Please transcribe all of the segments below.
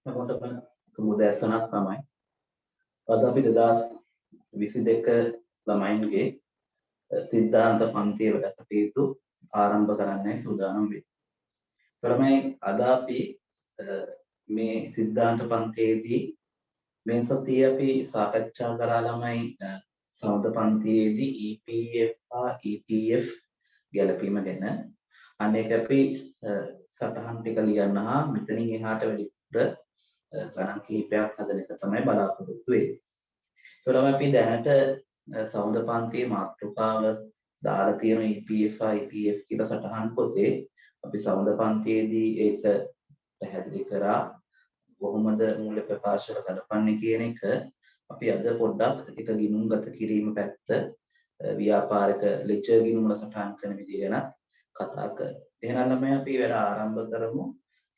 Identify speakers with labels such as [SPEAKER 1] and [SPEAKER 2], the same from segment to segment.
[SPEAKER 1] හැමෝටම සුබදෑසනක් තමයි. අද අපි 2022 ළමයින්ගේ සිද්ධාන්ත පන්තියේ වැඩ කටයුතු ආරම්භ කරන්නයි සූදානම් වෙන්නේ. ළමයි අද අපි මේ සිද්ධාන්ත පන්තියේදී මේ සතියේ අපි සාකච්ඡා කරා ළමයි සමුද පන්තියේදී EPF හා ETF ගැලපීම ගැන. අනේක අපි සටහන් ටික ලියන්න හා මෙතනින් එහාට වැඩිපුර ගණන් කිහිපයක් හදන එක තමයි බලාපොරොත්තු වෙන්නේ. ඒකම අපි දැනට සමුද පන්තියේ මාතෘකාව දාලා තියෙන EPF IPF කියලා සටහන් පොතේ අපි සමුද පන්තියේදී ඒක පැහැදිලි කරා කොහොමද මූල ප්‍රකාශව ගලපන්නේ කියන එක අපි අද පොඩ්ඩක් එක ගිණුම්ගත කිරීම පැත්ත ව්‍යාපාරික ලෙක්චර් ගිණුම් වල සටහන් කරන විදිහ ගැන කතා කරමු. එහෙනම් ළමයි අපි වැඩ ආරම්භ කරමු.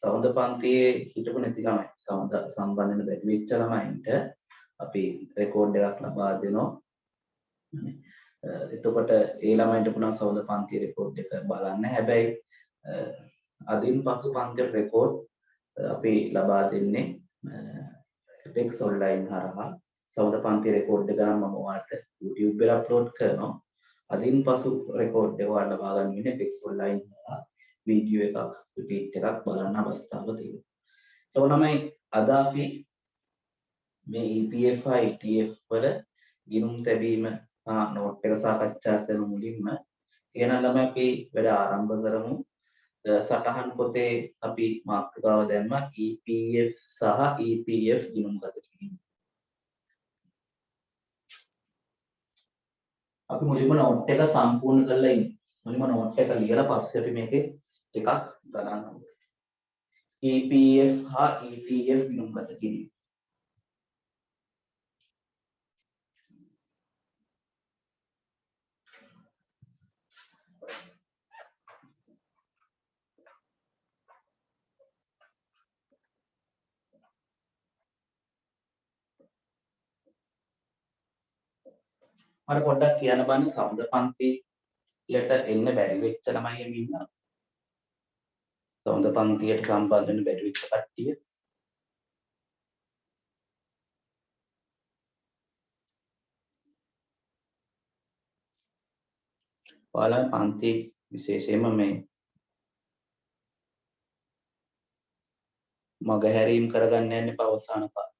[SPEAKER 1] සමුද පන්තියේ හිටපු නැති ළමයි සමුද සම්බන්ධ වෙන බැරි වෙච්ච ළමයින්ට අපි රෙකෝඩ් එකක් ලබා දෙනවා. එතකොට ඒ ළමයින්ට පුළුවන් සමුද පන්තියේ රෙකෝඩ් එක බලන්න. හැබැයි අදින් පසු පන්තියේ රෙකෝඩ් අපි ලබා දෙන්නේ Apex online හරහා. සමුද පන්තියේ රෙකෝඩ් එක නම් මම ඔයාලට YouTube එකට අප්ලෝඩ් කරනවා. අදින් පසු රෙකෝඩ් එක ඔයාලට ලබා ගන්න වෙන්නේ Apex online හරහා. වීඩියෝ එකක් රිපීට් එකක් බලන්න අවස්ථාව තියෙනවා. එතකොට තමයි අද අපි මේ EPF ITF වල ගිණුම් තැබීම නෝට් එක සාකච්ඡා කරන මුලින්ම එහෙනම් ළමයි අපි වැඩ ආරම්භ කරමු. සටහන් පොතේ අපි මාතෘකාව දැම්මා EPF සහ EPF ගිණුම් ගත කිරීම. අපි මුලින්ම නෝට් එක සම්පූර්ණ කරලා ඉන්න. මුලින්ම නෝට් එක ලියලා පස්සේ අපි මේකේ ටිකක් ගණන් කරමු. EPF හා ETF ගිණුම් ගත කිරීම. මට පොඩ්ඩක් කියන්න බලන්න සමුද පන්තියට එන්න බැරි වෙච්ච ළමයි එමු ඉන්නවා. සමුද පන්තියට සම්බන්ධ වෙන්න බැරි වෙච්ච කට්ටිය. ඔයාලා පන්ති විශේෂයෙන්ම මේ මගහැරීම් කරගන්න යන්නේ අවසාන කාලේ.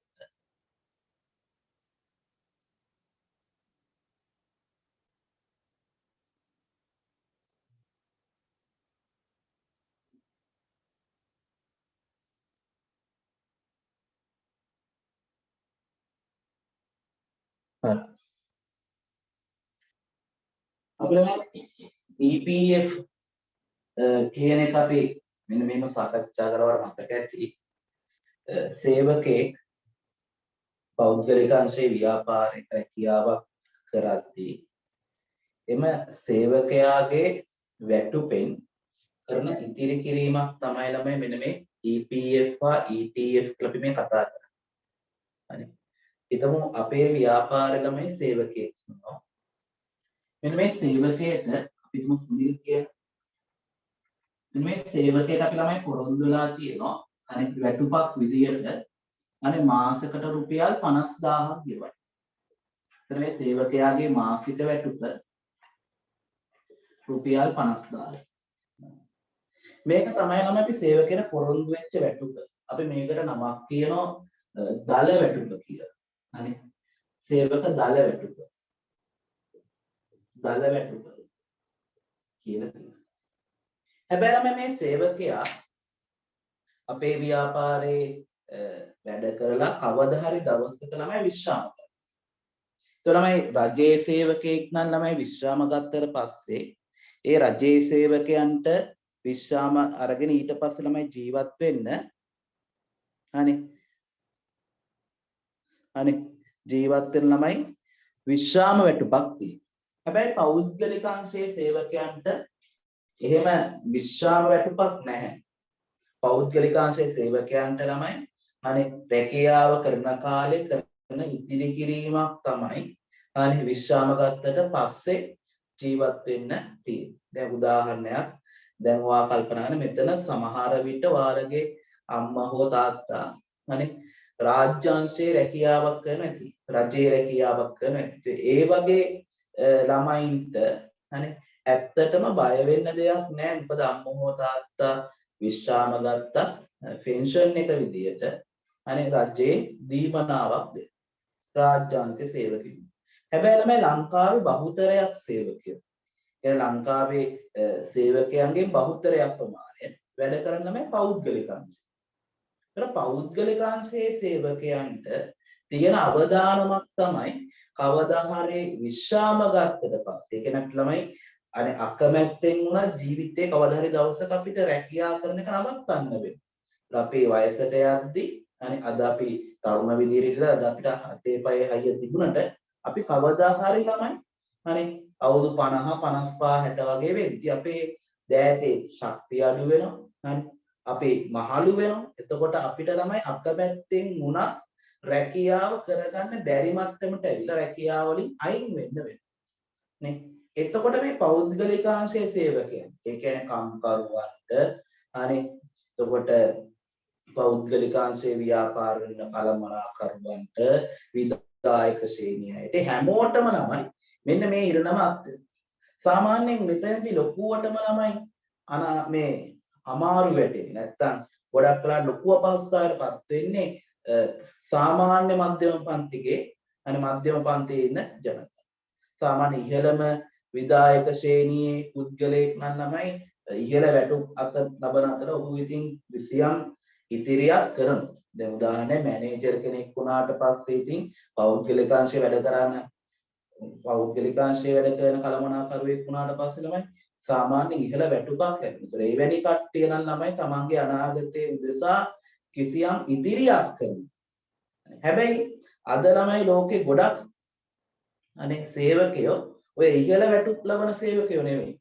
[SPEAKER 1] අපිට EPF කියන එක අපි මෙන්න මේව සාකච්ඡා කරවල මතක ඇති. සේවකෙක් පෞද්ගලික අංශයේ ව්‍යාපාරික රැකියාවක් කරද්දී එම සේවකයාගේ වැටුපෙන් කරන ඉතිරි කිරීමක් තමයි ළමයි මෙන්න මේ EPF හා ETF කියලා අපි මේ කතා කරන්නේ. හරි. හිතමු අපේ ව්‍යාපාරේ ළමයි සේවකයෙක් ඉන්නවා. මෙන්න මේ සේවකයට අපි හිතමු සුනිල් කියලා. මෙන්න මේ සේවකයට අපි ළමයි පොරොන්දුලා තියෙනවා අනෙක් වැටුපක් විදියට අනේ මාසෙකට රුපියල් 50000ක් ගෙවයි. එතන මේ සේවකයාගේ මාසික වැටුප රුපියල් 50000. මේක තමයි ළමයි අපි සේවකයට පොරොන්දු වෙච්ච වැටුප. අපි මේකට නමක් කියනවා දල වැටුප කියලා. හරි. සේවක දල වැටුප. දල වැටුප කියලා කියනවා. හැබැයි මේ සේවකයා අපේ ව්‍යාපාරේ වැඩ කරලා කවදා හරි දවසක ළමයි විශ්‍රාම කරනවා. ඒ ළමයි රජයේ සේවකයෙක් නම් ළමයි විශ්‍රාම ගත්තට පස්සේ ඒ රජයේ සේවකයන්ට විශ්‍රාම අරගෙන ඊට පස්සේ ළමයි ජීවත් වෙන්න අනේ ජීවත් වෙන ළමයි විශ්‍රාම වැටුපක් තියෙනවා. හැබැයි පෞද්ගලික අංශයේ සේවකයන්ට එහෙම විශ්‍රාම වැටුපක් නැහැ. පෞද්ගලික අංශයේ සේවකයන්ට ළමයි අනේ රැකියාව කරන කාලේ කරන ඉතිරි කිරීමක් තමයි අනේ විශ්‍රාම ගත්තට පස්සේ ජීවත් වෙන්න තියෙන්නේ. දැන් උදාහරණයක් දැන් ඔයා කල්පනා කරන මෙතන සමහර විට ඔයාලගේ අම්මා හෝ තාත්තා අනේ රාජ්‍යාංශයේ රැකියාවක් කරන ඇති. රජයේ රැකියාවක් කරන ඇති. ඒ වගේ ළමයින්ට අනේ ඇත්තටම බය වෙන්න දෙයක් නැහැ. මොකද අම්මා හෝ තාත්තා විශ්‍රාම ගත්ත පෙන්ෂන් එක විදියට අනේ රජයේ දීමනාවක් දෙන රාජ්‍යාංශ සේවකයෝ. හැබැයි ළමයි ලංකාවේ බහුතරයක් සේවකයෝ. ඒ ලංකාවේ සේවකයන්ගේ බහුතරයක් ප්‍රමාණය වැඩ කරන ළමයි පෞද්ගලික අංශය. ඒතර පෞද්ගලික අංශයේ සේවකයන්ට තියෙන අවදානමක් තමයි කවදා හරි විශ්‍රාම ගත්තට පස්සේ ඒ කියන්නේ ළමයි අනේ අකමැත්තෙන් වුණා ජීවිතේ කවදා හරි දවසක අපිට රැකියාව කරන එක නවත්තන්න වෙනවා. අපේ වයසට යද්දි අනේ අද අපි තරුණ විදියට අද අපිට අතේ පයේ හයිය තිබුණට අපි කවදා හරි ළමයි අනේ අවුරුදු 50 55 60 වගේ වෙද්දී අපේ දෑතේ ශක්තිය අඩු වෙනවා. අපි මහලු වෙනවා. එතකොට අපිට ළමයි අකමැත්තෙන් වුණත් රැකියාව කරගන්න බැරි මට්ටමට ඇවිල්ලා රැකියාව වලින් අයින් වෙන්න වෙනවා. නේ? එතකොට මේ පෞද්ගලිකාංශයේ සේවකයන් ඒ කියන්නේ කම්කරුවන්ට අනේ එතකොට පෞද්ගලිකාංශයේ ව්‍යාපාර වෙන කළමනාකරුවන්ට විදායක ශ්‍රේණියට හැමෝටම ළමයි මෙන්න මේ ඉරණම අත්ද සාමාන්‍යයෙන් මෙතනදී ලොකුවටම ළමයි මේ අමාරු වැටෙන්නේ නැත්තම් ගොඩක් වෙලා ලොකු අපහසුතාවයකටපත් වෙන්නේ සාමාන්‍ය මධ්‍යම පන්තිගේ අනේ මධ්‍යම පන්තියේ ඉන්න ජනතාව. සාමාන්‍ය ඉහළම විදායක ශ්‍රේණියේ පුද්ගලයෙක් නම් ළමයි ඉහළ වැටුප් අත ලබන අතර ඔහු ඉතින් විසියම් ඉතිරියක් කරනවා. දැන් උදාහරණයක් මැනේජර් කෙනෙක් වුණාට පස්සේ ඉතින් පෞද්ගලිකාංශයේ වැඩ කරන පෞද්ගලිකාංශයේ වැඩ කරන කළමනාකරුවෙක් වුණාට පස්සේ ළමයි සාමාන්‍ය ඉහළ වැටුපක් ලැබෙනවා. ඒ වැනි කට්ටිය නම් ළමයි තමන්ගේ අනාගතයේ උදෙසා කිසියම් ඉදිරියක් කරනවා. හැබැයි අද ළමයි ලෝකේ ගොඩක් අනේ සේවකයෝ ඔය ඉහළ වැටුප් ලබන සේවකයෝ නෙවෙයි.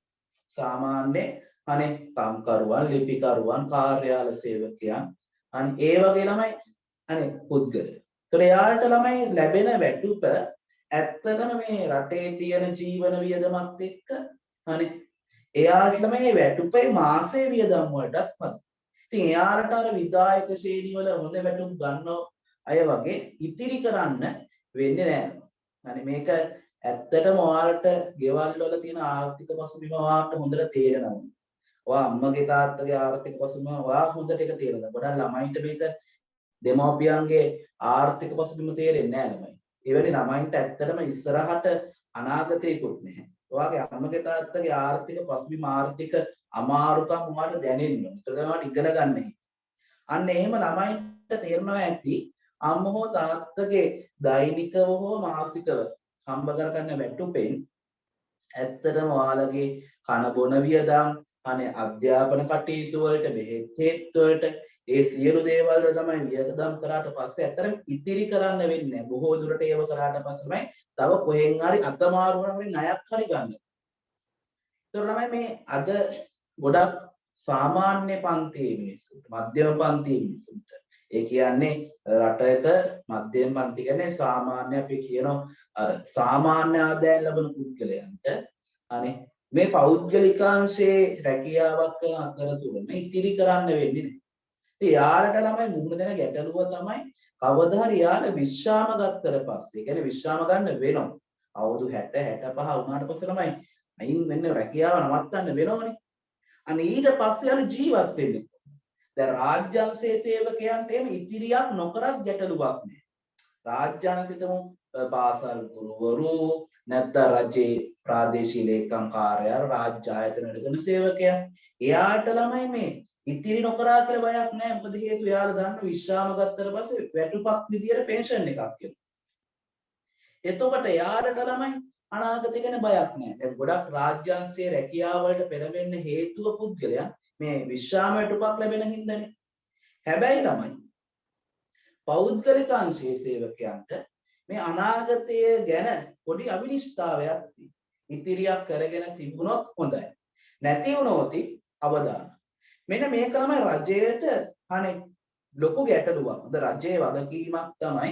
[SPEAKER 1] සාමාන්‍ය අනේ කම්කරුවන්, ලිපිකරුවන්, කාර්යාල සේවකයන් අනේ ඒ වගේ ළමයි අනේ පුද්ගලයෝ. ඒතර එයාට ළමයි ලැබෙන වැටුප ඇත්තටම මේ රටේ තියෙන ජීවන වියදමත් එක්ක අනේ එයාට ළමයි වැටුපේ මාසේ වියදම් වලටත් මදි. ඉතින් එයාලට අර විදායක ශ්‍රේණි වල හොඳ වැටුප් ගන්නව අය වගේ ඉතිරි කරන්න වෙන්නේ නැහැ. අනේ මේක ඇත්තටම ඔයාලට ගෙවල් වල තියෙන ආර්ථික පසුබිම ඔයාලට හොඳට තේරෙනවා. ඔයා අම්මගේ තාත්තගේ ආර්ථික පසුබිම ඔයා හොඳට ඒක තේරෙනවා. ගොඩක් ළමයින්ට මේක දෙමව්පියන්ගේ ආර්ථික පසුබිම තේරෙන්නේ නැහැ ළමයි. ඒ වෙලේ ළමයින්ට ඇත්තටම ඉස්සරහට අනාගතේකුත් නැහැ. ඔයාගේ අම්මගේ තාත්තගේ ආර්ථික පසුබිම ආර්ථික අමාරුකම් ඔයාලට දැනෙන්න ඕන. ඒක තමයි ඉගෙන ගන්න. අන්න එහෙම ළමයින්ට තේරෙනවා ඇති අම්මා හෝ තාත්තගේ දෛනිකව හෝ මාසිකව හම්බ කරගන්න වැටුපෙන් ඇත්තටම ඔයාලගේ කන බොන වියදම් අනේ අධ්‍යාපන කටයුතු වලට බෙහෙත් වලට ඒ සියලු දේවල් වල තමයි වියදම් කරාට පස්සේ ඇත්තටම ඉතිරි කරන්න වෙන්නේ නැහැ. බොහෝ දුරට ඒව කරාට පස්සේ තමයි තව කොහෙන් හරි අතමාරුවන හරි ණයක් හරි ගන්න. ඒතර තමයි මේ අද ගොඩක් සාමාන්‍ය පන්තියේ මිනිස්සුන්ට මධ්‍යම පන්තියේ මිනිස්සුන්ට ඒ කියන්නේ රටක මධ්‍යම පන්ති කියන්නේ සාමාන්‍ය අපි කියනවා අර සාමාන්‍ය ආදායම් ලබන පුද්ගලයන්ට අනේ මේ පෞද්ගලිකාංශයේ රැකියාවක් කරන අතරතුරම ඉතිරි කරන්න වෙන්නේ නැහැ. ඉතින් යාළට ළමයි මුහුණ දෙන ගැටලුව තමයි කවදා හරි යාළ විශ්‍රාම ගත්තට පස්සේ කියන්නේ විශ්‍රාම ගන්න වෙනවා. අවුරුදු 60 65 වුණාට පස්සේ ළමයි අයින් වෙන්න රැකියාව නවත්තන්න වෙනවනේ. අනේ ඊට පස්සේ යාළ ජීවත් වෙන්නේ. දැන් රාජ්‍යාංශයේ සේවකයන්ට එහෙම ඉතිරියක් නොකරත් ගැටලුවක් නැහැ. රාජ්‍යාංශිතම පාසල් ගුරුවරු නැත්නම් රජයේ ප්‍රාදේශීය ලේකම් කාර්යාල රාජ්‍ය ආයතන වල සේවකයන් එයාට ළමයි මේ ඉතිරි නොකරා කියලා බයක් නැහැ. මොකද හේතුව එයාලා දන්න විශ්‍රාම ගත්තට පස්සේ වැටුපක් විදියට පෙන්ෂන් එකක් එනවා. එතකොට එයාට ළමයි අනාගතය ගැන බයක් නැහැ. දැන් ගොඩක් රාජ්‍යාංශයේ රැකියාව වලට පෙළඹෙන්න හේතුව පුද්ගලයන් මේ විශ්‍රාම වැටුපක් ලැබෙන හින්දානේ. හැබැයි ළමයි පෞද්ගලිකාංශයේ සේවකයන්ට මේ අනාගතය ගැන පොඩි අවිනිශ්චිතතාවයක් ඉතිරියක් කරගෙන තිබුණොත් හොඳයි. නැති වුණොත් අවදාන. මෙන්න මේක තමයි රජයට අනේ ලොකු ගැටලුවක්. හොඳ රජයේ වගකීමක් තමයි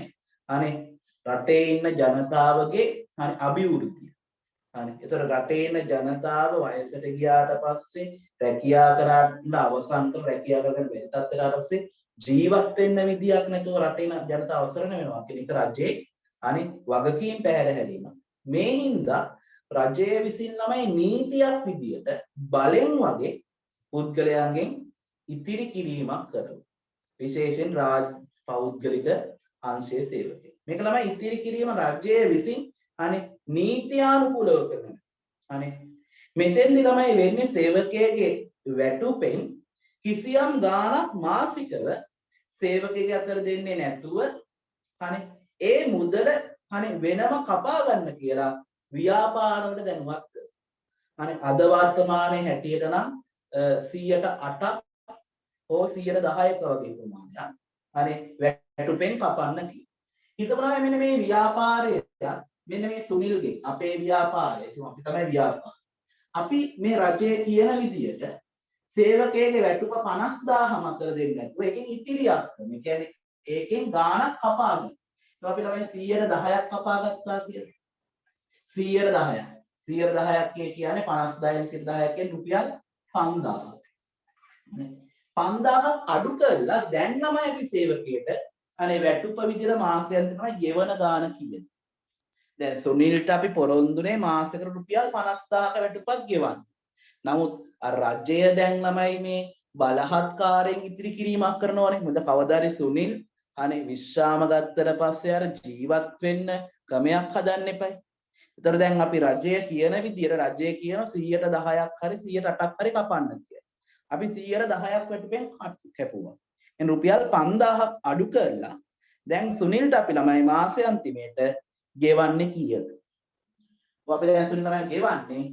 [SPEAKER 1] අනේ රටේ ඉන්න ජනතාවගේ අභිවෘද්ධිය. හරි. ඒතර රටේ ඉන්න ජනතාව වයසට ගියාට පස්සේ රැකියා කරන්න අවසන් කර රැකියා කරගෙන බැරි තත්ත්වයට පස්සේ ජීවත් වෙන්න විදියක් නැතුව රටේ ඉන්න ජනතාව අවසරණ වෙනවා කියන එක රජයේ අනිත් වගකීම් පැහැර හැරීම. මේ හින්දා රජය විසින් ළමයි නීතියක් විදියට බලෙන් වගේ පුද්ගලයන්ගෙන් ඉතිරි කිරීමක් කරනවා. විශේෂයෙන් පෞද්ගලික අංශයේ සේවකයන්. මේක ළමයි ඉතිරි කිරීම රජයේ විසින් අනේ නීත්‍යානුකූලව කරනවා. අනේ මෙතෙන්දි ළමයි වෙන්නේ සේවකයාගේ වැටුපෙන් කිසියම් ගාණක් මාසිකව සේවකයාගේ අතර දෙන්නේ නැතුව අනේ ඒ මුදල අනේ වෙනම කපා ගන්න කියලා ව්‍යාපාරවල දැනුවත් කරනවා. අනේ අද වර්තමානයේ හැටියට නම් 108ක් හෝ 110ක වගේ ප්‍රමාණයක් අනේ වැටුපෙන් කපන්න කියනවා. හිතපුවාම මෙන්න මේ ව්‍යාපාරය මෙන්න මේ සුනිල්ගේ අපේ ව්‍යාපාරය අපි තමයි ව්‍යාපාරය. අපි මේ රජයේ කියන විදියට සේවකයාගේ වැටුප 50000 අතර දෙන්නේ නැතුව ඒකෙන් ඉතිරියක්. මේ කියන්නේ ඒකෙන් ගාණක් කපා ගන්න. ඒක අපි ළමයි 110ක් කපා ගත්තා කියලා. 110ක්. 110ක් කියන්නේ 50000න් 110ක් රුපියල් 5000. 5000ක් අඩු කරලා දැන් තමයි අපි සේවකයට අනේ වැටුප විදිහට මාසයෙන් තමයි ගෙවන ගාණ කියන්නේ. දැන් සුනිල්ට අපි පොරොන්දුනේ මාසෙකට රුපියල් 50000ක වැටුපක් ගෙවන්න. නමුත් රජය දැන් ළමයි මේ බලහත්කාරයෙන් ඉතිරි කිරීමක් කරනවානේ. මොකද කවදාරි සුනිල් අනේ විශ්‍රාම ගත්තට පස්සේ අර ජීවත් වෙන්න ක්‍රමයක් හදන්න එපයි. ඒතර දැන් අපි රජය කියන විදියට රජය කියන 110ක් හරි 108ක් හරි කපන්න කියලා. අපි 110ක් වැටුපෙන් කැපුවා. එන් රුපියල් 5000ක් අඩු කරලා දැන් සුනිල්ට අපි ළමයි මාසය අන්තිමේට ගෙවන්නේ කීයද? අපි දැන් සුනිල් ළමයි ගෙවන්නේ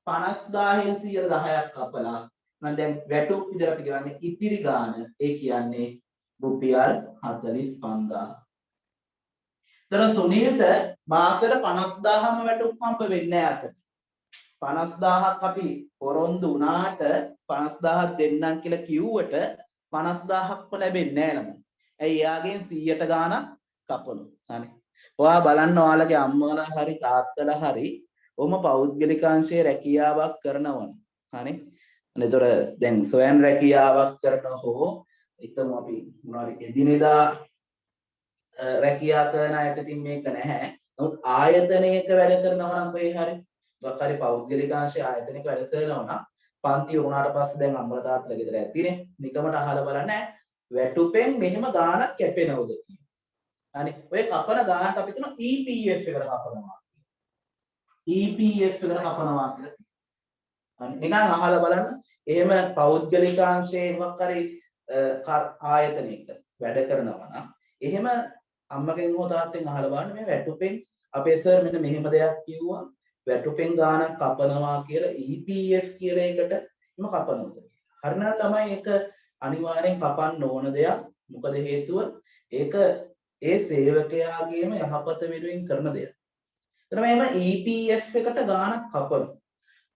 [SPEAKER 1] 50000න් 110ක් කපලා නම් දැන් වැටුප් විදිහට අපි ගෙවන්නේ ඉතිරි ගාණ ඒ කියන්නේ රුපියල් 45000. තර සුනිල්ට මාසෙට 50000ම වැටුප් හම්බ වෙන්නේ නැහැ අතට. 50000ක් අපි පොරොන්දු වුණාට 50000ක් දෙන්නම් කියලා කිව්වට 50000ක්ම ලැබෙන්නේ නැහැ ළමයි. ඇයි එයාගෙන් 100ට ගාණක් කපනවා. හරි. ඔයා බලන්න ඔයාලගේ අම්මලා හරි තාත්තලා හරි ඔහම පෞද්ගලික අංශයේ රැකියාවක් කරනවනේ. හරි. එතකොට දැන් ස්වයං රැකියාවක් කරන හෝ හිතමු අපි මොනවාරි එදිනෙදා රැකියා කරන අයට ඉතින් මේක නැහැ. නමුත් ආයතනයක වැඩ කරනවා නම් කොහේ හරි වකාරි පෞද්ගලික අංශයේ ආයතනයක වැඩ කරනවා නම් පන්ති වුණාට පස්සේ දැන් අම්මලා තාත්තලා ගෙදර ඇතිනේ. නිකමට අහලා බලන්න වැටුපෙන් මෙහෙම ගාණක් කැපෙනවද කියලා. හරි. ඔය කපන ගාණට අපි කියනවා EPF එකට කපනවා. EPF එකට කපනවා කියලා. හරි. නිකන් අහලා බලන්න. එහෙම පෞද්ගලික අංශයේ මොකක් හරි ආයතනයක වැඩ කරනවා නම් එහෙම අම්මගෙන් හෝ තාත්තෙන් අහලා බලන්න මේ වැටුපෙන් අපේ සර් මෙන්න මෙහෙම දෙයක් කිව්වා වැටුපෙන් ගාණක් කපනවා කියලා EPF කියලා එකට එම කපනවද කියලා. හරිනම් ළමයි ඒක අනිවාර්යෙන් කපන්න ඕන දෙයක්. මොකද හේතුව ඒක ඒ සේවකයාගේම යහපත වෙනුවෙන් කරන දෙයක්. එතන මෙහෙම EPF එකට ගාණක් කපනවා.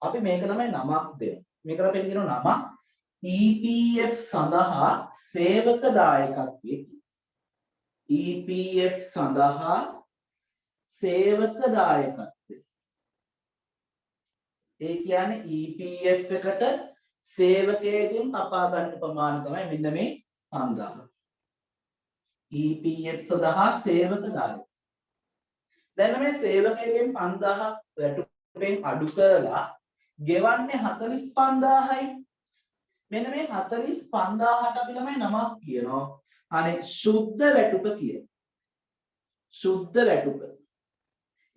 [SPEAKER 1] අපි මේක තමයි නමක් දෙනවා. මේකට අපි කියනවා නම EPF සඳහා සේවක දායකත්වය. EPF සඳහා සේවක දායකත්වය. ඒ කියන්නේ EPF එකට සේවකයෙක්ගෙන් කපා ගන්න ප්‍රමාණය තමයි මෙන්න මේ 5000. EPF සඳහා සේවක දායක. දැන් මේ සේවකයෙක්ගෙන් 5000ක් වැටුපෙන් අඩු කරලා ගෙවන්නේ 45000යි. මෙන්න මේ 45000ට අපි ළමයි නමක් කියනවා. අනේ සුද්ධ වැටුප කියන. සුද්ධ වැටුප.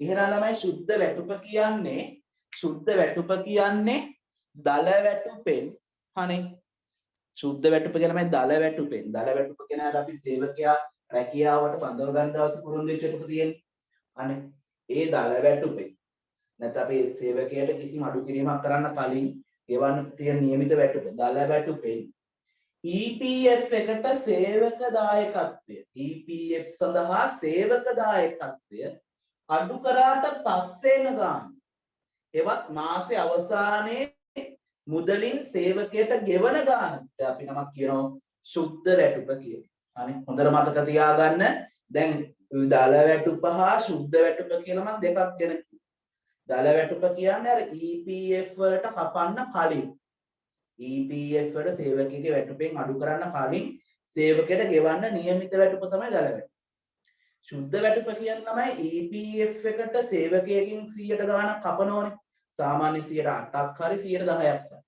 [SPEAKER 1] එහෙනම් ළමයි සුද්ධ වැටුප කියන්නේ දල වැටුපෙන් අනේ සුද්ධ වැටුප කියන මේ දල වැටුපෙන් දල වැටුප කියනහට අපි සේවකයා රැකියාවට බඳව ගන්න දවසේ පුරුදු වෙච්ච එක තියෙන්නේ. අනේ ඒ දල වැටුපෙන් නැත්නම් අපි සේවකයාට කිසිම අඩු කිරීමක් කරන්න කලින් ගෙවන්න තියෙන නියමිත වැටුප දල වැටුපෙන් EPF එකට සේවක දායකත්වය EPF සඳහා සේවක දායකත්වය අඩු කරාට පස්සේ එන ගාන එවත් මාසේ අවසානයේ මුදලින් සේවකයට ගෙවන ගානට අපි නමක් කියනවා සුද්ධ වැටුප කියලා. හරි හොඳට මතක තියාගන්න. දැන් දල වැටුප හා සුද්ධ වැටුප කියලා මම දෙකක් ගැන දල වැටුප කියන්නේ අර EPF වලට කපන්න කලින් EPF වල සේවකයෙකුගේ වැටුපෙන් අඩු කරන්න කලින් සේවකයට ගෙවන්න නියමිත වැටුප තමයි දල වැටුප. සුද්ධ වැටුප කියන්නේ තමයි EPF එකට සේවකයෙකින් 100ට ගාණක් කපනෝනේ. සාමාන්‍ය 108ක් හරි 110ක් හරි.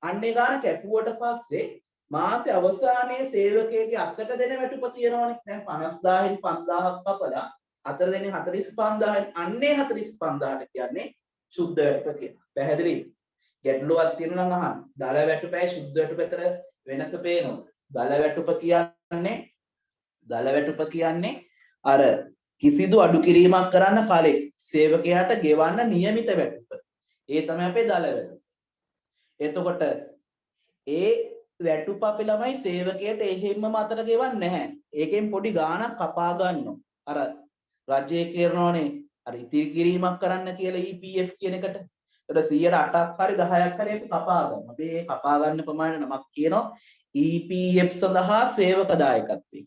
[SPEAKER 1] අන්නේ ගාණ කැපුවට පස්සේ මාසේ අවසානයේ සේවකයෙක්ගේ අතට දෙන වැටුප තියෙනවනේ. දැන් 50000න් 5000ක් කපලා අතට දෙන්නේ 45000න්. අන්නේ 45000ට කියන්නේ සුද්ධ වැටුප කියලා. පැහැදිලිද? ගැටලුවක් තියෙනවා නම් අහන්න. දල වැටුපයි සුද්ධ වැටුප අතර වෙනස පේනවද? දල වැටුප කියන්නේ අර කිසිදු අඩු කිරීමක් කරන්න කලින් සේවකයාට ගෙවන්න නියමිත වැටුප. ඒ තමයි අපේ දල වැටුප. එතකොට ඒ වැටුප අපි ළමයි සේවකයට එහෙම්මම අතට ගෙවන්නේ නැහැ. ඒකෙන් පොඩි ගාණක් කපා ගන්නවා. අර රජයේ කියනෝනේ අර ඉතිරි කිරීමක් කරන්න කියලා EPF කියන එකට. ඒකට 108ක් හරි 10ක් හරි අපි කපා ගන්නවා. අපි මේ කපා ගන්න ප්‍රමාණය නමක් කියනවා EPF සඳහා සේවක දායකත්වය.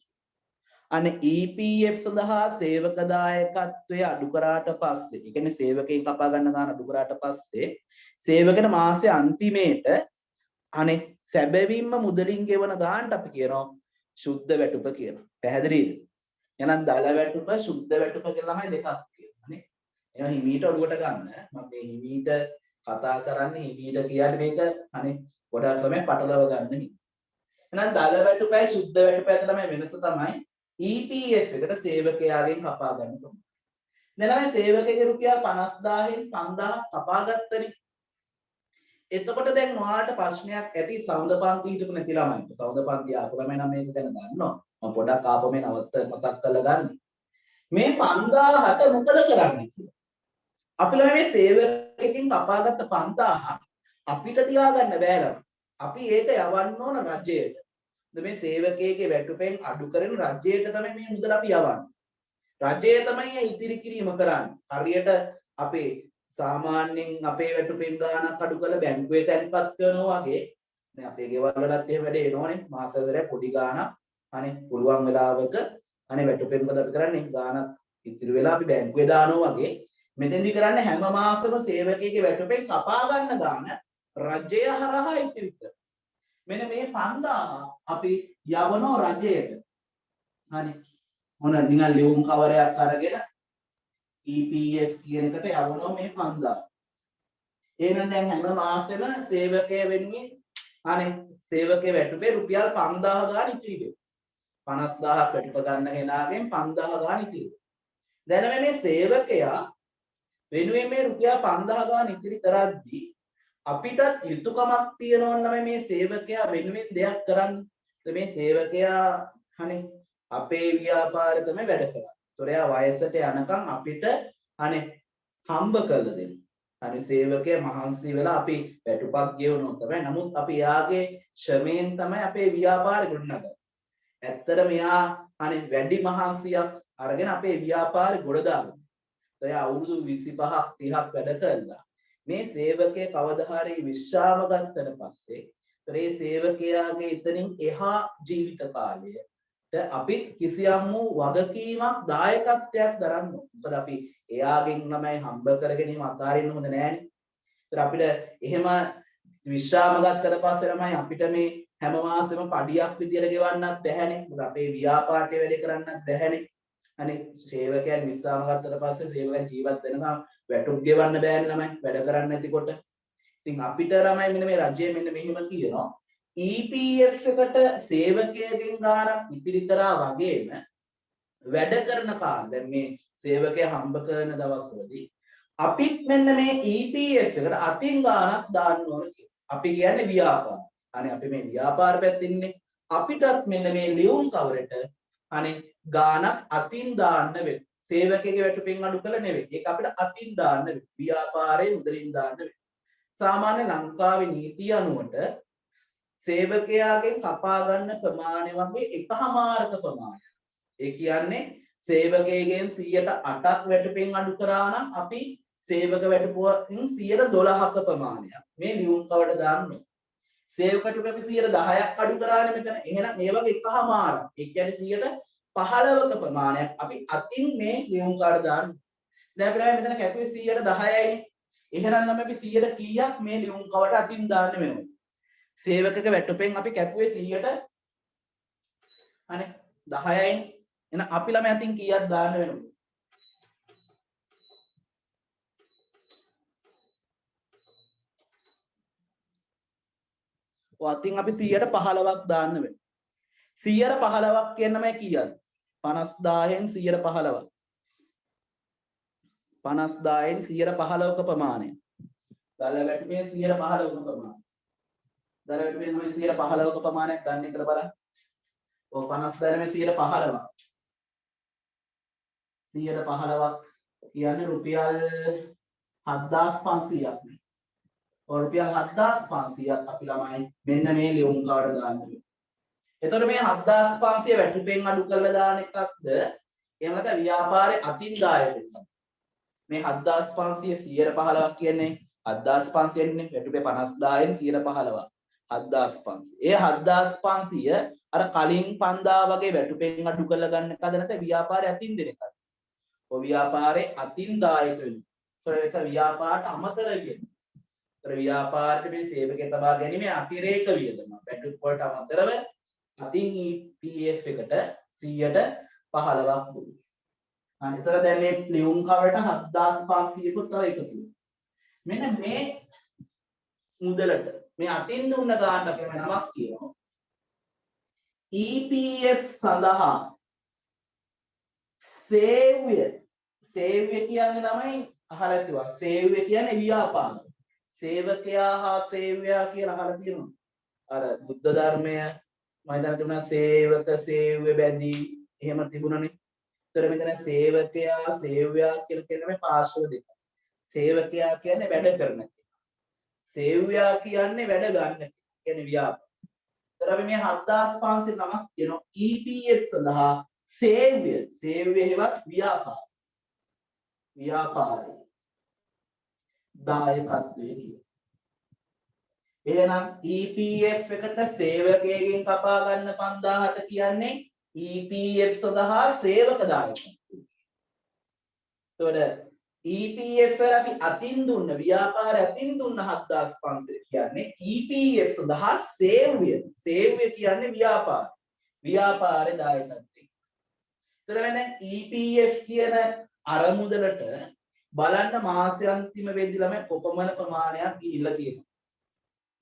[SPEAKER 1] අනේ EPF සඳහා සේවක දායකත්වය අඩු කරාට පස්සේ, ඒ කියන්නේ සේවකයන් කපා ගන්න ගාන අඩු කරාට පස්සේ සේවකෙන මාසේ අන්තිමේට අනේ සැබවින්ම මුදලින් ගෙවන ගානට අපි කියනවා සුද්ධ වැටුප කියලා. පැහැදිලිද? එහෙනම් දල වැටුප සුද්ධ වැටුප කියලා තමයි දෙකක් කියනවා නේ. එහෙනම් හිමීට ඔළුවට ගන්න. මම මේ හිමීට කතා කරන්නේ හිමීට කියන්නේ මේක අනේ ගොඩක් ළමයි පටලව ගන්න හිමි. එහෙනම් දල වැටුපයි සුද්ධ වැටුපයි අතර තමයි වෙනස තමයි EPF එකට සේවකයාගෙන් කපා ගන්න ඕනේ. දැන් අපි සේවකයාගේ රුපියල් 50000න් 5000ක් කපා ගත්තනේ. එතකොට දැන් ඔයාලට ප්‍රශ්නයක් ඇති සෞන්ද පන්ති හිටපු නැති ළමයින්ට. සෞන්ද පන්ති ආපු ළමයි නම් මේක ගැන දන්නවා. මම පොඩක් ආපම නවත්ත මතක් කරලා ගන්න. මේ 5000ට මොකද කරන්නේ කියලා. අපි ළමයි මේ සේවකයෙක්ගෙන් කපාගත්ත 5000 අපිට තියාගන්න බෑ ළමයි. අපි ඒක යවන්න ඕන රජයට. මේ සේවකයෙක්ගේ වැටුපෙන් අඩු කරන රජයට තමයි මේ මුදල අපි යවන්නේ. රජය තමයි ඉතිරි කිරීම කරන්නේ. හරියට අපේ සාමාන්‍යයෙන් අපේ වැටුපෙන් ගාණක් අඩු කරලා බැංකුවේ තැන්පත් කරනවා වගේ දැන් අපේ ගෙවල් වලත් එහෙම වැඩේ එනෝනේ මාසෙකට පොඩි ගාණක් අනේ පුළුවන් වෙලාවක අනේ වැටුපෙන් මොකද අපි කරන්නේ ගාණක් ඉතිරි වෙලා අපි බැංකුවේ දානවා වගේ මෙතෙන්දි කරන්නේ හැම මාසෙම සේවකයෙක්ගේ වැටුපෙන් කපා ගන්න ගාණ රජය හරහා ඉතිරි කරනවා. මෙන්න මේ 5000 අපි යවනෝ රජයට. හරි. මොන නිකන් ලියුම් කවරයක් අරගෙන EPF කියන එකට යවනවා මේ 5000. එහෙනම් දැන් හැම මාසෙම සේවකයා වෙනුවෙන් අනේ සේවකයේ වැටුපේ රුපියල් 5000 ගාන ඉතිරි වෙනවා. 50000ක් වැටුප ගන්න කෙනාගෙන් 5000 ගාන ඉතිරි වෙනවා. දැන් මේ සේවකයා වෙනුවෙන් මේ රුපියල් 5000 ගාන ඉතිරි කරද්දී අපිටත් යුතුයකමක් තියෙනවා නම් මේ සේවකයා වෙනුවෙන් දෙයක් කරන්න. මේ සේවකයා අනේ අපේ ව්‍යාපාරෙ තමයි වැඩ කරන්නේ. ඒතොර එයා වයසට යනකම් අපිට අනේ හම්බ කරලා දෙන්න. අනේ සේවකයා මහන්සි වෙලා අපි වැටුපක් ගෙවනවා තමයි. නමුත් අපි එයාගේ ශ්‍රමයෙන් තමයි අපේ ව්‍යාපාරෙ ගොඩනගන්නේ. ඇත්තට මෙයා අනේ වැඩි මහන්සියක් අරගෙන අපේ ව්‍යාපාරෙ ගොඩ දානවා. එයා අවුරුදු 25ක් 30ක් වැඩ කළා. මේ සේවකයා කවදා හරි විශ්‍රාම ගත්තට පස්සේ ඒ සේවකයාගේ එතනින් එහා ජීවිත කාලය අපිත් කිසියම් වූ වගකීමක් දායකත්වයක් දරන්න ඕන. මොකද අපි එයාගෙන් ළමයි හම්බ කරගෙන එහෙම අතාරින්න හොඳ නෑනේ. ඒතර අපිට එහෙම විශ්‍රාම ගත්තට පස්සේ ළමයි අපිට මේ හැම මාසෙම පඩියක් විදියට ගෙවන්නත් බැහැනේ. මොකද අපේ ව්‍යාපාරයේ වැඩ කරන්නත් බැහැනේ. අනේ සේවකයන් විශ්‍රාම ගත්තට පස්සේ සේවකයන් ජීවත් වෙනකම් වැටුප් ගෙවන්න බෑනේ ළමයි වැඩ කරන්නේ නැතිකොට. ඉතින් අපිට ළමයි මෙන්න මේ රජය මෙන්න මෙහෙම කියනවා EPF එකට සේවකයෙක්ගෙන් ගාණක් ඉතිරි කරා වගේම වැඩ කරන කාලේ දැන් මේ සේවකයා හම්බ කරන දවස්වලදී අපිත් මෙන්න මේ EPF එකට අතින් ගාණක් දාන්න ඕන කියලා. අපි කියන්නේ ව්‍යාපාර. අනේ අපි මේ ව්‍යාපාර පැත්තේ ඉන්නේ. අපිටත් මෙන්න මේ ලියුම් කවරේට අනේ ගාණක් අතින් දාන්න වෙනවා. සේවකයෙක්ගේ වැටුපෙන් අඩු කළ නෙවෙයි. ඒක අපිට අතින් දාන්න වෙනවා. ව්‍යාපාරයේ මුදලින් දාන්න වෙනවා. සාමාන්‍ය ලංකාවේ නීතිය අනුවට සේවකයාගෙන් කපා ගන්න ප්‍රමාණය වගේ එකහමාරක ප්‍රමාණයක්. ඒ කියන්නේ සේවකයෙක්ගෙන් 108ක් වැටුපෙන් අඩු කරා නම් අපි සේවක වැටුපෙන් 112ක ප්‍රමාණයක් මේ ලියුම් කවට දාන්න ඕනේ. සේවක වැටුප අපි 110ක් අඩු කරානේ මෙතන. එහෙනම් ඒ වගේ එකහමාරක්. ඒ කියන්නේ 115ක ප්‍රමාණයක් අපි අතින් මේ ලියුම් කවට දාන්න. දැන් අපිට මෙතන කැපුවේ 110යිනේ. එහෙනම් නම් අපි 100ට කීයක් මේ ලියුම් කවට අතින් දාන්නේ මෙහෙම. සේවකක වැටුපෙන් අපි කැපුවේ 100ට අනේ 10යි. එහෙනම් අපි ළමයි අතින් කීයක් දාන්න වෙනවද? ඔය අතින් අපි 100ට 15ක් දාන්න වෙනවා. 100ට 15ක් කියන්නේ කීයද? 50000න් 100ට 15ක්. 50000න් 115ක ප්‍රමාණය. දල වැටුපේ 115ක ප්‍රමාණය. දල වැටුපේ තමයි 115ක ප්‍රමාණයක් ගන්න කියලා බලන්න. ඔය 50000 නේ 115ක්. 115ක් කියන්නේ රුපියල් 7500ක් නේ. ඔය රුපියල් 7500ක් අපි ළමයි මෙන්න මේ ලියුම් කාඩ් දාන්න ඕනේ. එතකොට මේ 7500 වැටුපෙන් අඩු කරලා දාන එකක්ද? එහෙම නැත්නම් ව්‍යාපාරේ අතින් දායක එකක්ද? මේ 7500 115ක් කියන්නේ 7500 නේ වැටුපේ 50000න් 115ක් 7500. ඒ 7500 අර කලින් 5000 වගේ වැටුපෙන් අඩු කරලා ගන්න එකද නැත්නම් ව්‍යාපාරේ අතින් දෙන එකද? ඔය ව්‍යාපාරේ අතින් දායක වෙනවා. ඒක ව්‍යාපාරට අමතර කියන්නේ. ඒතර ව්‍යාපාරයට මේ සේවකයන් තබා ගැනීම අතිරේක වියදම. වැටුප් වලට අමතරව අතින් EPF එකට 100ට 15ක් දුන්නා. අනිතර දැන් මේ ලියුම් කවරට 7500කුත් තව එකතු වෙනවා. මෙන්න මේ මුදලට මේ අතින් දුන්න ගානට අපි නමක් කියනවා. EPF සඳහා සේව්‍ය කියන්නේ ළමයි අහලා තියවා. සේව්‍ය කියන්නේ ව්‍යාපාර. සේවකයා හා සේව්‍යයා කියලා අහලා තියෙනවා. අර බුද්ධ ධර්මය මම හිතන තිබුණා සේවක සේව්‍ය බැඳී එහෙම තිබුණානේ. ඒතර මෙතන සේවකයා සේව්‍යයා කියලා කියන මේ පාර්ශ්ව දෙක. සේවකයා කියන්නේ වැඩ කරන කෙනා. සේව්‍යයා කියන්නේ වැඩ ගන්න කෙනා. කියන්නේ ව්‍යාපාර. ඒතර අපි මේ 7500 නමක් කියනවා EPF සඳහා සේව්‍ය හේවත් ව්‍යාපාර. ව්‍යාපාරය දායකත්වයේ කියන. එහෙනම් EPF එකට සේවකයෙක්ගෙන් කපා ගන්න 5000ට කියන්නේ EPF සඳහා සේවක දායකත්වය. එතකොට EPF වල අපි අතින් දුන්න ව්‍යාපාරය අතින් දුන්න 7500 කියන්නේ EPF සඳහා සේව්‍ය. සේව්‍ය කියන්නේ ව්‍යාපාර. ව්‍යාපාරේ දායකත්වය. එතකොට දැන් EPF කියන අරමුදලට බලන්න මාසය අන්තිම වෙද්දි ළමයි කොපමණ ප්‍රමාණයක් ගිහිල්ලා තියෙනවා.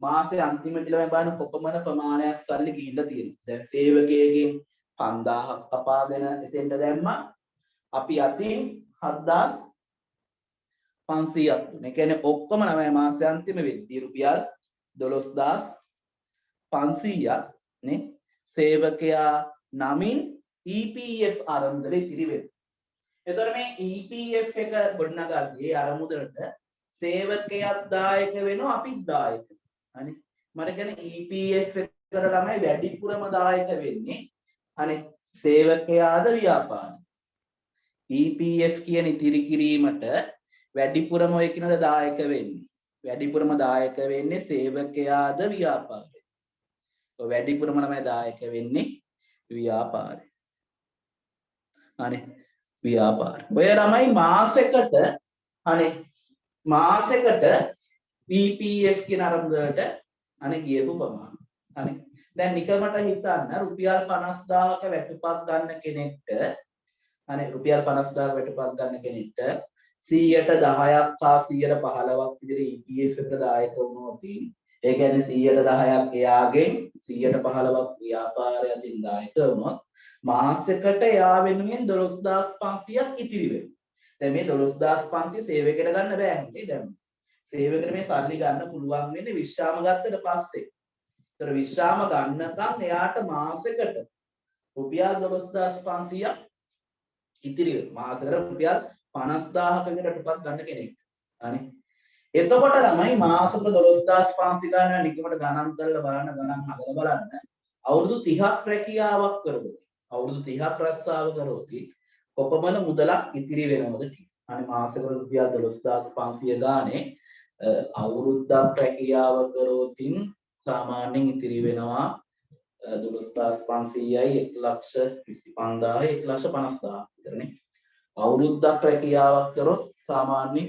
[SPEAKER 1] මාසේ අන්තිමට ළමයි බලන්න කොපමණ ප්‍රමාණයක් සල්ලි ගිහිල්ලා තියෙනවා. දැන් සේවකයෙක්ගෙන් 5000ක් කපාගෙන එතෙන්ට දැම්මා. අපි අතින් 7500ක් දුන්නා. ඒ කියන්නේ ඔක්කොම ළමයි මාසේ අන්තිම වෙද්දි රුපියල් 12500ක් නේ සේවකයා නමින් EPF ආරම්භලේ ඉතිරි වෙනවා. එතකොට මේ EPF එක ගොඩනගද්දී අරමුදලට සේවකයාත් දායක වෙනවා අපිත් දායක වෙනවා. හරි. මට කියන්නේ EPF එකට ළමයි වැඩිපුරම දායක වෙන්නේ අනේ සේවකයාද ව්‍යාපාරය. EPF කියන ඉතිරි කිරීමට වැඩිපුරම ඔය කිනද දායක වෙන්නේ. වැඩිපුරම දායක වෙන්නේ සේවකයාද ව්‍යාපාරය. ඔය වැඩිපුරම ළමයි දායක වෙන්නේ ව්‍යාපාරය. අනේ ව්‍යාපාර. ඔය ළමයි මාසෙකට අනේ මාසෙකට PPF කියන අරමුදලට අනේ ගියපු ප්‍රමාණය. අනේ දැන් නිකමට හිතන්න රුපියල් 50000ක වැටුපක් ගන්න කෙනෙක්ට අනේ රුපියල් 50000ක වැටුපක් ගන්න කෙනෙක්ට 100ට 10ක් හා 100ට 15ක් විදිහට EPF එකට දායක වුණොත් ඒ කියන්නේ 100ට 10ක් එයාගෙන් 100ට 15ක් ව්‍යාපාරය අතින් දායක වුණොත් මාසෙකට එයා වෙනුවෙන් 12500ක් ඉතිරි වෙනවා. දැන් මේ 12500 සේවකයට ගන්න බෑ නේ දැන්. සේවකයට මේ සල්ලි ගන්න පුළුවන් වෙන්නේ විශ්‍රාම ගත්තට පස්සේ. ඒතර විශ්‍රාම ගන්නකම් එයාට මාසෙකට රුපියල් 12500ක් ඉතිරි වෙනවා. මාසෙකට රුපියල් 50000ක විතර ටුපක් ගන්න කෙනෙක්. හරි. එතකොට ළමයි මාසෙකට 12500 ගන්න නිකමට ගණන් කරලා බලන්න ගණන් හදලා බලන්න. අවුරුදු 30ක් රැකියාවක් කරගොත් අවුරුදු 30ක් රස්සාව කරොත් කොපමණ මුදලක් ඉතිරි වෙනවද කියලා. අනේ මාසෙකට රුපියල් 12500 ගානේ අවුරුද්දක් රැකියාව කරොතින් සාමාන්‍යයෙන් ඉතිරි වෙනවා 12500යි 125000යි 150000 විතරනේ. අවුරුද්දක් රැකියාවක් කරොත් සාමාන්‍යයෙන්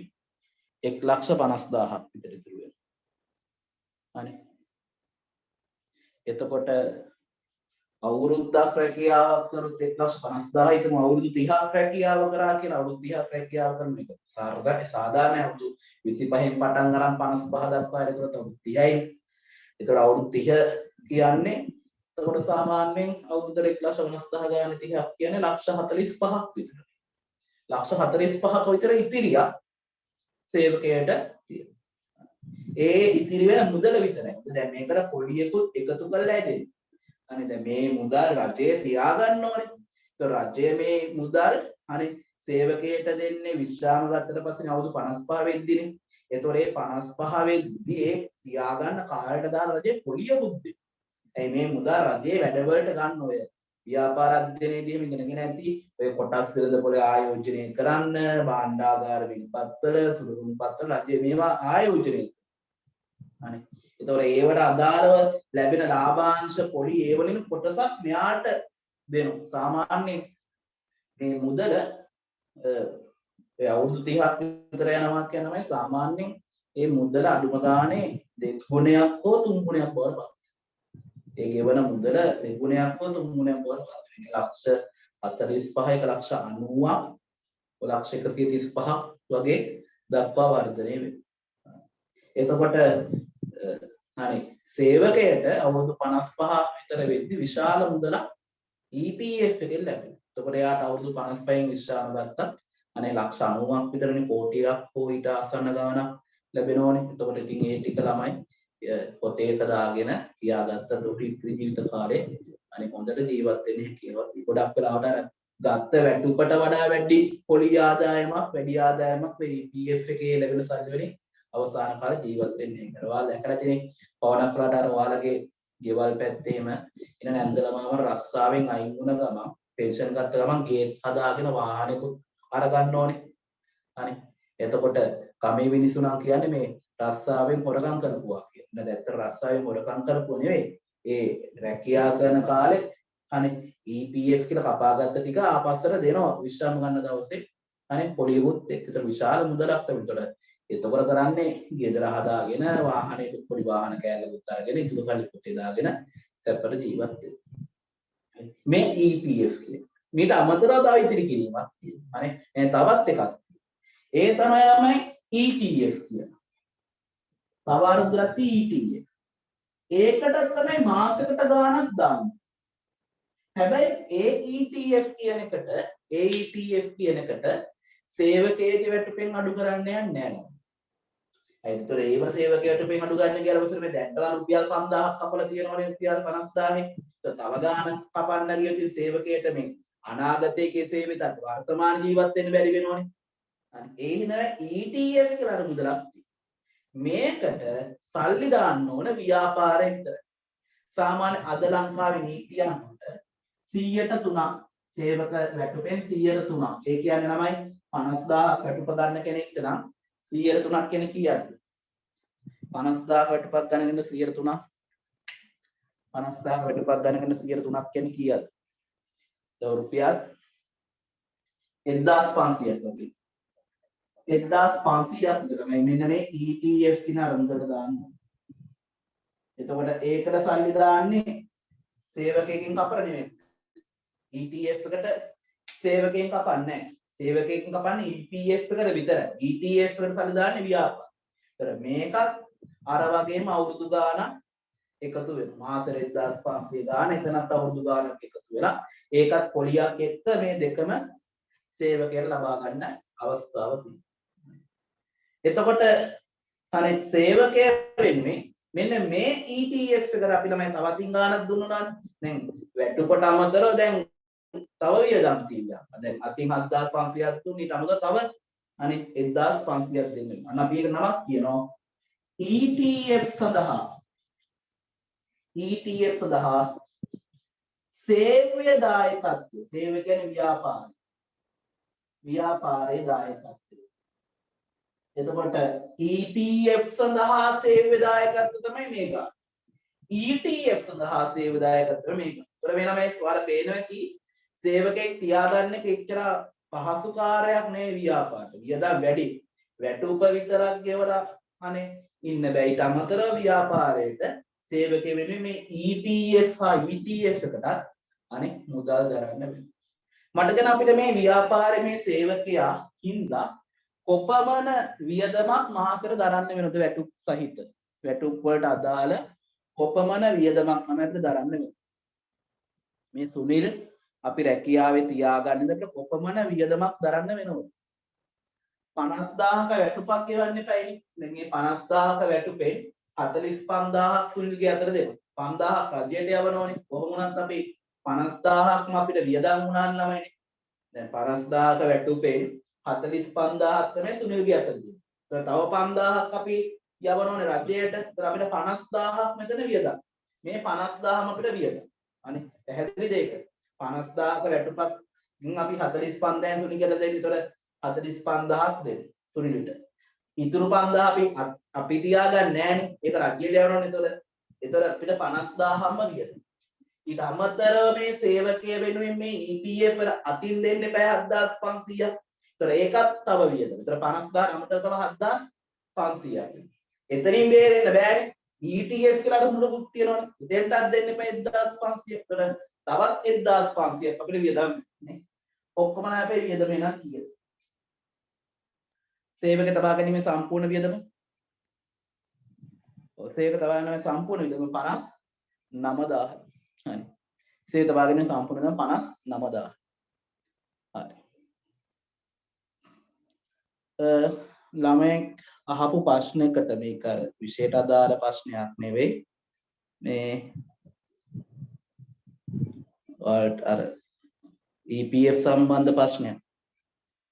[SPEAKER 1] 1,50,000ක් විතර ඉතුරු වෙනවා. හරි. එතකොට අවුරුද්දක් රැකියාවක් කරොත් 1,50,000 හිතමු අවුරුදු 30ක් රැකියාව කරා කියලා අවුරුදු 30ක් රැකියාව කරන එක සාධාරණ අවුරුදු 25න් පටන් අරන් 55 දක්වා වැඩ කරොත් අවුරුදු 30යි. එතකොට අවුරුදු 30 කියන්නේ එතකොට සාමාන්‍යයෙන් අවුරුද්දට 1,50,000 ගානේ 30ක් කියන්නේ 1,45ක් විතර. 1,45ක විතර ඉතිරියක් සේවකයට තියෙනවා. ඒ ඉතිරි වෙන මුදල විතරයි. දැන් මේකට පොලියකුත් එකතු කරලා ඇදෙන්නේ. අනේ දැන් මේ මුදල් රජය තියාගන්න ඕනේ. ඒතකොට රජය මේ මුදල් අනේ සේවකයට දෙන්නේ විශ්‍රාම ගත්තට පස්සේ අවුරුදු 55 වෙද්දිනේ. ඒතකොට මේ 55 වෙද්දී ඒ තියාගන්න කාලයට දාන රජය පොලියකුත් දෙනවා. ඇයි මේ මුදල් රජයේ වැඩවලට ගන්න ඔය ව්‍යාපාර අධ්‍යයනයේදී එහෙම ඉගෙනගෙන ඇති ඔය කොටස් වෙළඳපොළ ආයෝජනය කරන්න භාණ්ඩාගාර විල්පත්වල සුළුපුරු පත්වල රජය මේවා ආයෝජනය අනේ ඒතකොට ඒවට අදාළව ලැබෙන ලාභාංශ පොලි ඒ වලින් කොටසක් මෙයාට දෙනවා. සාමාන්‍යයෙන් මේ මුදල ඒ අවුරුදු 30ක් විතර යනවා කියනමයි සාමාන්‍යයෙන් මේ මුදල අඩුම ගානේ 2 ගුණයක් හෝ 3 ගුණයක් බවට පත්. ඒ ගෙවන මුදල 2 ගුණයක් හෝ 3 ගුණයක් බවට පත්. 1,45 1,90ක් 1,135ක් වගේ දක්වා වර්ධනය වෙනවා. එතකොට හරි සේවකයට අවුරුදු 55 විතර වෙද්දි විශාල මුදලක් EPF එකෙන් ලැබෙනවා. එතකොට එයාට අවුරුදු 55න් විශ්‍රාම ගත්තත් අනේ 190ක් විතරනේ කෝටියක් හෝ ඊට ආසන්න ගාණක් ලැබෙනෝනේ. එතකොට ඉතින් ඒ ටික ළමයි පොතේක දාගෙන තියාගත්ත දුටි ජීවිත කාලේ අනේ හොඳට ජීවත් වෙන්න හැකියාව. ගොඩක් වෙලාවට අර ගත්ත වැටුපට වඩා වැඩි පොලි ආදායමක් වැඩි ආදායමක් මේ EPF එකේ ලැබෙන සල්ලි වලින් අවසාන කාලේ ජීවත් වෙන්නේ. ඒකට ඔයාලා දැකලා තියෙන්නේ පවණක් වලට අර ඔයාලගේ ගෙවල් පැත්තේම එන නැන්දලමම රස්සාවෙන් අයින් වුණ ගමන් පෙන්ෂන් ගත්ත ගමන් ගේට් හදාගෙන වාහනෙකුත් අරගන්න ඕනේ. හරි. එතකොට කමේ මිනිසුණා කියන්නේ මේ රස්සාවෙන් හොරගම් කරපුවා කියන. නේද? ඇත්ත රස්සාවෙන් හොරගම් කරපුව නෙවෙයි. ඒ රැකියාව කරන කාලේ අනේ EPF කියලා කපාගත්ත ටික ආපස්සට දෙනවා විශ්‍රාම ගන්න දවසේ. අනේ පොලියුත් එක්ක විශාල මුදලක් ලැබෙනවා. එතකොට කරන්නේ ගෙදර හදාගෙන වාහනේ පොඩි වාහන කෑල්ලකුත් අරගෙන ඉතුරු සල්ලි පොතේ දාගෙන සැපට ජීවත් වෙනවා. මේ EPF කියන්නේ. මේට අමතරව තව ඉතිරි කිරීමක් තියෙනවා. හරි. තවත් එකක්. ඒ තමයි ETF කියන්නේ. තව අරුද්දක් ETF. ඒකට තමයි මාසෙකට ගාණක් දාන්නේ. හැබැයි ඒ ETF කියන එකට සේවකයේගේ වැටුපෙන් අඩු කරන්න යන්නේ නැහැ. ඒතර ඒව සේවකයට පෙන් අඩු ගන්න කියලා අවසර මේ දැන්ටලා රුපියල් 5000ක් කපලා තියෙනවනේ රුපියල් 50000ක්. තව ගාන කපන්න ගියොත් සේවකයට මේ අනාගතයේ කෙසේ වෙතත් වර්තමාන ජීවත් වෙන්න බැරි වෙනවනේ. ඒ හින්දා ETF කියලා අර මුදලක් මේකට සල්ලි දාන්න ඕන ව්‍යාපාරෙ විතර. සාමාන්‍ය අද ලංකාවේ නීතිය අනුව 100ට 3ක් සේවක වැටුපෙන් 100ට 3ක්. ඒ කියන්නේ ළමයි 50000ක් වැටුප ගන්න කෙනෙක්ට නම් 100ට 3ක් කියන්නේ කීයද? 50000 වැටුපක් ගන්නගෙන 100ට 3ක් 50000 වැටුපක් ගන්නගෙන 100ට 3ක් කියන්නේ කීයද? රුපියල් 1500ක් වගේ. 1500ක් විතර මෙන්න මේ ETF කියන අරමුදල දාන්න. එතකොට ඒකට සල්ලි දාන්නේ සේවකයෙක්ගෙන් කපලා නෙමෙයි. ETF එකට සේවකයෙක්ගෙන් කපන්නේ නැහැ. සේවකයෙක්ගෙන් කපන්නේ EPF එකට විතරයි. ETF එකට සල්ලි දාන්නේ ව්‍යාපාර. ඒතර මේකත් අර වගේම අවුරුදු ගාණක් එකතු වෙනවා. මාසෙට 1500 ගාණ එතනත් අවුරුදු ගාණක් එකතු වෙලා ඒකත් පොලියක් එක්ක මේ දෙකම සේවකයට ලබා ගන්න අවස්ථාව තියෙනවා. එතකොට අනේ සේවකයා වෙන්නේ මෙන්න මේ ETF එකට අපි ළමයි තවතින් ගාණක් දුන්නා නම් දැන් වැටුපට අමතරව දැන් තව වියදම් තියෙනවා. දැන් අතින් 7500ක් දුන්න ඊට අමතරව තව අනේ 1500ක් දෙන්න. අන්න අපි ඒක නමක් කියනවා ETF සඳහා සේවය දායකත්වය. සේවය කියන්නේ ව්‍යාපාරය. ව්‍යාපාරයේ දායකත්වය. එතකොට EPF සඳහා සේවය දායකත්වය තමයි මේක. ETF සඳහා සේවය දායකත්වය මේක. ඒතර වෙනම මේ ඔයාලා පේනවා කි සේවකෙක් තියාගන්න කෙච්චර පහසු කාර්යයක් නෙවෙයි ව්‍යාපාරට. වියදම් වැඩි. වැටුප විතරක් ගෙවලා අනේ ඉන්න බෑ. ඊට අමතරව ව්‍යාපාරයට සේවකයෙ වෙනුවෙන් මේ EPF හා ETF එකටත් අනේ මුදල් දරන්න වෙනවා. මට කියන අපිට මේ ව්‍යාපාරයේ මේ සේවකයා හින්දා කොපමණ වියදමක් මාසෙට දරන්න වෙනවද වැටුප් සහිත වැටුප් වලට අදාළ කොපමණ වියදමක් තමයි අපිට දරන්න වෙන්නේ. මේ සුනිල් අපි රැකියාවේ තියාගන්න අපිට කොපමණ වියදමක් දරන්න වෙනවද? 50000ක වැටුපක් ගෙවන්න එපායිනේ. දැන් මේ 50000ක වැටුපෙන් 45000ක් සුනිල්ගේ අතට දෙනවා. 5000ක් රජයට යවනෝනේ. කොහොම වුණත් අපි 50000ක්ම අපිට වියදම් වුණාන් ළමයිනේ. දැන් 50000ක වැටුපෙන් 45000ක් තමයි සුනිල්ගේ අතට දෙන්නේ. තව 5000ක් අපි යවනෝනේ රජයට. ඒතර අපිට 50000ක් මෙතන වියදම්. මේ 50000ම අපිට වියදම්. අනේ පැහැදිලිද ඒක? 50000ක වැටුපක් අපි 45000 සුනිල්ට දෙන්නේ. ඒතර 45000ක් දෙන්න සුනිල්ට. ඉතුරු 5000 අපි තියාගන්නේ නැහනේ. ඒක රජයට යවනෝනේ. ඒතර අපිට 50000ක්ම වියදම්. ඊට අමතරව මේ සේවකය වෙනුවෙන් මේ EPF වල අතින් දෙන්න බෑ 7500ක්. ඒතර ඒකත් තව වියදම. ඒතර 50000 අමතර තව 7500ක්. එතනින් බේරෙන්න බෑනේ. ETF කියලා දුන්නකුත් තියෙනවනේ. එතෙන්ටත් දෙන්න එපා 1500. ඒතර තවත් 1500ක් අපිට වියදම් නේ. ඔක්කොම අපේ වියදම එනක් කීයද? සේවක තබා ගැනීමේ සම්පූර්ණ වියදම. සේවක තබා ගැනීමේ සම්පූර්ණ වියදම 59000. හරි. සේවක තබා ගැනීමේ සම්පූර්ණ වියදම 59000. හරි. ළමෙක් අහපු ප්‍රශ්නයකට මේක අර විෂයට අදාළ ප්‍රශ්නයක් නෙවෙයි. මේ අර EPF සම්බන්ධ ප්‍රශ්නයක්.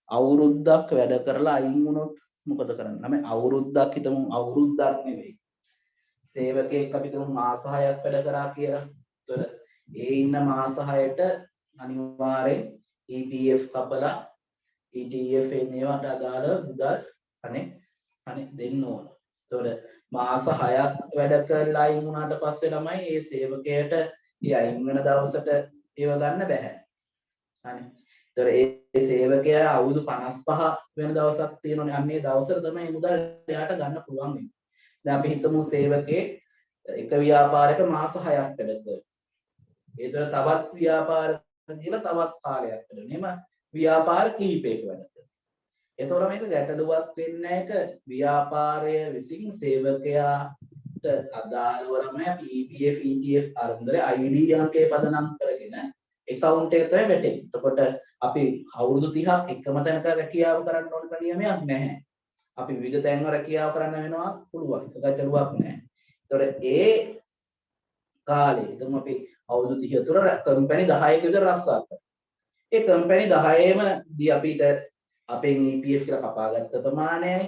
[SPEAKER 1] අවුරුද්දක් වැඩ කරලා අයින් වුණොත් මොකද කරන්නේ? නම් අවුරුද්දක් හිතමු අවුරුද්දක් නෙවෙයි. සේවකයෙක් අපි තුමු මාස 6ක් වැඩ කරා කියලා. ඒතර ඒ ඉන්න මාස 6ට අනිවාර්යෙන් EPF කපලා ETF එනේවට අදාළ මුදල් අනේ දෙන්න ඕන. ඒතර මාස 6ක් වැඩ කරලා අයින් වුණාට පස්සේ ළමයි ඒ සේවකයට ඒ අයින් වෙන දවසට ඒව ගන්න බෑ. අනේ ඒතර ඒ සේවකයා අවුරුදු 55 වෙන දවසක් තියෙනවනේ. අන්නේ දවසට තමයි මුදල් එයාට ගන්න පුළුවන් වෙන්නේ. දැන් අපි හිතමු සේවකේ එක ව්‍යාපාරයක මාස 6ක් වැඩ කරනවා. ඒතර තවත් ව්‍යාපාර කියලා තවත් කාලයක් වැඩ කරනවා. එහෙම ව්‍යාපාර කීපයක වැඩ කරනවා. එතකොට මේක ගැටලුවක් වෙන්නේ එක ව්‍යාපාරය විසින් සේවකයාට අදාළව තමයි EPF ETF අරමුදලේ ID අංකය පදනම් කරගෙන account එක තමයි වැටෙන්නේ. එතකොට අපි අවුරුදු 30ක් එකම තැනක රැකියාව කරන්න ඕන කියලා නියමයක් නැහැ. අපි විවිධ තැන්වල රැකියාව කරන්න වෙනවා පුළුවන්. ඒක ගැටලුවක් නැහැ. එතකොට ඒ කාලේ හිතමු අපි අවුරුදු 30 තුර කම්පැනි 10ක විතර රස්සා කරා. ඒ කම්පැනි 10ෙම දී අපිට අපෙන් EPF කියලා කපාගත්ත ප්‍රමාණයයි.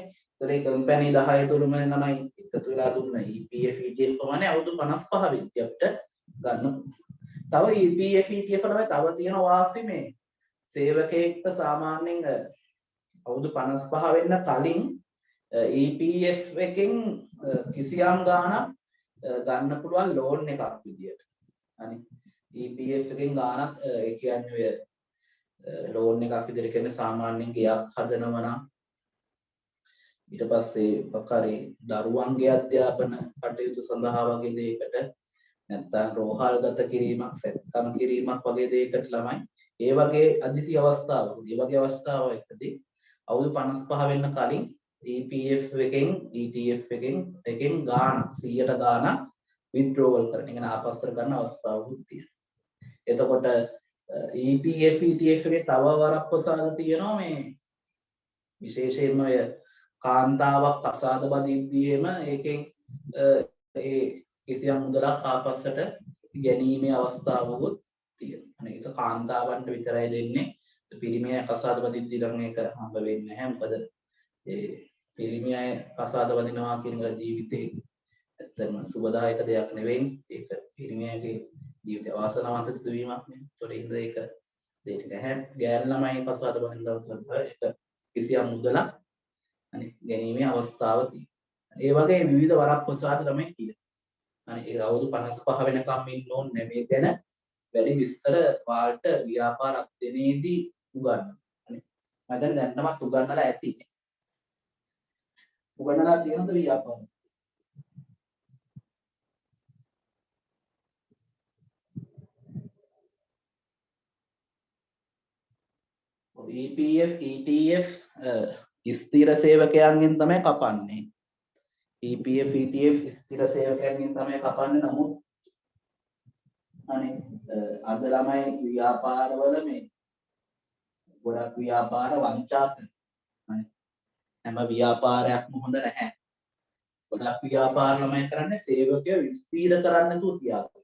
[SPEAKER 1] ඒතර ඒ කම්පැනි 10 තුරම ළමයි එකතු වෙලා දුන්න EPF ETF ප්‍රමාණය අවුරුදු 55 වෙද්දී අපිට ගන්න. තව EPF ETF වල තව තියෙන වාසි මේ සේවකයෙක්ට සාමාන්‍යයෙන් අවුරුදු 55 වෙන්න කලින් EPF එකෙන් කිසියම් ගාණක් ගන්න පුළුවන් ලෝන් එකක් විදියට. අනේ EPF එකෙන් ගාණක් ඒ කියන්නේ ලෝන් එකක් විදියට කියන්නේ සාමාන්‍යයෙන් ගෙයක් හදනවා නම් ඊට පස්සේ පකරේ දරුවන්ගේ අධ්‍යාපන කටයුතු සඳහා වගේ දෙයකට නැත්නම් රෝහල්ගත කිරීමක් සැත්කම් කිරීමක් වගේ දෙයකට ළමයි ඒ වගේ අදිසි අවස්ථාවක ඒ වගේ අවස්ථාවකදී අවුරුදු 55 වෙන්න කලින් EPF එකෙන් ETF එකෙන් ගාණ 100ට ගාණ withdrawal කරන එක ආපස්සට ගන්න අවස්ථාවකුත් තියෙනවා. එතකොට EPF ETF එකේ තව වරක් ප්‍රසාද තියෙනවා මේ විශේෂයෙන්ම ඔය කාන්තාවක් අසාද බදිද්දීම ඒකෙන් ඒ කිසියම් මුදලක් ආපස්සට ගැනීමේ අවස්ථාවකුත් තියෙනවා. අනේ ඒක කාන්තාවන්ට විතරයි දෙන්නේ. පිරිමිය කසාද බදිද්දී නම් ඒක හම්බ වෙන්නේ නැහැ. මොකද ඒ පිරිමිය කසාද බදිනවා කියන එක ජීවිතේ ඇත්තම සුබදායක දෙයක් නෙවෙයි. ඒක පිරිමියගේ ජීවිත වාසනාවන්ත සිදුවීමක් නේ. ඒතකොට ඒක දෙන්න නැහැ. ගෑන් ළමයි කසාද බදින දවසට ඒක කිසියම් මුදලක් අනේ ගැනීමේ අවස්ථාව තියෙනවා. ඒ වගේ විවිධ වරක් ප්‍රසාද තමයි තියෙන්නේ. අනේ ඒ අවුරුදු 55 වෙනකම් ඉන්න ඕනේ මේ ගැන වැඩි විස්තර වාල්ට ව්‍යාපාර අධ්‍යයනයේදී උගන්වනවා. අනේ මම දැන් දැනටමත් උගන්වලා ඇති. උගන්නලා තියෙනද ව්‍යාපාර? EPF ETF ස්ථිර සේවකයන්ගෙන් තමයි කපන්නේ. EPF ETF ස්ථිර සේවකයන්ගෙන් තමයි කපන්නේ. නමුත් අනේ අද ළමයි ව්‍යාපාරවල මේ ගොඩක් ව්‍යාපාර වංචා කරනවා. හැම ව්‍යාපාරයක්ම හොඳ නැහැ. ගොඩක් ව්‍යාපාර ළමයි කරන්නේ සේවකයෝ ස්ථිර කරන්න තු තියාගන්න.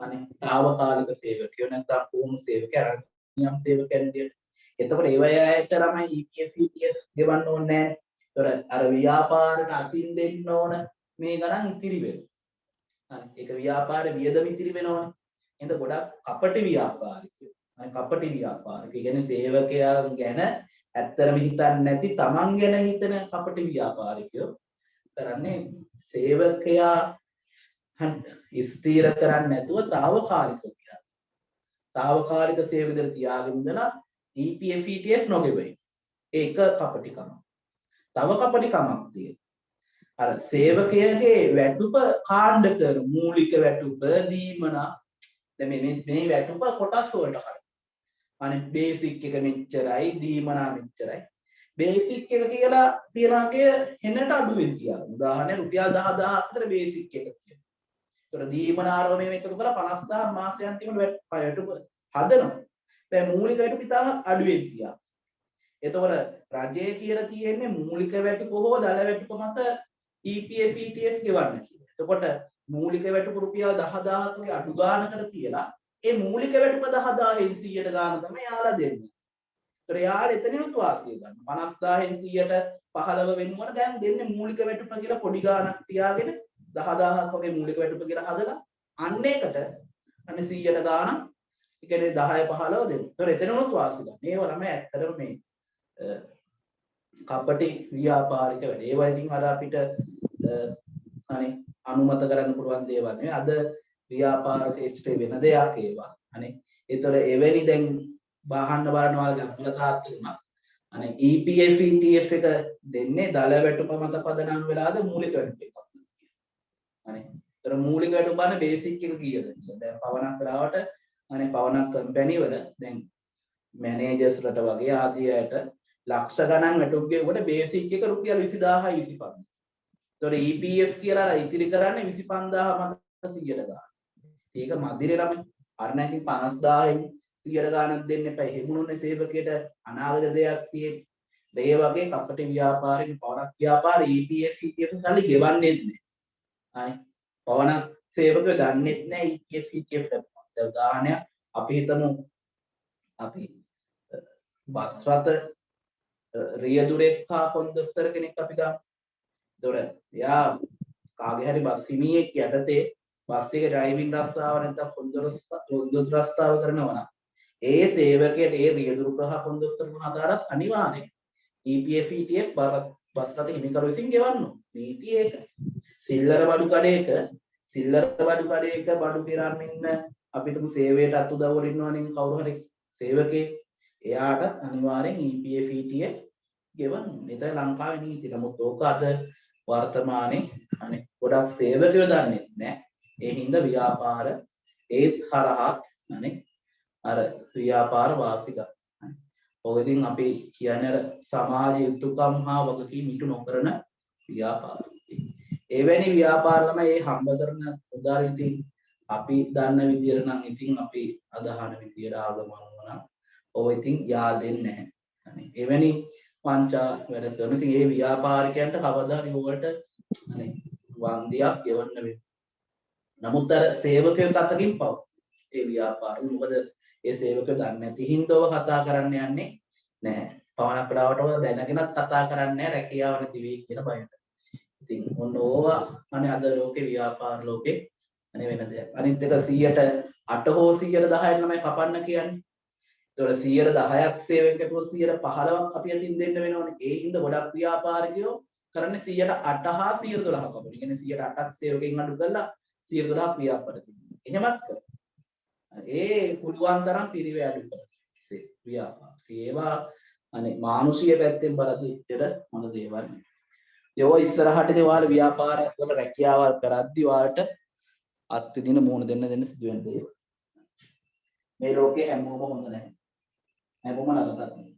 [SPEAKER 1] අනේ తాවකාලික සේවකයෝ නැත්නම් කොහොම සේවකයෝ අරන් නියම් සේවකයන් විදියට. එතකොට ඒ වයයට ළමයි EPF ETF ගෙවන්න ඕනේ නැහැ. ඒතර අර ව්‍යාපාරට අතින් දෙන්න ඕන මේ ගණන් ඉතිරි වෙනවා. හරි. ඒක ව්‍යාපාරේ වියදම ඉතිරි වෙනවනේ. එහෙනම් ගොඩක් කපටි ව්‍යාපාරිකයෝ. අනේ කපටි ව්‍යාපාරිකයෝ. කියන්නේ සේවකයා ගැන ඇත්තටම හිතන්නේ නැති තමන් ගැන හිතන කපටි ව්‍යාපාරිකයෝ කරන්නේ සේවකයා ස්ථීර කරන්නේ නැතුව తాවකාලිකව කියලා. తాවකාලික සේවකයන්ට තියාගෙන ඉඳලා EPF ETF නොගෙවයි. ඒක කපටිකම. තව කපටිකමක් තියෙනවා. අර සේවකයාගේ වැටුප කාණ්ඩ කර මූලික වැටුප දීමනා දැන් මේ වැටුප කොටස් වලට හරි. අනේ බේසික් එක මෙච්චරයි දීමනා මෙච්චරයි. බේසික් එක කියලා තියනාගේ හෙනට අඩුවෙන් තියනවා. උදාහරණයක් රුපියල් 10000 අතර බේසික් එක තියෙනවා. ඒතර දීමනාරෝ මේ එකතු කරලා 50000 මාසයන්තිම වැටුප හදනවා. දැන් මූලික වැටුප ඉතාම අඩුවෙන් තියනවා. එතකොට රජය කියලා තියෙන්නේ මූලික වැටුප හෝ දල වැටුප මත EPF ETF ගෙවන්න කියලා. එතකොට මූලික වැටුප රුපියල් 10000ක් වගේ අඩු ගානකට තියලා ඒ මූලික වැටුප 10000න් 100ට ගාන තමයි යාලා දෙන්නේ. ඒතර යාලා එතනිනුත් වාසිය ගන්න. 50000න් 100ට 15 වෙනුවට දැන් දෙන්නේ මූලික වැටුප කියලා පොඩි ගානක් තියාගෙන 10000ක් වගේ මූලික වැටුප කියලා හදලා අන්න ඒකට අන්න 100ට ගාන ඒ කියන්නේ 10 15 දෙන්න. ඒතර එතනිනුත් වාසිය ගන්න. මේව තමයි ඇත්තටම මේ කපටි ව්‍යාපාරික වැඩ. ඒවා ඉතින් අර අපිට අනේ අනුමත කරන්න පුළුවන් දේවල් නෙවෙයි. අද ව්‍යාපාර ශාස්ත්‍රයේ වෙන දෙයක් ඒවා. අනේ ඒතර එවැනි දැන් බාහන්න බලනවා ගම්පල තාත්තුණා. අනේ EPF ETF එක දෙන්නේ දල වැටුප මත පදනම් වෙලාද මූලික වැටුප එකක්. අනේ ඒතර මූලික වැටුප ගන්න බේසික් එක කීයද කියලා. දැන් පවණක් වෙලාවට අනේ පවණක් කම්පැනි වල දැන් මැනේජර්ස්ලට වගේ ආදියට ලක්ෂ ගණන් වැටුප් ගෙවුවට බේසික් එක රුපියල් 20000යි 25. ඒතකොට EPF කියලා අර ඉතිරි කරන්නේ 25000 මත 100ට ගන්න. ඒක මදිරේ ළමයි. අර නැති 50000යි 100ට ගන්නක් දෙන්න එපා. එහෙමුණුනේ සේවකයට අනාගත දෙයක් තියෙන්නේ. ඒ වගේ කපටි ව්‍යාපාරික පවණක් ව්‍යාපාර EPF ETF සල්ලි ගෙවන්නේ නැහැ. හරි. පවණක් සේවකයෝ දන්නේ නැහැ EPF ETF එක. දැන් උදාහරණයක් අපි හිතමු අපි බස් රථ රියදුරෙක් හා කොන්දස්තර කෙනෙක් අපි ගමු. එතකොට එයා කාගේ හරි බස් හිමියෙක් යටතේ බස් එකේ ඩ්‍රයිවිං රස්සාව නැත්නම් කොන්දොස් රස්සාව කරනවා නම් ඒ සේවකයට ඒ රියදුරු හා කොන්දස්තර ආධාරත් අනිවාර්යයෙන් EPF ETF බස් රථ හිමිකරු විසින් ගෙවන්න ඕන. නීතිය ඒකයි. සිල්ලර බඩු කඩේක බඩු පිරාගෙන ඉන්න අපිටම සේවයට අත් උදව්වට ඉන්නවනේ කවුරු හරි සේවකයෙක් එයාට අනිවාර්යෙන් EPF ETF ගෙවන්න. ඒක ලංකාවේ නීතිය. නමුත් ඕක අද වර්තමානයේ අනේ ගොඩක් සේවකයෝ දන්නේ නැහැ. ඒ හින්දා ව්‍යාපාර ඒත් හරහා අනේ අර ව්‍යාපාර වාසි ගන්න. ඔය ඉතින් අපි කියන්නේ අර සමාජ යුතුයකම් හා වගකීම් ඉටු නොකරන ව්‍යාපාර. එවැනි ව්‍යාපාර ළමයි මේ හම්බ කරන උදාහරණ ඉතින් අපි දන්න විදියට නම් ඉතින් අපි අදහන විදියට ආගමනවා නම් ඔය ඉතින් yaadෙන්නේ නැහැ. අනේ එවැනි වංචා වැඩ කරන ඉතින් ඒ ව්‍යාපාරිකයන්ට කවදා හරි ඕකට අනේ වන්දියක් ගෙවන්න වෙනවා. නමුත් අර සේවකයෝ අතකින් පව්. ඒ ව්‍යාපාරය මොකද ඒ සේවකයෝ දන්නේ නැති හින්දාව කතා කරන්න යන්නේ නැහැ. පවණක් වෙලාවට දැනගෙනත් කතා කරන්නේ නැහැ රැකියාව නැති වෙයි කියන බයට. ඉතින් ඔන්න ඕවා අනේ අද ලෝකේ ව්‍යාපාර ලෝකේ අනේ වෙන දෙයක්. අනිත් එක 100ට 8 හෝ 100ට 10 තමයි කපන්න කියන්නේ. ඒතකොට 110ක් සේවකයෙකුට 115ක් අපි අතින් දෙන්න වෙනවනේ. ඒ හින්දා ගොඩක් ව්‍යාපාරිකයෝ කරන්නේ 108 හා 112 කපන. ඒ කියන්නේ 108ක් සේවකෙන් අඩු කරලා 112ක් ව්‍යාපාර තියෙනවා. එහෙමත් කරනවා. ඒ පුළුවන් තරම් පිරිවැය අඩු කරනවා. ව්‍යාපාර. ඒවා අනේ මානුෂීය පැත්තෙන් බලද්දී ඉතර මොන දේවල් යෝ ඉස්සරහටදී ඔයාලා ව්‍යාපාර වල රැකියාවල් කරද්දී ඔයාලට අත්විඳින මූණ දෙන්න සිදු වෙන දේ. මේ ලෝකේ හැමෝම හොඳ නැහැ. හැමෝම නරකක් නෙවෙයි.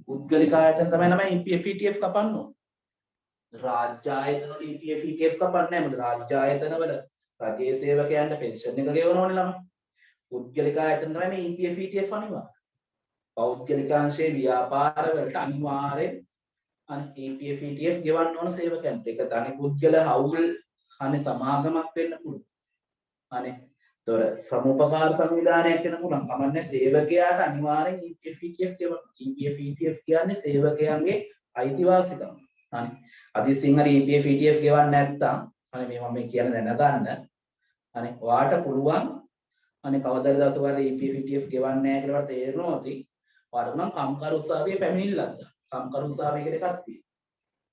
[SPEAKER 1] පුද්ගලික ආයතන තමයි EPF ETF කපන්න ඕන. රාජ්‍ය ආයතන වල EPF ETF කපන්නේ නැහැ. මොකද රාජ්‍ය ආයතන වල රජයේ සේවකයන්ට පෙන්ෂන් එක ගෙවනවනේ ළමයි. පුද්ගලික ආයතන තමයි මේ EPF ETF අනිවාර්ය. පෞද්ගලික අංශයේ ව්‍යාපාර වලට අනිවාර්යෙන් EPF ETF ගෙවන්න ඕන සේවකයන්ට. ඒක තනි පුද්ගල හවුල් අනේ සමාගමක් වෙන්න පුළුවන්. අනේ තොර සමුපකාර සංවිධානයක් වෙන්න පුළුවන්. කමන්නේ සේවකයාට අනිවාර්යෙන් EPF ETF ගෙවන්න. EPF ETF කියන්නේ සේවකයන්ගේ අයිතිවාසිකම්. අනේ අදිසින් හරි EPF ETF ගෙවන්න නැත්නම් අනේ මේ මම කියන දැනගන්න. අනේ ඔයාට පුළුවන් අනේ කවදාද දවසක ඔයාලා EPF ETF ගෙවන්නේ නැහැ කියලා වට තේරෙනවා ඇති. ඔයාලා නම් කම්කරු උසාවියේ පැමිණිල්ලක් දාන්න. කම්කරු උසාවිය කියලා එකක් තියෙනවා.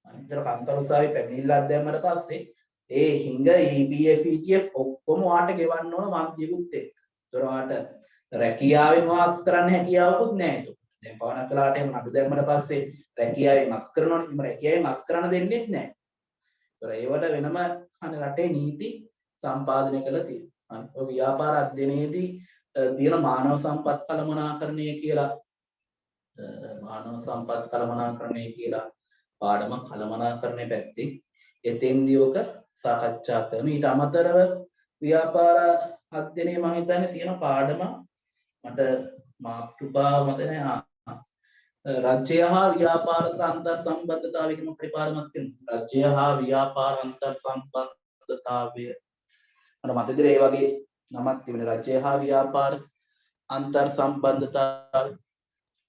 [SPEAKER 1] අනේ ඒතර කම්කරු උසාවියේ පැමිණිල්ලක් දැම්මට පස්සේ ඒ හිඟ EPF ETF ඔක්කොම ඔයාට ගෙවන්න ඕන මන්දියකුත් එක්ක. ඒතර ඔයාට රැකියාවෙන් වාස් කරන්න හැකියාවකුත් නැහැ ඒක. දැන් පවන කලාට එහෙම නඩු දැම්මට පස්සේ රැකියාවෙන් අස් කරනවනේ. එහෙම රැකියාවෙන් අස් කරන්න දෙන්නේ නැහැ. ඒතර ඒවට වෙනම අනේ රටේ නීති සම්පාදනය කරලා තියෙනවා. අනේ ඔය ව්‍යාපාර අධ්‍යයනයේදී තියෙන මානව සම්පත් කළමනාකරණය කියලා මානව සම්පත් කළමනාකරණය කියලා පාඩම කළමනාකරණය පැත්තේ එතෙන්දී ඔක සාකච්ඡා කරන ඊට අමතරව ව්‍යාපාර අධ්‍යයනයේ මම හිතන්නේ තියෙන පාඩම මට මාතෘකාව මත නැහැ රාජ්‍ය හා ව්‍යාපාර අන්තර් සම්බන්ධතාවය කියන පාඩමක් තියෙනවා රාජ්‍ය හා ව්‍යාපාර අන්තර් සම්බන්ධතාවය මට මතකද ඒ වගේ නමක් තිබුණේ රාජ්‍ය හා ව්‍යාපාර අන්තර් සම්බන්ධතාවය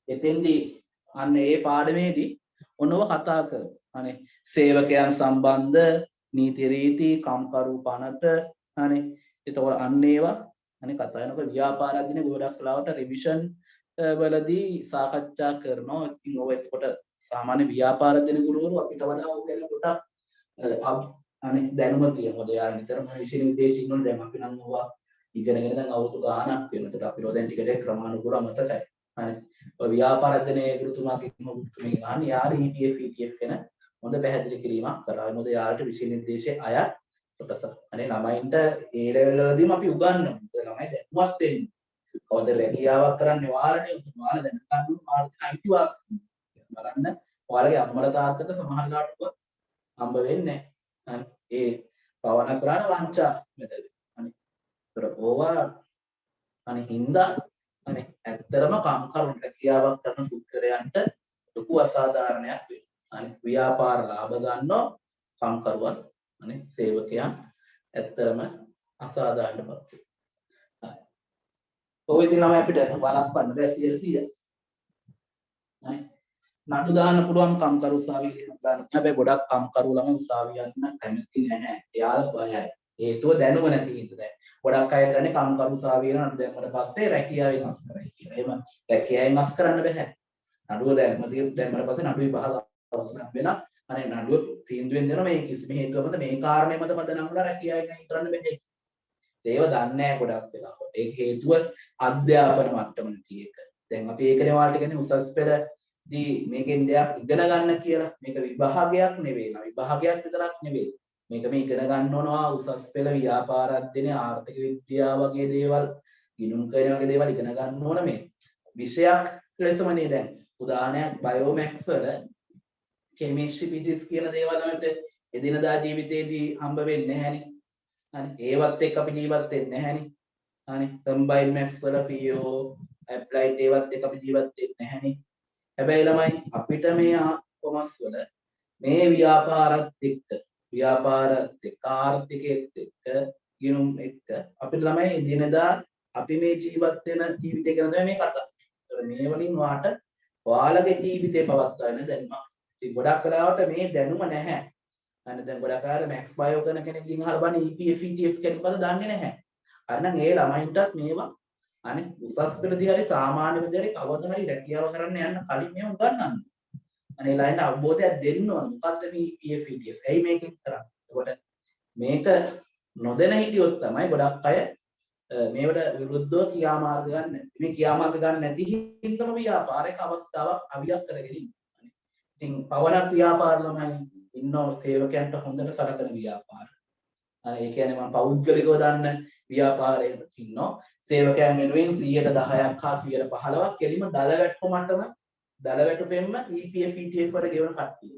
[SPEAKER 1] එතෙන්දී අන්න ඒ පාඩමේදී ඔන්නව කතා කරනවා අනේ සේවකයන් සම්බන්ධ නීති රීති කම්කරු පනත අනේ ඒතකොට අන්න ඒවා අනේ කතා වෙනකොට ව්‍යාපාර අධ්‍යයන ගොඩක් ලාවට රිවිෂන් වලදී සාකච්ඡා කරනවා ඉතින් ඔය එතකොට සාමාන්‍ය ව්‍යාපාර අධ්‍යයන ගුරුවරු අපිට වඩා ඔය ගැන ගොඩක් අනේ දැනුම තියෙනවා යාර නිතරම විශේෂ නිර්දේශින් වල දැන් අපි නම් ඕවා ඉගෙනගෙන දැන් අවුරුදු ගාණක් වෙනවා ඒකට අපි දැන් ටික ක්‍රමානුකූලව මතකයි හරි ඔය ව්‍යාපාර අධ්‍යයනයේ ගුරුතුමාගේ මුතුමේ ගන්න යාර ETF ETF වෙන හොඳ පැහැදිලි කිරීමක් කරා. මොකද යාලට විෂය නිර්දේශයේ අය කොටස. අනේ ළමයින්ට ඒ ලෙවල් වලදීම අපි උගන්වනවා. ළමයි දැනුවත් වෙන්නේ. කවද රැකියාවක් කරන්නේ ඔයාලනේ. ඔයාලා දැන ගන්න ඕන අයිතිවාසිකම්. බලන්න ඔයාලගේ අම්මලා තාත්තට සමහර ලාටක හම්බ වෙන්නේ නැහැ. ඒ පවන කරාට වංචා මෙතන. අනේ ඒතර ඕවා අනේ හින්දා අනේ ඇත්තරම කම්කරුන් රැකියාවක් කරන පුද්ගලයන්ට ලොකු අසාධාරණයක් වෙනවා. අනේ ව්‍යාපාර ලාභ ගන්නවා කම්කරුවන් අනේ සේවකයන් ඇත්තරම අසාධාරණපත් වෙනවා. ඔය ඉතින් ළමයි අපිට වළක්වන්න බැහැ 100%. අනේ නඩු දාන්න පුළුවන් කම්කරු උසාවියේ දාන්න. හැබැයි ගොඩක් කම්කරු ළමයි උසාවිය යන්න කැමති නැහැ. එයාලා බයයි. හේතුව දැනුම නැති හින්දා දැන්. ගොඩක් අය කියන්නේ කම්කරු උසාවියේ නඩු දැම්මට පස්සේ රැකියාවෙන් අස් කරයි කියලා. එහෙම රැකියාවෙන් අස් කරන්න බෑ. නඩුව දැම්මට පස්සේ නඩු විභාග අවසන් වෙලා අනේ නඩුව තීන්දුවෙන් දෙනවා මේ කිසිම හේතුවක් මත මේ කාරණේ මත පදනම් වල රැකියාවෙන් නැති කරන්න බෑ. ඒව දන්නේ නැහැ ගොඩක් වෙලාවට. ඒක හේතුව අධ්‍යාපන මට්ටමේ තියෙක. දැන් අපි ඒකනේ වාට කියන්නේ උසස් පෙළදී මේකෙන් දෙයක් ඉගෙන ගන්න කියලා. මේක විභාගයක් නෙවෙයි නා විභාගයක් විතරක් නෙවෙයි. මේක මේ ඉගෙන ගන්න ඕනවා උසස් පෙළ ව්‍යාපාර අධ්‍යයන ආර්ථික විද්‍යාව වගේ දේවල් ගිණුම් කරන වගේ දේවල් ඉගෙන ගන්න ඕන මේ විෂයක් ලෙසමනේ දැන් උදාහරණයක් බයෝමැක්ස් වල කෙමිස්ට්‍රි ෆිසික්ස් කියන දේවල් වලට එදිනදා ජීවිතේදී හම්බ වෙන්නේ නැහැනේ. හරි ඒවත් එක්ක අපි ජීවත් වෙන්නේ නැහැනේ. හරි කම්බයින් මැක්ස් වල PO ඇප්ලයිඩ් ඒවත් එක්ක අපි ජීවත් වෙන්නේ නැහැනේ. හැබැයි ළමයි අපිට මේ කොමර්ස් වල මේ ව්‍යාපාරත් එක්ක ආර්ථිකයේත් එක්ක ගිණුම් එක්ක අපිට ළමයි එදිනදා අපි මේ ජීවත් වෙන ජීවිතය ගැන තමයි මේ කතා. ඒතර මේ වලින් වාට ඔයාලගේ ජීවිතේ පවත්වාගෙන දැනුම ගොඩක් වෙලාවට මේ දැනුම නැහැ. අනේ දැන් ගොඩක් අය මැක්ස් බයෝ කරන කෙනෙක්ගෙන් අහලා බලන්න EPF ETF කියන පද දන්නේ නැහැ. අර නම් ඒ ළමයින්ටත් මේවා අනේ උසස් පෙළදී හරි සාමාන්‍ය විද්‍යාලේ කවදා හරි රැකියාව කරන්න යන්න කලින් මේව උගන්වන්න. අනේ ළමයින්ට අවබෝධයක් දෙන්න ඕන. මොකද්ද මේ EPF ETF? ඇයි මේකෙන් කරන්නේ? එතකොට මේක නොදැන හිටියොත් තමයි ගොඩක් අය මේවට විරුද්ධව ක්‍රියාමාර්ග ගන්න. මේ ක්‍රියාමාර්ග ගන්න නැති හින්දාම ව්‍යාපාරයක අවස්ථාවක් අවියක් කරගෙන ඉන්නවා. ඉතින් පවණක් ව්‍යාපාර ළමයි ඉන්නව සේවකයන්ට හොඳට සලකන ව්‍යාපාර. ඒ කියන්නේ මම පෞද්ගලිකව දන්න ව්‍යාපාරයක ඉන්නවා. සේවකයන් වෙනුවෙන් 10%ක් හා 15%ක් කෙලිම දල වැටුපෙන්ම EPF ETF වලට ගෙවන කට්ටිය.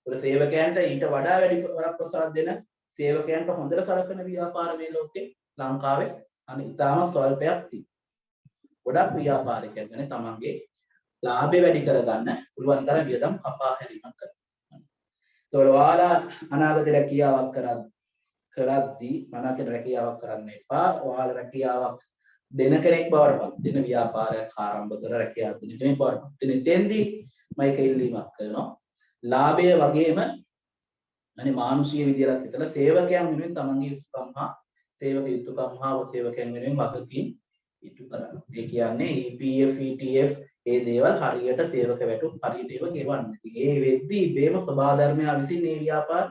[SPEAKER 1] ඒක සේවකයන්ට ඊට වඩා වැඩි වරප්‍රසාද දෙන සේවකයන්ට හොඳට සලකන ව්‍යාපාර මේ ලෝකේ ලංකාවේ ඉතාම ස්වල්පයක් තියෙනවා. ගොඩක් ව්‍යාපාරිකයන් ගැන තමන්ගේ ලාභය වැඩි කරගන්න පුළුවන් තරම් වියදම් කපා හැරීමක් කරනවා. ඒතකොට ඔයාලා අනාගතේ රැකියාවක් කරද්දී මනකට රැකියාවක් කරන්න එපා. ඔයාලා රැකියාවක් දෙන කෙනෙක් බවට පත් වෙන ව්‍යාපාරයක් ආරම්භ කර රැකියාවක් දෙන කෙනෙක් බවට පත් වෙන තෙන්දී මයික ඉල්ලීමක් කරනවා. ලාභය වගේම මානුෂීය විදියට හිතලා සේවකයන් වෙනුවෙන් තමන්ගේ යුතුකම් හා සේවකයන් වෙනුවෙන් වගකීම් ඉටු කරනවා. ඒ කියන්නේ EPF ETF ඒ දේවල් හරියට සේවක වැටුප් හරියට ඒව ගෙවන්න. ඒ වෙද්දී බේම සබහා ධර්මයා විසින් මේ ව්‍යාපාර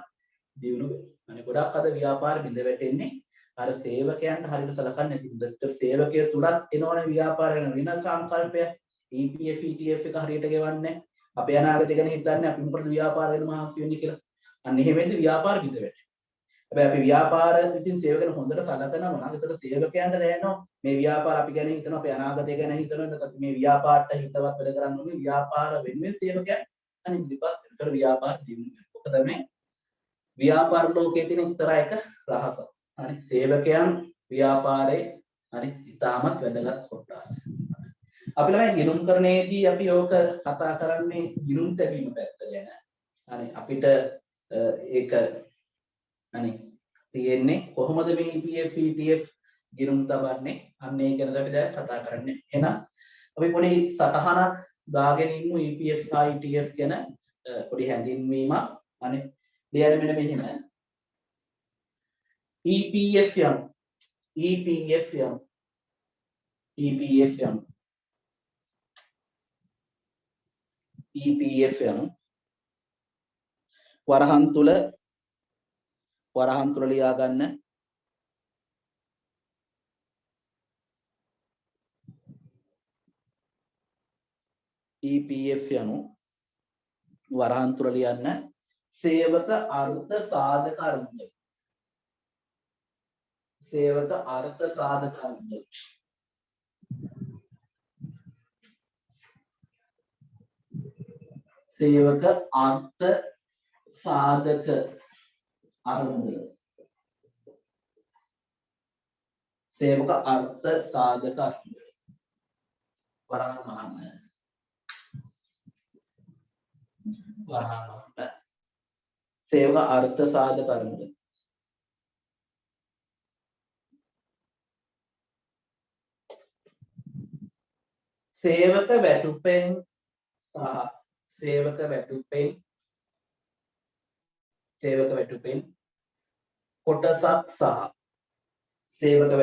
[SPEAKER 1] දියුණු වෙනවා. ගොඩක් අද ව්‍යාපාර බිඳ වැටෙන්නේ අර සේවකයන්ට හරියට සලකන්නේ නැති නිසා. සේවකයෝ තුලත් එනවනේ ව්‍යාපාරයන වෙන සංකල්පය. EPF ETF එක හරියට ගෙවන්නේ. අපේ අනාගතය ගැන හිතන්නේ අපි මොකටද ව්‍යාපාර ගැන මහන්සි වෙන්නේ කියලා. අන්න එහෙමෙන්ද ව්‍යාපාර බිඳ වැටෙනවා. හැබැයි අපි ව්‍යාපාර විසින් සේවකයන් හොඳට සලකනවා නම් ඒතර සේවකයන්ට දැනෙනවා මේ ව්‍යාපාර අපි ගැන හිතනවා අපේ අනාගතය ගැන හිතනවා නැත්නම් මේ ව්‍යාපාරට හිතවත් වැඩ කරන්න ඕනේ ව්‍යාපාර වෙන්නේ සේවකයන් අනිත් විපාක ව්‍යාපාර දිනු වෙනවා. මොකද මේ ව්‍යාපාර ලෝකයේ තියෙන එක්තරා එක රහසක්. හරි සේවකයන් ව්‍යාපාරේ හරි ඉතාමත් වැදගත් කොටස්. අපි ළමයි ගිණුම් කරන්නේදී අපි ඕක කතා කරන්නේ ගිණුම් තැබීම පැත්ත ගැන. හරි අපිට ඒක අනේ තියෙන්නේ කොහොමද මේ EPF ETF ගිණුම් තබන්නේ අන්න ඒ ගැනද අපි දැන් කතා කරන්නේ. එහෙනම් අපි පොඩි සටහනක් දාගෙන ඉමු EPF හා ETF ගැන පොඩි හැඳින්වීමක්. අනේ ලියන්න මෙන්න මෙහෙම EPF යම් වරහන් තුල ලියා ගන්න EPF යනු වරහන් තුල ලියන්න සේවක අර්ථ සාධක අර්ථය. සේවක අර්ථ සාධක අර්ථය. සේවක අර්ථ සාධක අර්ථය. සේවක අර්ථ සාධක අර්ථය. වරහන් සේවක අර්ථ සාධක අර්ථය. සේවක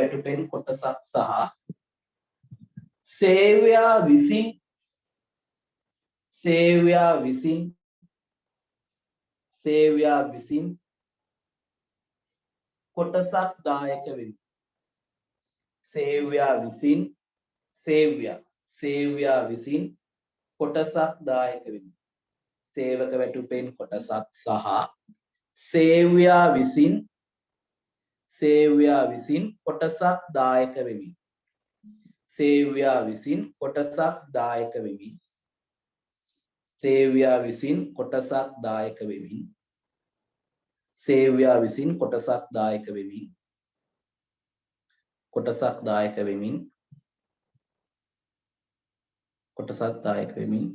[SPEAKER 1] වැටුපෙන් කොටසක් සහ සේවයා විසින් කොටසක් දායක වෙමි. සේවයා විසින් කොටසක් දායක වෙමි. සේවක වැටුපෙන් කොටසක් සහ සේවයා විසින් කොටසක් දායක වෙමි. සේවයා විසින් කොටසක් දායක වෙමි. සේවයා විසින් කොටසක් දායක වෙමි. සේවයා විසින් කොටසක් දායක වෙමි. කොටසක් දායක වෙමින්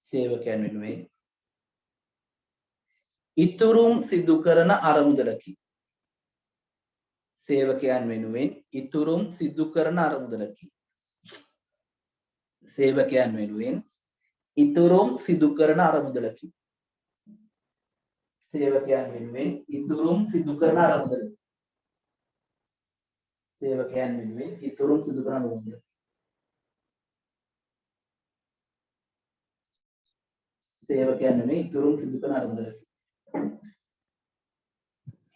[SPEAKER 1] සේවකයන් වෙනුවෙන් ඉතුරුම් සිදු කරන අරමුදලකි. සේවකයන් වෙනුවෙන් ඉතුරුම් සිදු කරන අරමුදලකි. සේවකයන් වෙනුවෙන් ඉතුරුම් සිදු කරන අරමුදලකි. සේවකයන් වෙනුවෙන් ඉතුරුම් සිදු කරන අරමුදලකි. සේවකයන් වෙනුවෙන් ඉතුරුම් සිදු කරන අරමුදලකි. සේවකයන් වෙනුවෙන් ඉතුරුම් සිදු කරන අරමුදලකි.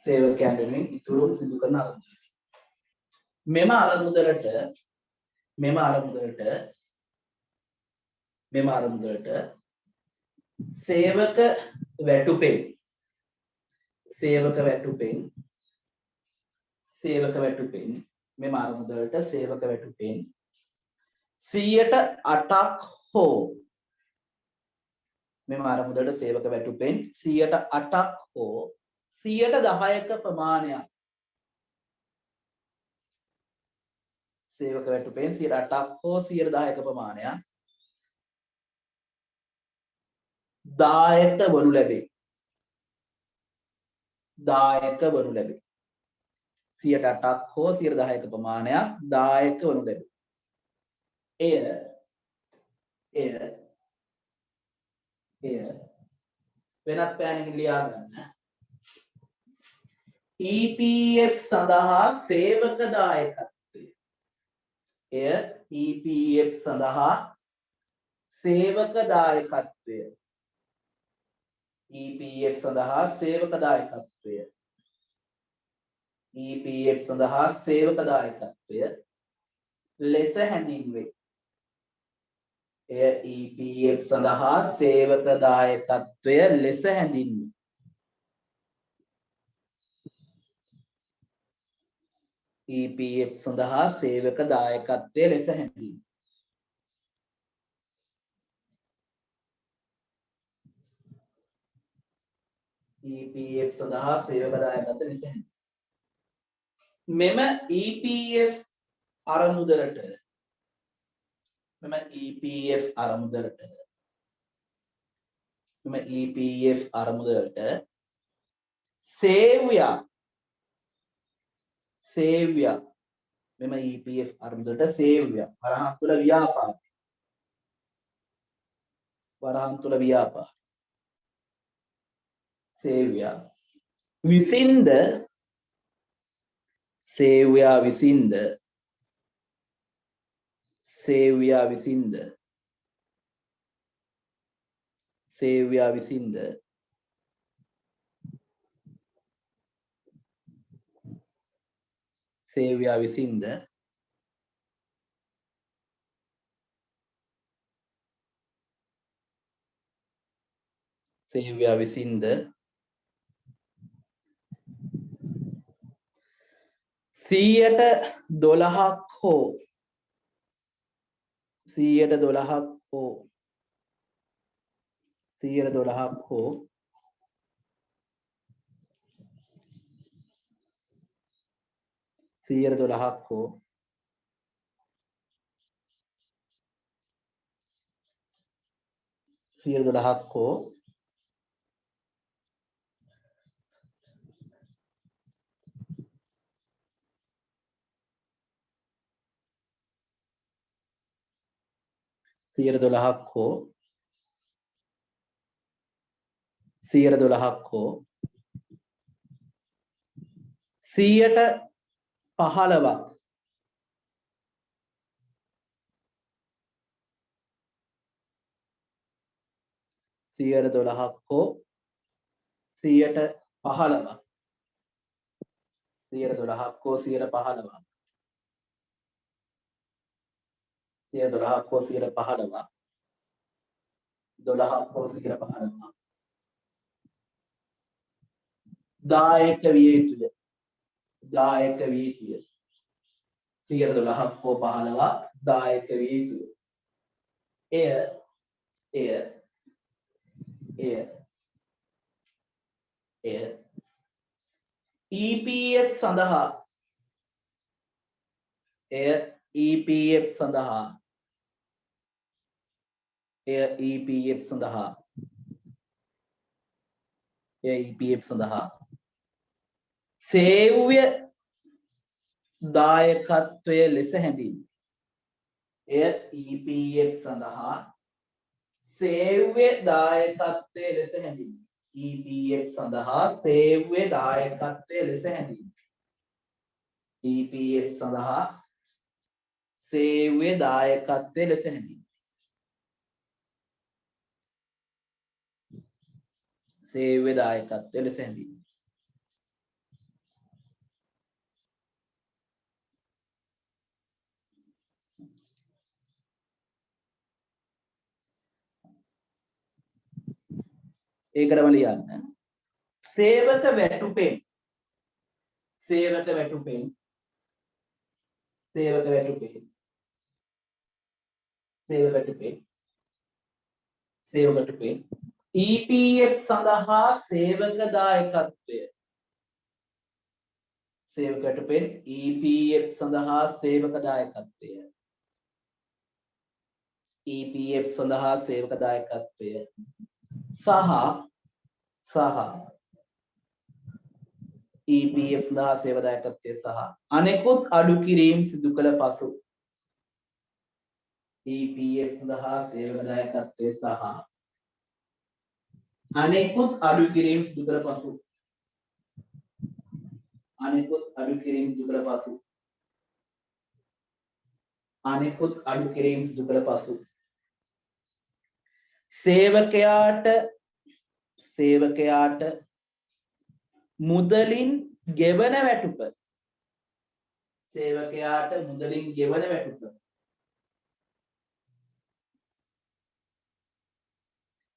[SPEAKER 1] සේවකයන් වෙනුවෙන් ඉතුරුම් සිදු කරන අරමුදලකි. මෙම අරමුදලට සේවක වැටුපෙන් මෙම අරමුදලට සේවක වැටුපෙන් 108ක් හෝ මෙම අරමුදලට සේවක වැටුපෙන් 108ක් හෝ 110ක ප්‍රමාණයක් සේවක වැටුපෙන් 108ක් හෝ 110ක ප්‍රමාණයක් දායක වනු ලැබේ. 108ක් හෝ 110ක ප්‍රමාණයක් දායක වනු ලැබේ. එය වෙනත් පෑනකින් ලියා ගන්න. EPF සඳහා සේවක දායකත්වය. EPF සඳහා සේවක දායකත්වය. EPF සඳහා සේවක දායකත්වය. EPF සඳහා සේවක දායකත්වය ලෙස හැඳින්වේ. EPF සඳහා සේවක දායකත්වය ලෙස හැඳින්වේ. EPF සඳහා සේවක දායකත්වය ලෙස හැඳින්වේ. EPF සඳහා සේවක දායකත්වය ලෙස හැඳින්වේ. මෙම EPF අරමුදලට සේව්‍යා මෙම EPF අරමුදලට සේව්‍යා වරහන් තුල ව්‍යාපාර සේව්‍යා විසින්ද සීයට 12ක් හෝ දායක විය යුතුය. 112ක් හෝ 15ක් දායක විය යුතුය. එය EPF සඳහා සේව්‍ය දායකත්වය ලෙස හැඳින්වේ. EPF සඳහා සේව්‍ය දායකත්වය ලෙස හැඳින්වේ. EPF සඳහා සේව්‍ය දායකත්වය ලෙස හැඳින්වේ. EPF සඳහා සේව්‍ය දායකත්වය ලෙස හැඳින්වේ. සේව්‍ය දායකත්වය ලෙස හැඳින්වේ. ඒකටම ලියන්න. සේවක වැටුපෙන් සේවක වැටුපෙන් සේවක වැටුපෙන් සේවක වැටුපෙන් සේවක වැටුපෙන් EPF සඳහා සේවක දායකත්වය සේවක වැටුපෙන් EPF සඳහා සේවක දායකත්වය EPF සඳහා සේවක දායකත්වය සහ EPF සඳහා සේවක දායකත්වය සහ අනෙකුත් අඩු කිරීම් සිදු කළ පසු EPF සඳහා සේවක දායකත්වය සහ අනෙකුත් අඩු කිරීම් සිදු කළ පසු අනෙකුත් අඩු කිරීම් සිදු කළ පසු අනෙකුත් අඩු කිරීම් සිදු කළ පසු සේවකයාට මුදලින් ගෙවන වැටුප සේවකයාට මුදලින් ගෙවන වැටුප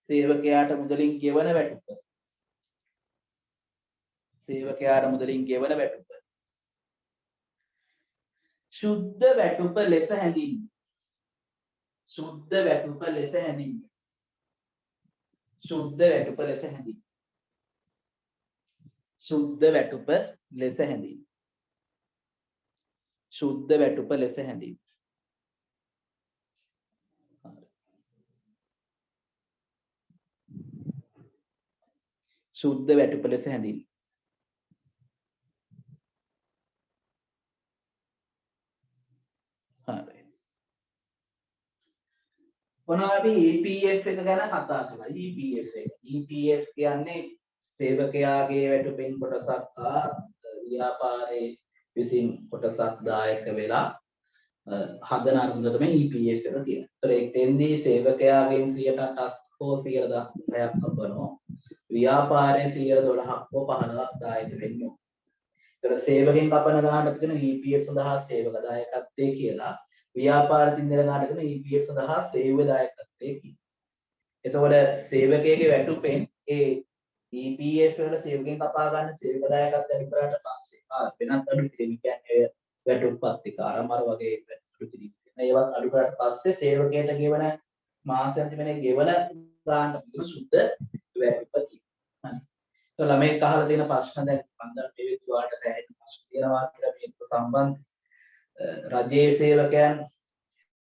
[SPEAKER 1] සේවකයාට මුදලින් ගෙවන වැටුප සේවකයාට මුදලින් ගෙවන වැටුප ශුද්ධ වැටුප ලෙස හැඳින්වේ. ශුද්ධ වැටුප ලෙස හැඳින්වේ. ශුද්ධ වැටුප ලෙස හැඳින්වේ. ශුද්ධ වැටුප ලෙස හැඳින්වේ. ශුද්ධ වැටුප ලෙස හැඳින්වේ. ශුද්ධ වැටුප ලෙස හැඳින්වේ. හරි. ඔනවා අපි EPF එක ගැන කතා කරා. EPF එක. EPF කියන්නේ සේවකයාගේ වැටුපෙන් කොටසක් හා ව්‍යාපාරයේ විසින් කොටසක් දායක වෙලා හදන අරමුද තමයි EPF එක කියන්නේ. ඒතර එතෙන්දී සේවකයාගෙන් 108ක් හෝ 110ක් කපනවා. ව්‍යාපාරයේ 112ක් හෝ 15ක් දායක වෙන්නේ. ඒතර සේවකෙන් කපන ගානට කියන EPF සඳහා සේවක දායකත්වය කියලා. ව්‍යාපාරතින් දෙන ගානට කියන EPF සඳහා සේව්‍ය දායකත්වය කියලා. එතකොට සේවකයාගේ වැටුපෙන් ඒ EPF වල සේවකෙන් කපා ගන්න සේවක දායකත්වය ඉවරට පස්සේ වෙනත් අඩු කිරීම කියන්නේ වැටුප් පත්තිකාර අමාරු වගේ අඩු කිරීම. ඒවත් අඩු කරාට පස්සේ සේවකයට ගෙවන මාසෙන්ට වෙන ගෙවන ගානට පිටු සුද්ධ වැටුප කියනවා. හරි. ළමයි අහලා තියෙන ප්‍රශ්න දැන් මම දැන් මේ විදිහට සෑහෙන ප්‍රශ්න තියෙනවා කියලා මේක සම්බන්ධ රජයේ සේවකයන්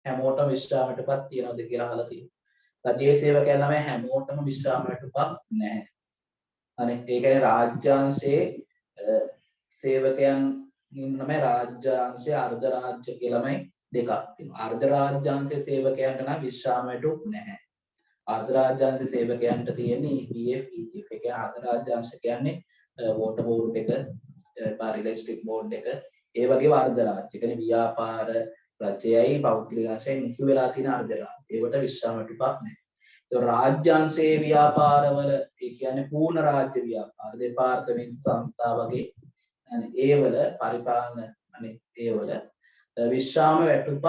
[SPEAKER 1] හැමෝටම විශ්‍රාමයටපත් තියනවද කියලා අහලා තියෙනවා. රජයේ සේවකයන් නම් හැමෝටම විශ්‍රාමයටපත් නැහැ. අනේ ඒ කියන්නේ රාජ්‍යාංශයේ සේවකයන් තමයි රාජ්‍යාංශයේ අර්ධ රාජ්‍ය කියලාමයි දෙකක් තියෙනවා. අර්ධ රාජ්‍යාංශයේ සේවකයන්ට නම් විශ්‍රාමයටුක් නැහැ. අර්ධ රාජ්‍යාංශ සේවකයන්ට තියෙන EPF ETF එක අර්ධ රාජ්‍යාංශ කියන්නේ වෝටර් බෝඩ් එක, පාරිලෙස්ටික් බෝඩ් එක, ඒ වගේ අර්ධ රාජ්‍ය. ඒ කියන්නේ ව්‍යාපාර රජයයි පෞද්ගලික අංශයෙන් නිසු වෙලා තියෙන අර්ධ රාජ්‍ය. ඒවට විශ්‍රාමයටුක් නැහැ. ඒක රාජ්‍යාංශයේ ව්‍යාපාරවල ඒ කියන්නේ පූර්ණ රාජ්‍ය ව්‍යාපාර දෙපාර්තමේන්තු සංස්ථා වගේ ඒවල පරිපාලන ඒවල විශ්‍රාම වැටුපක්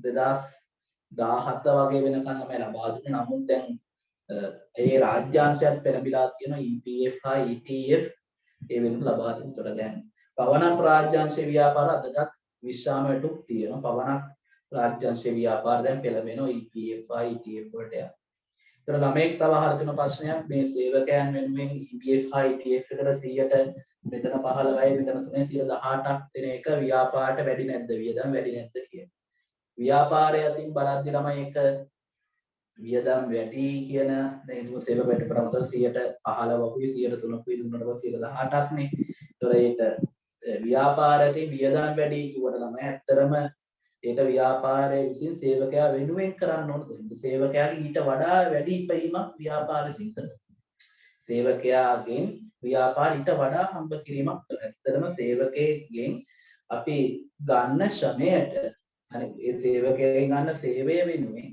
[SPEAKER 1] 2017 වගේ වෙනකන් තමයි ලබා දුන්නේ. නමුත් දැන් ඒ රාජ්‍යාංශයත් පෙරඹිලා තියෙන EPF හා ETF ඒ වෙනුවට ලබා දෙන්න උතර දැන් පවණක් රාජ්‍යාංශයේ ව්‍යාපාර අදටත් විශ්‍රාම වැටුප් තියෙනවා. පවණක් රාජ්‍යාංශයේ ව්‍යාපාර දැන් පෙළඹෙනවා EPF හා ETF වලට යනවා. ඒතර ළමෙක් තව අහලා තියෙන ප්‍රශ්නයක් මේ සේවකයන් වෙනුවෙන් EPF හා ETF එකට 100ට මෙතන 15යි මෙතන 3යි 118ක් දෙන එක ව්‍යාපාරයට වැඩි නැද්ද වියදම් වැඩි නැද්ද කියන. ව්‍යාපාරය අතින් බලද්දි ළමයි එක වියදම් වැඩි කියන දැන් හිතමු සේවක වැටුපට අමතර 115කුයි 103කුයි දුන්නාට පස්සේ 118ක් නේ. ඒතර ඒක ව්‍යාපාරයේ වියදම් වැඩි කිව්වට ළමයි ඇත්තටම ඒක ව්‍යාපාරයේ විසින් සේවකයා වෙනුවෙන් කරන්න ඕන දෙයක්. සේවකයාගේ ඊට වඩා වැඩි ඉපැයීමක් ව්‍යාපාරෙ සිද්ධ කරනවා. සේවකයාගෙන් ව්‍යාපාර ඊට වඩා හම්බ කිරීමක් කරනවා. ඇත්තටම සේවකයෙක්ගෙන් අපි ගන්න ශ්‍රමයට අනේ ඒ සේවකයෙක්ගෙන් ගන්න සේවය වෙනුවෙන්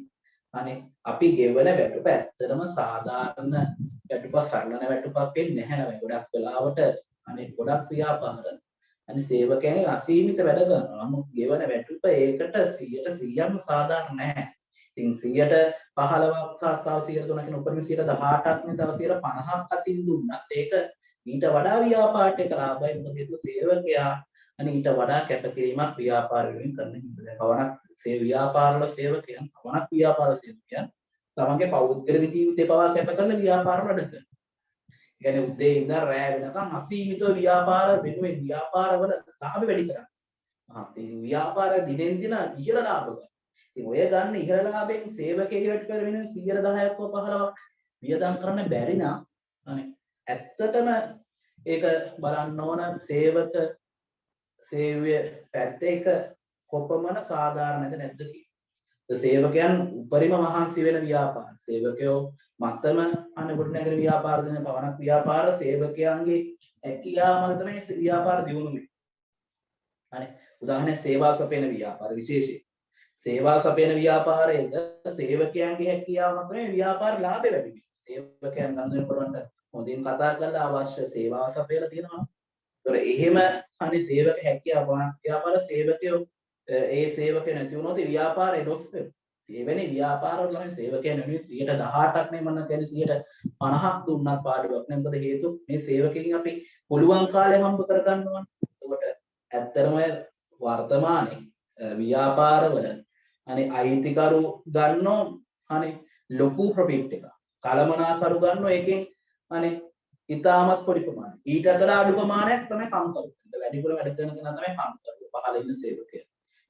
[SPEAKER 1] අනේ අපි ගෙවන වැටුප ඇත්තටම සාධාරණ වැටුපක් සරලන වැටුපක් වෙන්නේ නැහැ නේද? ගොඩක් වෙලාවට අනේ ගොඩක් ව්‍යාපාර අනේ සේවකයන්ගේ අසීමිත වැඩ කරනවා. නමුත් ගෙවන වැටුප ඒකට 100%ක්ම සාධාරණ නැහැ. ඉතින් 15ක් හා තව 103 කියන උපරිම 18ක් නේ තව 50ක් අතින් දුන්නත් ඒක ඊට වඩා ව්‍යාපාරයට ලාභයි. මොකද හේතුව සේවකයා අනේ ඊට වඩා කැපකිරීමක් ව්‍යාපාර වලින් කරන හින්දා. දැන් පවණක් ව්‍යාපාරවල සේවකයන් පවණක් ව්‍යාපාර සේවකයන් තමන්ගේ පෞද්ගලික ජීවිතේ පවා කැප කරන ව්‍යාපාර වැඩ කරනවා. ඒ කියන්නේ උදේ ඉඳන් රැය වෙනකම් අසීමිතව ව්‍යාපාර වෙනුවෙන් ව්‍යාපාරවල ලාභ වැඩි කරනවා. ව්‍යාපාර දිනෙන් දින ඉහළ ලාභ ගන්න. ඉතින් ඔය ගන්න ඉහළ ලාභයෙන් සේවකයෙකුගේ වැටුප වෙනුවෙන් 10%ක් හෝ 15ක් වියදම් කරන්න බැරි නම් අනේ ඇත්තටම ඒක බලන්න ඕන සේවක සේවය පැත්තේ එක කොපමණ සාධාරණද නැද්ද කියලා. සේවකයන් උපරිම මහන්සි වෙන ව්‍යාපාර. සේවකයෝ මත්තම අනුගුණ නැගෙන ව්‍යාපාර දෙන පවණක් ව්‍යාපාර සේවකයන්ගේ හැකියාව මත තමයි ව්‍යාපාර දියුණු වෙන්නේ. අනේ උදාහරණයක් සේවා සපයන ව්‍යාපාර විශේෂයෙන්. සේවා සපයන ව්‍යාපාරයක සේවකයන්ගේ හැකියාව මත තමයි ව්‍යාපාර ලාභය වැඩි වෙන්නේ. සේවකයන් ගන්න කරවන්න හොඳින් කතා කරලා අවශ්‍ය සේවාව සපයලා තියෙනවා. ඒතොර එහෙම අනේ සේවක හැකියාව ව්‍යාපාර සේවකයෝ ඒ සේවකයෝ නැති වුණොත් ව්‍යාපාරේ ලොස් වෙනවා. එවැනි ව්‍යාපාරවල නම් සේවකයන් වෙනුවෙන් 18%ක් නේ මම කියන්නේ 50ක් දුන්නත් පාඩුවක් නේ. මොකද හේතුව මේ සේවකයන් අපි පුළුවන් කාලේ හම්බ කර ගන්න ඕනේ. එතකොට ඇත්තටම වර්තමානයේ ව්‍යාපාරවල අනේ අයිතිකරු ගන්නෝ අනේ ලොකු ප්‍රොෆිට් එක. කලමනාකරු ගන්නෝ එකෙන් අනේ ඉතාමත් පොඩි ප්‍රමාණයක්. ඊට වඩා අඩු ප්‍රමාණයක් තමයි කම්කරු. වැඩිපුර වැඩ කරන කෙනා තමයි කම්කරු. පහළ ඉන්න සේවකයන්.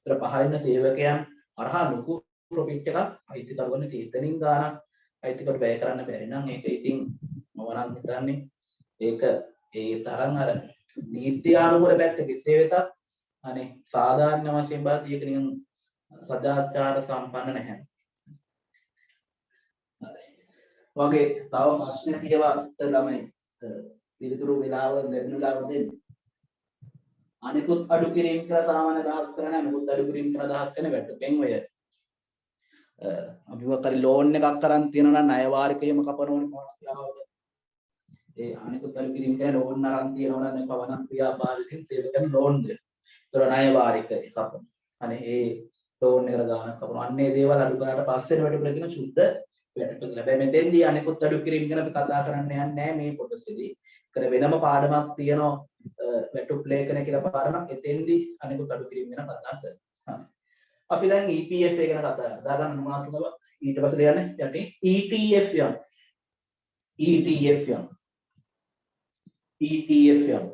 [SPEAKER 1] ඒතර පහළ ඉන්න සේවකයන් අරහා ලොකු ප්‍රොෆිට් එකක් අයිතිකරුවන් තීතනින් ගානක් අයිතිකරු වැය කරන්න බැරි නම් ඒක ඉතින් මම නම් හිතන්නේ ඒක ඒ තරම් අර නීති ආනුකූල පැත්ත කෙසේ වෙතත් අනේ සාධාරණ වශයෙන් බලද්දී ඒක නිකන් සදාචාර සම්පන්න නැහැ. වගේ තව ප්‍රශ්න කියවට ළමයි පිළිතුරු වෙලාව ලැබුණාම දෙන්න. අනිකුත් අඩු කිරීම කියලා සාමාන්‍ය අදහස් කරන අනිකුත් අඩු කිරීම කියලා අදහස් කරන වැටුපෙන් ඔය අපි මොකක් හරි ලෝන් එකක් කරන් තියෙනවා නම් ණය වාරික එහෙම කපනෝනේ මොකක්ද ඒ අනිකුත් අඩු කිරීම කියලා ලෝන් අරන් තියෙනවා නම් පවණක් ව්‍යාපාරිකින් සේවකයන් ලෝන් දෙනවා. ඒතර ණය වාරික කපන. අනේ ඒ ලෝන් එකට ගානක් කපනවා. අන්නේ දේවල් අඩු කරාට පස්සේ වැටුපට කියන සුද්ධ වැටුප. හැබැයි මෙතෙන්දී අනිකුත් අඩු කිරීම ගැන අපි කතා කරන්න යන්නේ නැහැ මේ කොටසේදී. කර වෙනම පාඩමක් තියෙනවා වැටුප් ලේඛන කියලා පාඩමක්. එතෙන්දී අනිකුත් අඩු කිරීම ගැන කතා කරනවා. අපි දැන් EPF එක ගැන කතා කරලා දාගන්න මාතෘකාව ඊට පස්සේ යන්නේ යටින් ETF යන ETF යන ETF යන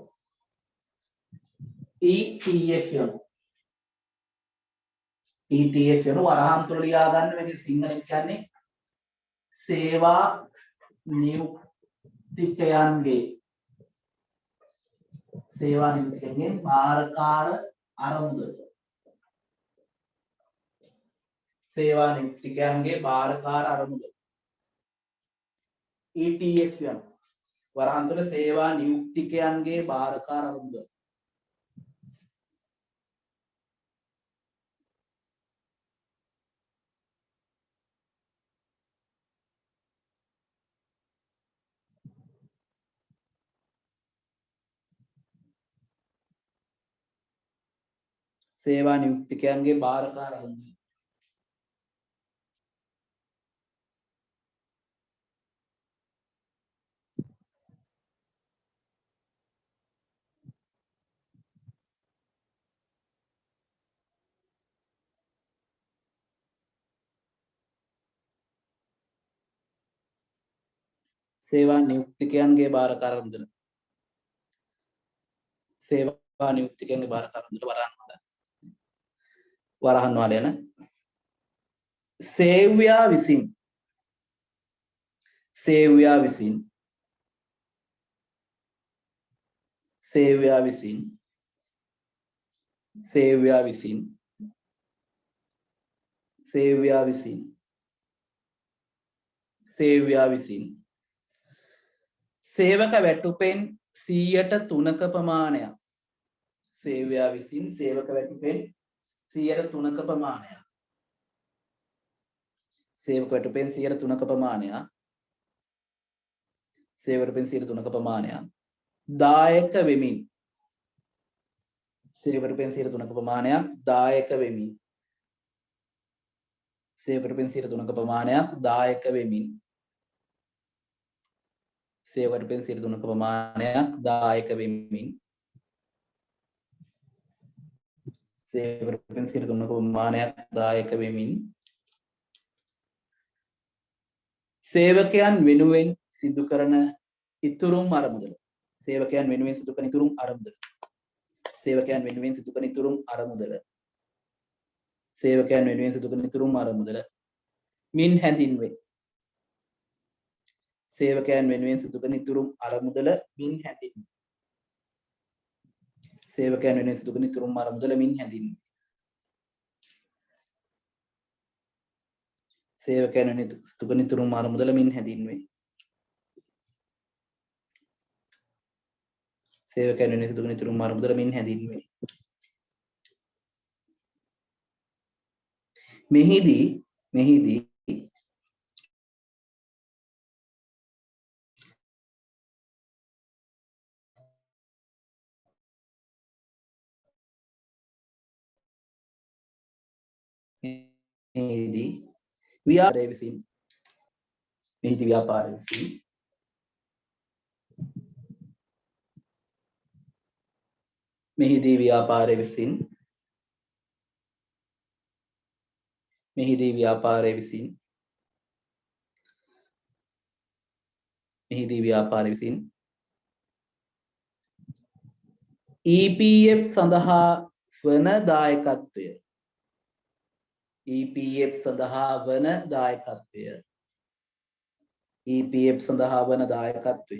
[SPEAKER 1] ETF යන ETF යන වරහන් තුල ලියා ගන්න මේක සිංහලෙන් කියන්නේ සේවා නියුක්තිකයන්ගේ භාරකාර අරමුදල සේවා නියුක්තිකයන්ගේ භාරකාර අරමුදල ETF යන වරහන් තුල සේවා නියුක්තිකයන්ගේ භාරකාර අරමුදල සේවා නියුක්තිකයන්ගේ භාරකාර අරමුදල සේවා නියුක්තිකයන්ගේ භාරකාර අරමුදල සේවා නියුක්තිකයන්ගේ භාරකාර අරමුදල වරහන් වල යන සේව්‍යා විසින් සේව්‍යා විසින් සේව්‍යා විසින් සේව්‍යා විසින් සේව්‍යා විසින් සේව්‍යා විසින් සේවක වැටුපෙන් 3% ප්‍රමාණයක් සේව්‍යා විසින් සේවක වැටුපෙන් 3% ප්‍රමාණයක් සේවක වැටුපෙන් 3% ප්‍රමාණයක් සේවකට පින් 3ක ප්‍රමාණයක් දායක වෙමින් සේවකට පින් 3ක ප්‍රමාණයක් දායක වෙමින් සේවකට පින් 3ක ප්‍රමාණයක් දායක වෙමින් සේවකට පින් 3ක ප්‍රමාණයක් දායක වෙමින් සේවකට පින් 3ක ප්‍රමාණයක් දායක වෙමින් සේවකයන් වෙනුවෙන් සිදු කරන ඉතුරුම් අරමුදල සේවකයන් වෙනුවෙන් සිදු කරන ඉතුරුම් අරමුදල සේවකයන් වෙනුවෙන් සිදු කරන ඉතුරුම් අරමුදල සේවකයන් වෙනුවෙන් සිදු කරන ඉතුරුම් අරමුදල මින් හැඳින්වේ සේවකයන් වෙනුවෙන් සිදු කරන ඉතුරුම් අරමුදල මින් හැඳින්වේ සේවකයන් වෙනුවෙන් සිදු කරන ඉතුරුම් අරමුදල මින් හැඳින්වේ සේවකයන් වෙනුවෙන් සිදු කරන ඉතුරුම් අරමුදල මින් හැඳින්වේ සේවකයන් වෙනුවෙන් සිදු කරන ඉතුරුම් අරමුදල මින් හැඳින්වේ මෙහිදී ව්‍යාපාරය විසින් මෙහිදී ව්‍යාපාරය විසින් මෙහිදී ව්‍යාපාරය විසින් මෙහිදී ව්‍යාපාරය විසින් මෙහිදී ව්‍යාපාරය විසින් EPF සඳහා වන දායකත්වය EPF සඳහා වන දායකත්වය EPF සඳහා වන දායකත්වය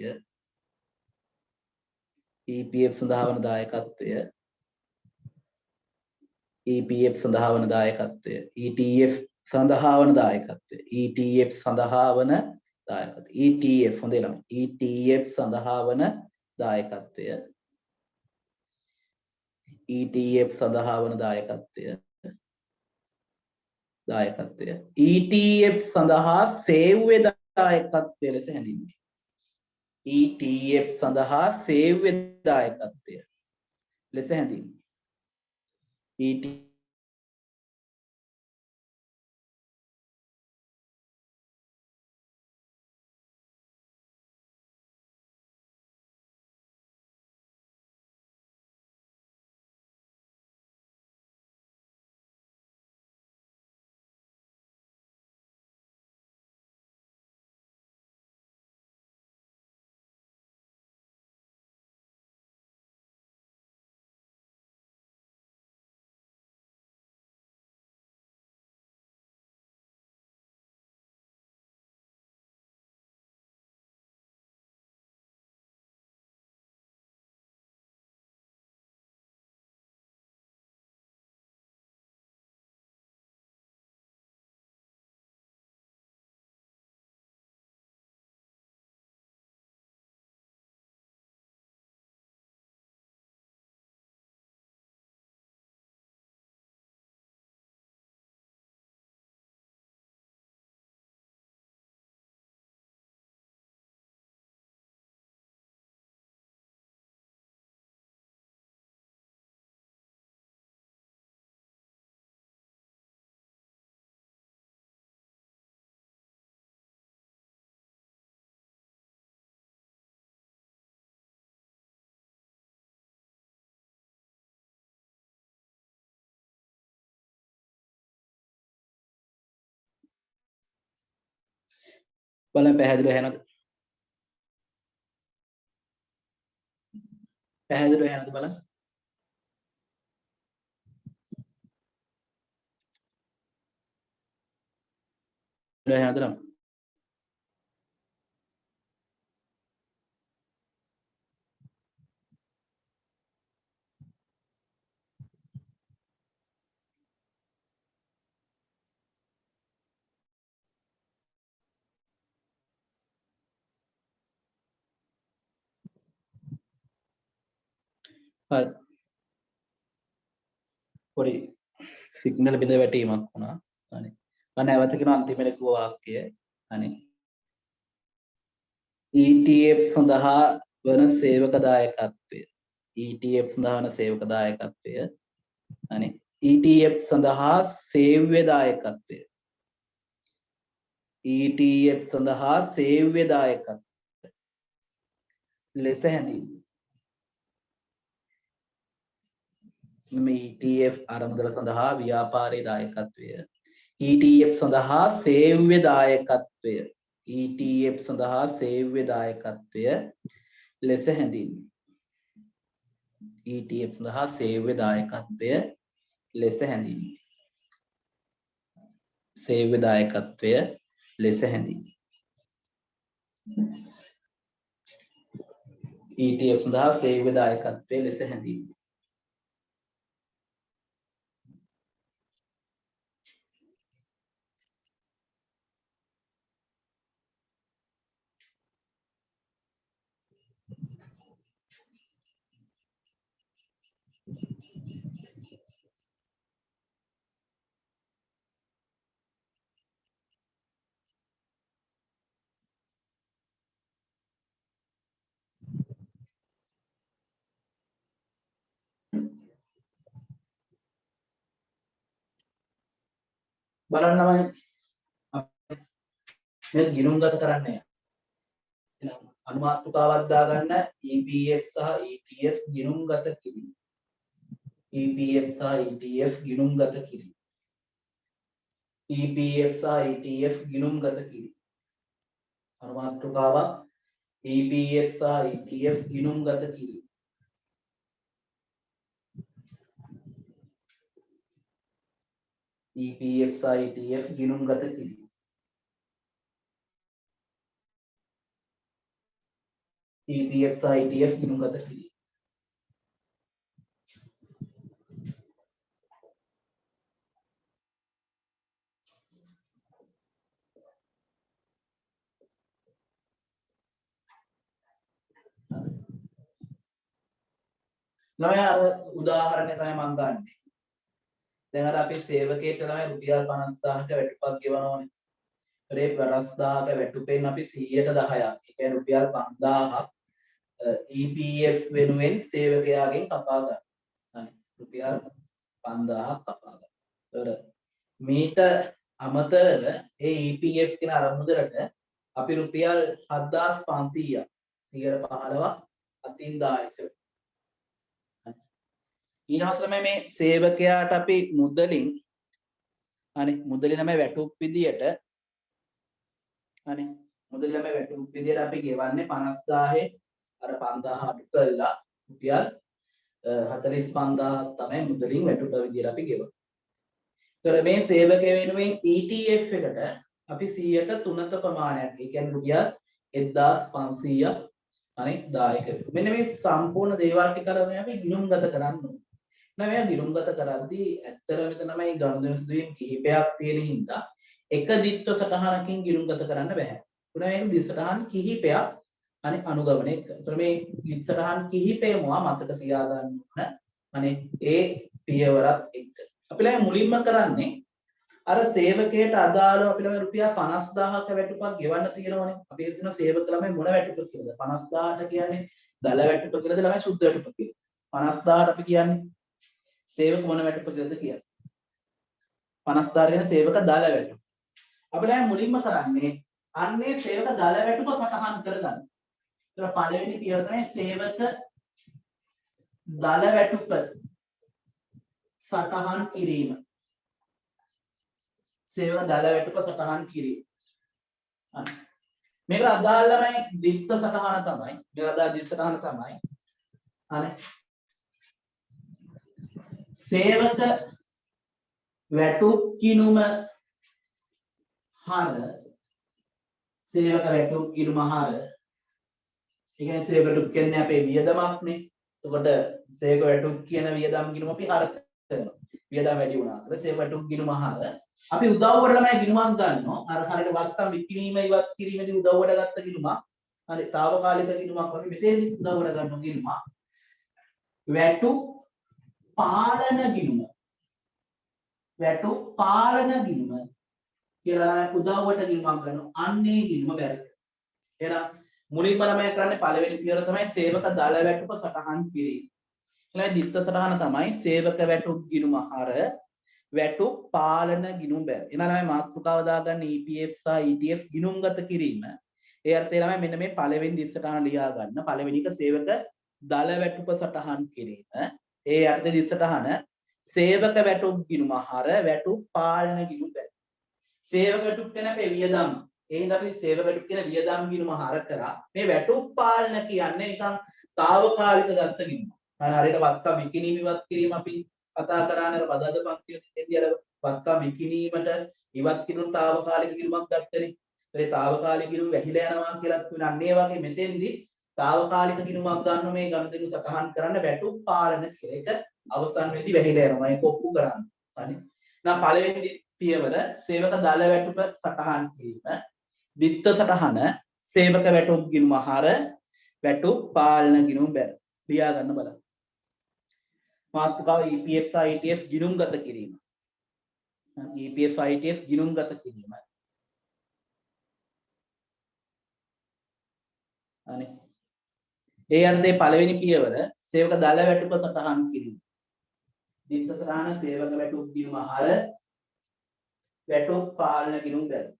[SPEAKER 1] EPF සඳහා වන දායකත්වය EPF සඳහා වන දායකත්වය ETF සඳහා වන දායකත්වය ETF සඳහා වන දායකත්වය ETF හොඳේ ළමයි ETF සඳහා වන දායකත්වය ETF සඳහා වන දායකත්වය ETF සඳහා සේව්‍ය දායකත්වය ලෙස හැඳින්වේ ETF සඳහා සේව්‍ය දායකත්වය ලෙස හැඳින්වේ බලන්න පැහැදිලිව ඇහෙනවද? පැහැදිලිව ඇහෙනවද බලන්න? ඇහෙනවද නම්? හරි. පොඩි සිග්නල් බිඳ වැටීමක් වුණා. අනේ. මම නැවත කියන අන්තිමට කිව්ව වාක්‍යය. අනේ. ETF සඳහා වන සේවක දායකත්වය ETF සඳහා වන සේවක දායකත්වය අනේ ETF සඳහා සේව්‍ය දායකත්වය ETF සඳහා සේව්‍ය දායකත්වය ලෙස හැඳින්වේ මේ ETF ආරම්භදල සඳහා ව්‍යාපාරයේ දායකත්වය ETF සඳහා සේව්‍ය දායකත්වය ETF සඳහා සේව්‍ය දායකත්වය ලෙස හැඳින්වේ ETF සඳහා සේව්‍ය දායකත්වය ලෙස හැඳින්වේ සේව්‍ය දායකත්වය ලෙස හැඳින්වේ ETF සඳහා සේව්‍ය දායකත්වය ලෙස හැඳින්වේ බලන්න මම මේ ගිණුම් ගත කරන්නේ අනුමාත්‍රකාවක් දාගන්න EPF සහ ETF ගිණුම් ගත කිරීම EPF සහ ETF ගිණුම් ගත කිරීම EPF සහ ETF ගිණුම් ගත කිරීම අනුමාත්‍රකාවක් EPF සහ ETF ගිණුම් ගත කිරීම EPF සහ ETF ගිණුම් ගත කිරීම EPF සහ ETF ගිණුම් ගත කිරීම ළමයා අර උදාහරණය තමයි මම ගන්නෙ. දැන් අර අපි සේවකයෙක්ට ළමයි රුපියල් 50000ක වැටුපක් ගෙවනවනේ. ඒ 50000ක වැටුපෙන් අපි 110ක්. ඒ කියන්නේ රුපියල් 5000ක් EPF වෙනුවෙන් සේවකයාගෙන් කපා ගන්න. හරි. රුපියල් 5000ක් කපා ගන්න. ඒතර මීට අමතරව ඒ EPF කියන අරමුදලට අපි රුපියල් 7500ක් 115ක් අතින් දායක ඊළඟට මේ සේවකයාට අපි මුදලින් අනේ මුදලින් නම් වැටුප් විදියට අනේ මුදලින් නම් වැටුප් විදියට අපි ගෙවන්නේ 50000 අර 5000 අඩු කරලා රුපියල් 45000ක් තමයි මුදලින් වැටුප විදියට අපි ගෙවන්නේ. ඒතර මේ සේවකය වෙනුවෙන් ETF එකට අපි 100ට 3ක ප්‍රමාණයක් ඒ කියන්නේ රුපියල් 1500ක් අනේ දායක මෙන්න මේ සම්පූර්ණ දේවල් ටික කරගෙන අපි ගිණුම්ගත කරන්න ඕනේ. නෑ මෙයා ගිණුම්ගත කරද්දී ඇත්තටම මෙතන තමයි ගනුදෙනු සිදුවීම් කිහිපයක් තියෙන හින්දා එක දිත්ව සටහනකින් ගිණුම්ගත කරන්න බෑ. උනා මේ දිත් සටහන් කිහිපයක් අනේ අනුගමනය කරනවා. ඒතර මේ දිත් සටහන් කිහිපයම මතක තියාගන්න ඕන. අනේ ඒ පියවරත් එක්ක. අපි ළඟ මුලින්ම කරන්නේ අර සේවකයට අදාළව අපි ළඟ රුපියල් 50000ක වැටුපක් ගෙවන්න තියෙනවනේ. අපි හිතන සේවක ළමයි මොන වැටුප කියලාද? 50000ට කියන්නේ දල වැටුප කියලාද ළමයි සුද්ධ වැටුප කියලා. 50000ට අපි කියන්නේ සේවක මොන වැටුප කියලාද කියන්නේ. 50000 කියන සේවක දල වැටුප. අපි ළමයි මුලින්ම කරන්නේ අන්නේ සේවක දල වැටුප සටහන් කරගන්න. ඒතර පළවෙනි පියවර තමයි සේවක දල වැටුප සටහන් කිරීම. සේවක දල වැටුප සටහන් කිරීම. මේක අදාළමයි දිත්ත සටහන තමයි. මේක අදාළ දිත්ත සටහන තමයි. හරි. සේවක වැටුප් කිනුම හර සේවක වැටුප් කිනුම හර ඒ කියන්නේ සේවක වැටුප් කියන්නේ අපේ වියදමක්නේ. එතකොට සේවක වැටුප් කියන වියදම් කිනුම අපි හර කරනවා. වියදම් වැඩි වුණා. ඊට සේවක වැටුප් කිනුම හර අපි උදව්වට ළමයි ගිණුමක් ගන්නවා. අර හරියට වත්තම් විකිණීම ඉවත් කිරීමේදී උදව්වට ගත්ත ගිණුමක්. හරි తాවකාලික ගිණුමක් වගේ මෙතෙන්දි උදව්වට ගන්න ගිණුමක්. වැටුප් පාලන ගිණුම. වැටුප් පාලන ගිණුම කියලා උදව්වට ගිණුමක් ගන්නවා. අන්නේ ගිණුම බැරි. එහෙනම් මුලින්ම ළමයි කරන්නේ පළවෙනි පියවර තමයි සේවක දල වැටුප සටහන් කිරීම. ඊළඟ දිත්ත සටහන තමයි සේවක වැටුප් ගිණුම හර වැටුප් පාලන ගිණුම් බැල. එනවා ළමයි මාතෘකාව දාගන්න EPF සහ ETF ගිණුම්ගත කිරීම. ඒ අර්ථය ළමයි මෙන්න මේ පළවෙනි දිස්ස සටහන ලියා ගන්න. පළවෙනි එක සේවක දල වැටුප සටහන් කිරීම. ඒ අර්ථ දිස්ස සටහන සේවක වැටුප් ගිණුම හර වැටුප් පාලන ගිණුම් බැල. සේවක වැටුප් කියන අපේ වියදම්. ඒ හින්දා අපි සේවක වැටුප් කියන වියදම් ගිණුම හර කරා. මේ වැටුප් පාලන කියන්නේ නිකන් తాවකාලික ගත්ත ගිණුම. හරියට වත්කම් විකිණීම ඉවත් කිරීම අපි කතා කරානේ අර බදාද පන්තියේදී අර වත්කම් විකිණීමට ඉවත් කිරීම తాවකාලික ගිණුමක් ගත්තනේ. ඒ తాවකාලික ගිණුම වැහිලා යනවා කියලා තුනන්නේ වගේ මෙතෙන්දී తాවකාලික ගිණුමක් ගන්න මේ ගනුදෙනු සටහන් කරන්න වැටුප් පාලන කියලා. ඒක අවසන් වෙද්දී වැහිලා යනවා. ඒක ඔප්පු කරන්න. හරි. නම් පළවෙනි පියවර සේවක දල වැටුප සටහන් කිරීම. දිත්ත සටහන සේවක වැටුප් ගිණුම හර වැටුප් පාලන ගිණුම් බැල. ලියා ගන්න බලන්න. මාතෘකාව EPF සහ ETF ගිණුම්ගත කිරීම. EPF සහ ETF ගිණුම්ගත කිරීම. අනේ. ඒ අර්ථයේ පළවෙනි පියවර සේවක දල වැටුප සටහන් කිරීම. දිත්ත සටහන සේවක වැටුප් ගිණුම හර වැටුප් පාලන ගිණුම් බැල.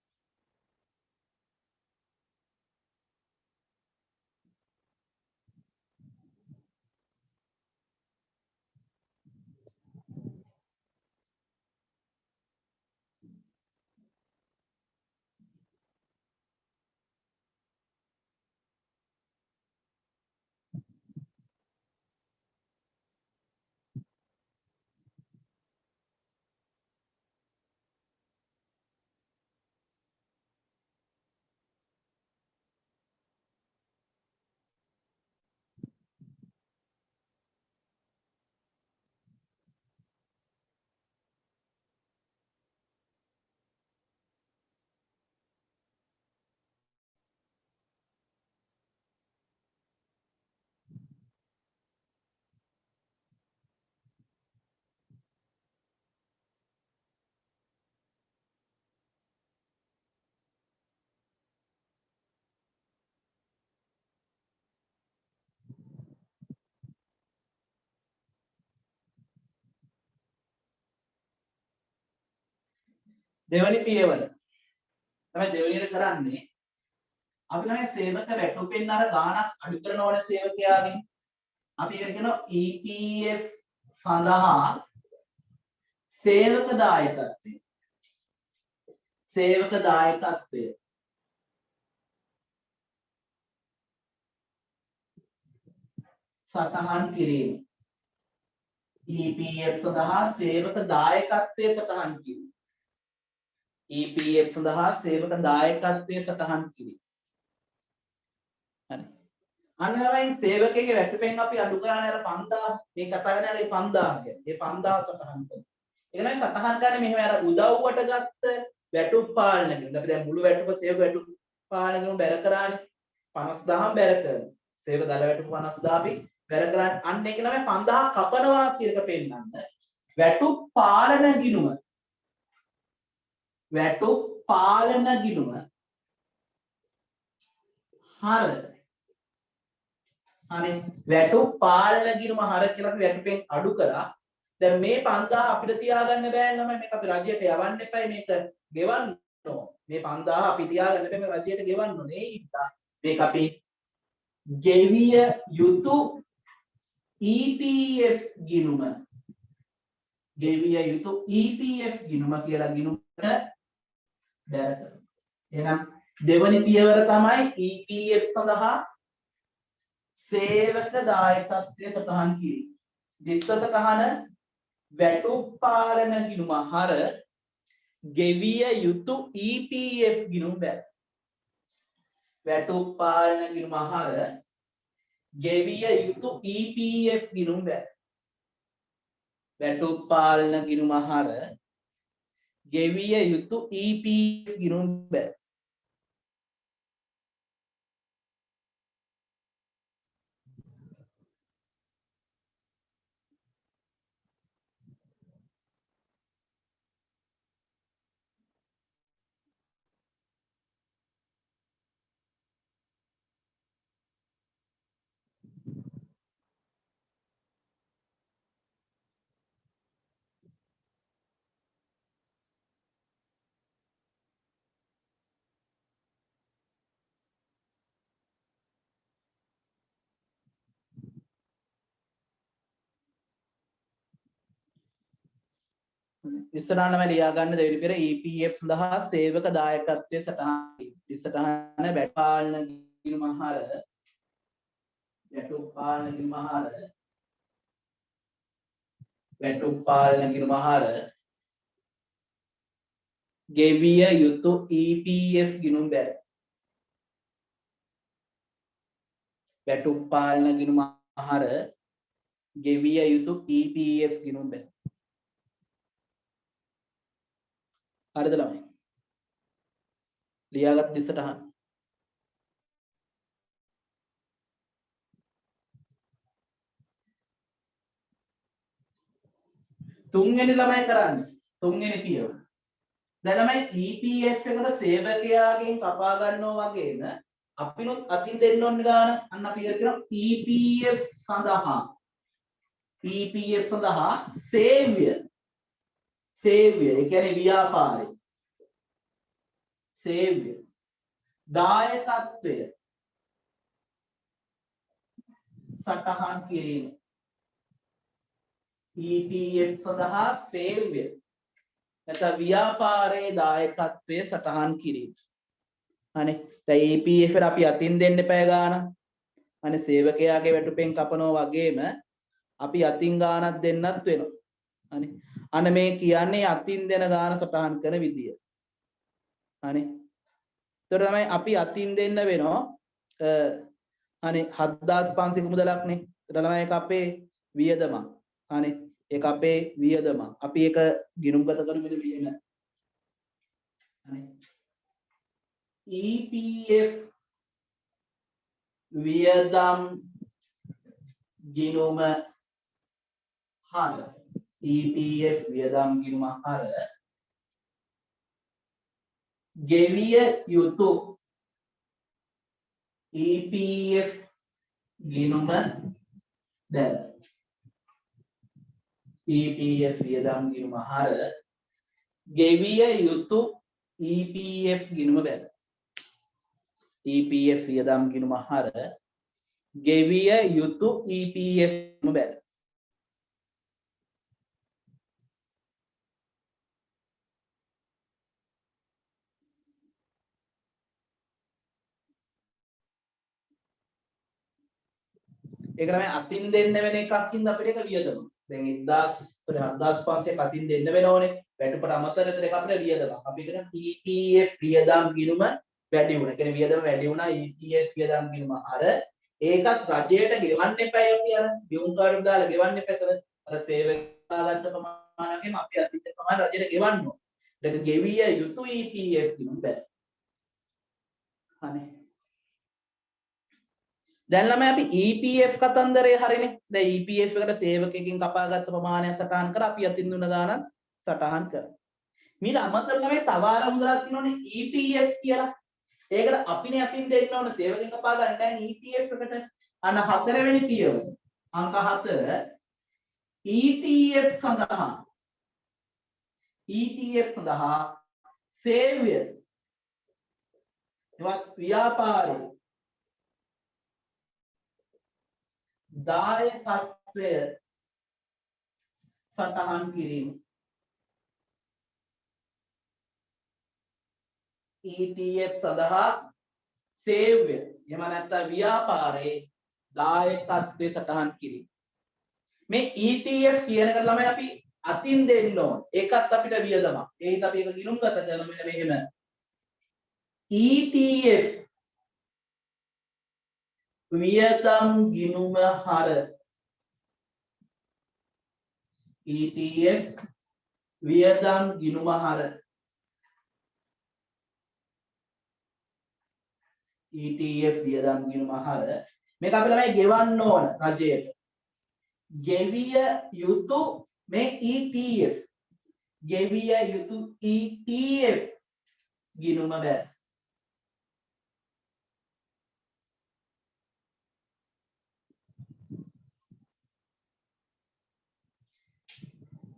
[SPEAKER 1] දෙවනි පියවර තමයි දෙවෙනියට කරන්නේ අපි ළමයි සේවක වැටුපෙන් අර ගාණක් අඩු කරනවනේ සේවකයාගෙන් අපි ඒක කියනවා EPF සඳහා සේවක දායකත්වය සටහන් කිරීම EPF සඳහා සේවක දායකත්වය සටහන් කිරීම EPF සඳහා සේවක දායකත්වය සටහන් කිරීම හරි අන්නවයින් සේවකයේ වැටුපෙන් අපි අඩු කරන්නේ අර 5000 මේ කතා කරන්නේ අර 5000 ගැන. මේ 5000 සටහන් කරනවා. ඒක නයි සටහන් කරන්නේ මෙහෙම අර උදව්වට ගත්ත වැටුප් පාලන කියන. අපි දැන් මුළු වැටුප සේවක වැටුප් පාලන කරන බැර කරානේ. 50000 බැර කරනවා. සේවක දල වැටුප 50000 අපි බැර කරන්නේ. අන්න ඒක නයි 5000 කපනවා කියන එක පෙන්නන්න. වැටුප් පාලන ගිණුම. වැටුප් පාලන ගිණුම. හර හරි වැටුප් පාලන ගිණුම හර කියලා අපි වැටුපෙන් අඩු කරා. දැන් මේ 5000 අපිට තියාගන්න බෑ නම මේක අපි රජයට යවන්න එපයි මේක ගෙවන්න ඕන. මේ 5000 අපි තියාගන්න එපා මේක රජයට ගෙවන්න ඕනේ. ඒ නිසා මේක අපි ගෙවිය යුතු EPF ගිණුම කියලා ගිණුමට බැර කරනවා. එහෙනම් දෙවනි පියවර තමයි EPF සඳහා සේවක දායකත්වය සටහන් කිරීම. දිත්ත සටහන වැටුප් පාලන ගිණුම හර ගෙවිය යුතු EPF ගිණුම් බැල. වැටුප් පාලන ගිණුම හර ගෙවිය යුතු EPF ගිණුම් බැල. වැටුප් පාලන ගිණුම හර ගෙවිය යුතු EPF ගිණුම් බැල. ඉස්සරහට මම ලියා ගන්න දෙවෙනි පෙර EPF සඳහා සේවක දායකත්වයේ සටහන් ඉස්සරහන වැටපාලන ගිණුමහර වැටුපාලන ගිණුමහර ගෙවිය යුතු EPF ගිණුම් බැල වැටුපාලන ගිණුමහර ගෙවිය යුතු EPF ගිණුම් බැල හරිද ළමයි ලියාගත් දිසටහන් තුන්වෙනි ළමයි කරන්නේ තුන්වෙනි පියවර දැන් ළමයි EPF එකට සේවකයාගෙන් කපා ගන්නවා වගේම අපිනුත් අතින් දෙන්න ඕන ගාන අන්න අපි කියනවා EPF සඳහා සේව්‍ය ඒ කියන්නේ ව්‍යාපාරේ සේව්‍ය දායකත්වය සටහන් කිරීම EPF සඳහා සේව්‍ය නැත්නම් ව්‍යාපාරයේ දායකත්වය සටහන් කිරීම අනේ දැන් EPF එකට අපි අතින් දෙන්න එපා ගාන අනේ සේවකයාගේ වැටුපෙන් කපනවා වගේම අපි අතින් ගානක් දෙන්නත් වෙනවා අනේ අන්න මේ කියන්නේ අතින් දෙන ගාන සටහන් කරන විදිය අනේ ඒතර තමයි අපි අතින් දෙන්න වෙනවා අනේ 7500 මුදලක්නේ ඒතර ළමයි ඒක අපේ වියදම අනේ ඒක අපේ වියදම අපි ඒක ගිණුම්ගත කරමු මෙන්න මෙහෙම අනේ EPF වියදම් ගිණුම හර EPF වියදම් ගිණුම හර ගෙවිය යුතු EPF ගිණුම දැන් EPF වියදම් ගිණුම හර ගෙවිය යුතු EPF ගිණුම බැල EPF වියදම් ගිණුම හර ගෙවිය යුතු EPF ගිණුම බැල ඒක තමයි අතින් දෙන්න වෙන එකක් හින්දා අපිට ඒක වියදම. දැන් 7500 අතින් දෙන්න වෙනෝනේ. වැටුපට අමතර දෙක අපිට වියදම. අපි කියන EPF වියදම් ගිණුම වැඩි වුණා. ඒ කියන්නේ වියදම වැඩි වුණා EPF වියදම් ගිණුම අර ඒකත් රජයට ගෙවන්න එපා අපි අර බියුම් කාඩ් දාලා ගෙවන්න එපා කියලා. අර සේවකයා ගන්න ප්‍රමාණයකින් අපි අතින් දෙන ප්‍රමාණය රජයට ගෙවන්න ඕන. ඒක ගෙවිය යුතු EPF ගිණුම බැල. හරි. දැන් ළමයි අපි EPF කතන්දරේ හරිනේ. දැන් EPF එකට සේවකයෙක්ගෙන් කපාගත්ත ප්‍රමාණය සටහන් කරලා අපි අතින් දුන්න ගානක් සටහන් කරා. මීට අමතරව ළමයි තව ආරමුදලක් තියෙනවනේ EPF කියලා. ඒකට අපිනේ අතින් දෙන්න ඕන සේවකයෙක් කපා ගන්න නැහැ EPF එකට. අන්න හතරවෙනි පියවර. අංක 4 ETF සඳහා සේව්‍ය එවත් ව්‍යාපාරේ දායකත්වය සටහන් කිරීම ETF සඳහා සේව්‍ය එහෙම නැත්නම් ව්‍යාපාරයේ දායකත්වය සටහන් කිරීම මේ ETF කියන එක ළමයි අපි අතින් දෙන්න ඕන ඒකත් අපිට වියදමක් ඒත් අපි ඒක ගිණුම් ගත කරන මෙන්න මෙහෙම ETF වියදම් ගිණුම හර ETF වියදම් ගිණුම හර ETF වියදම් ගිණුම හර මේක අපි ළමයි ගෙවන්න ඕන රජයට ගෙවිය යුතු මේ ETF ගෙවිය යුතු ETF ගිණුම බැල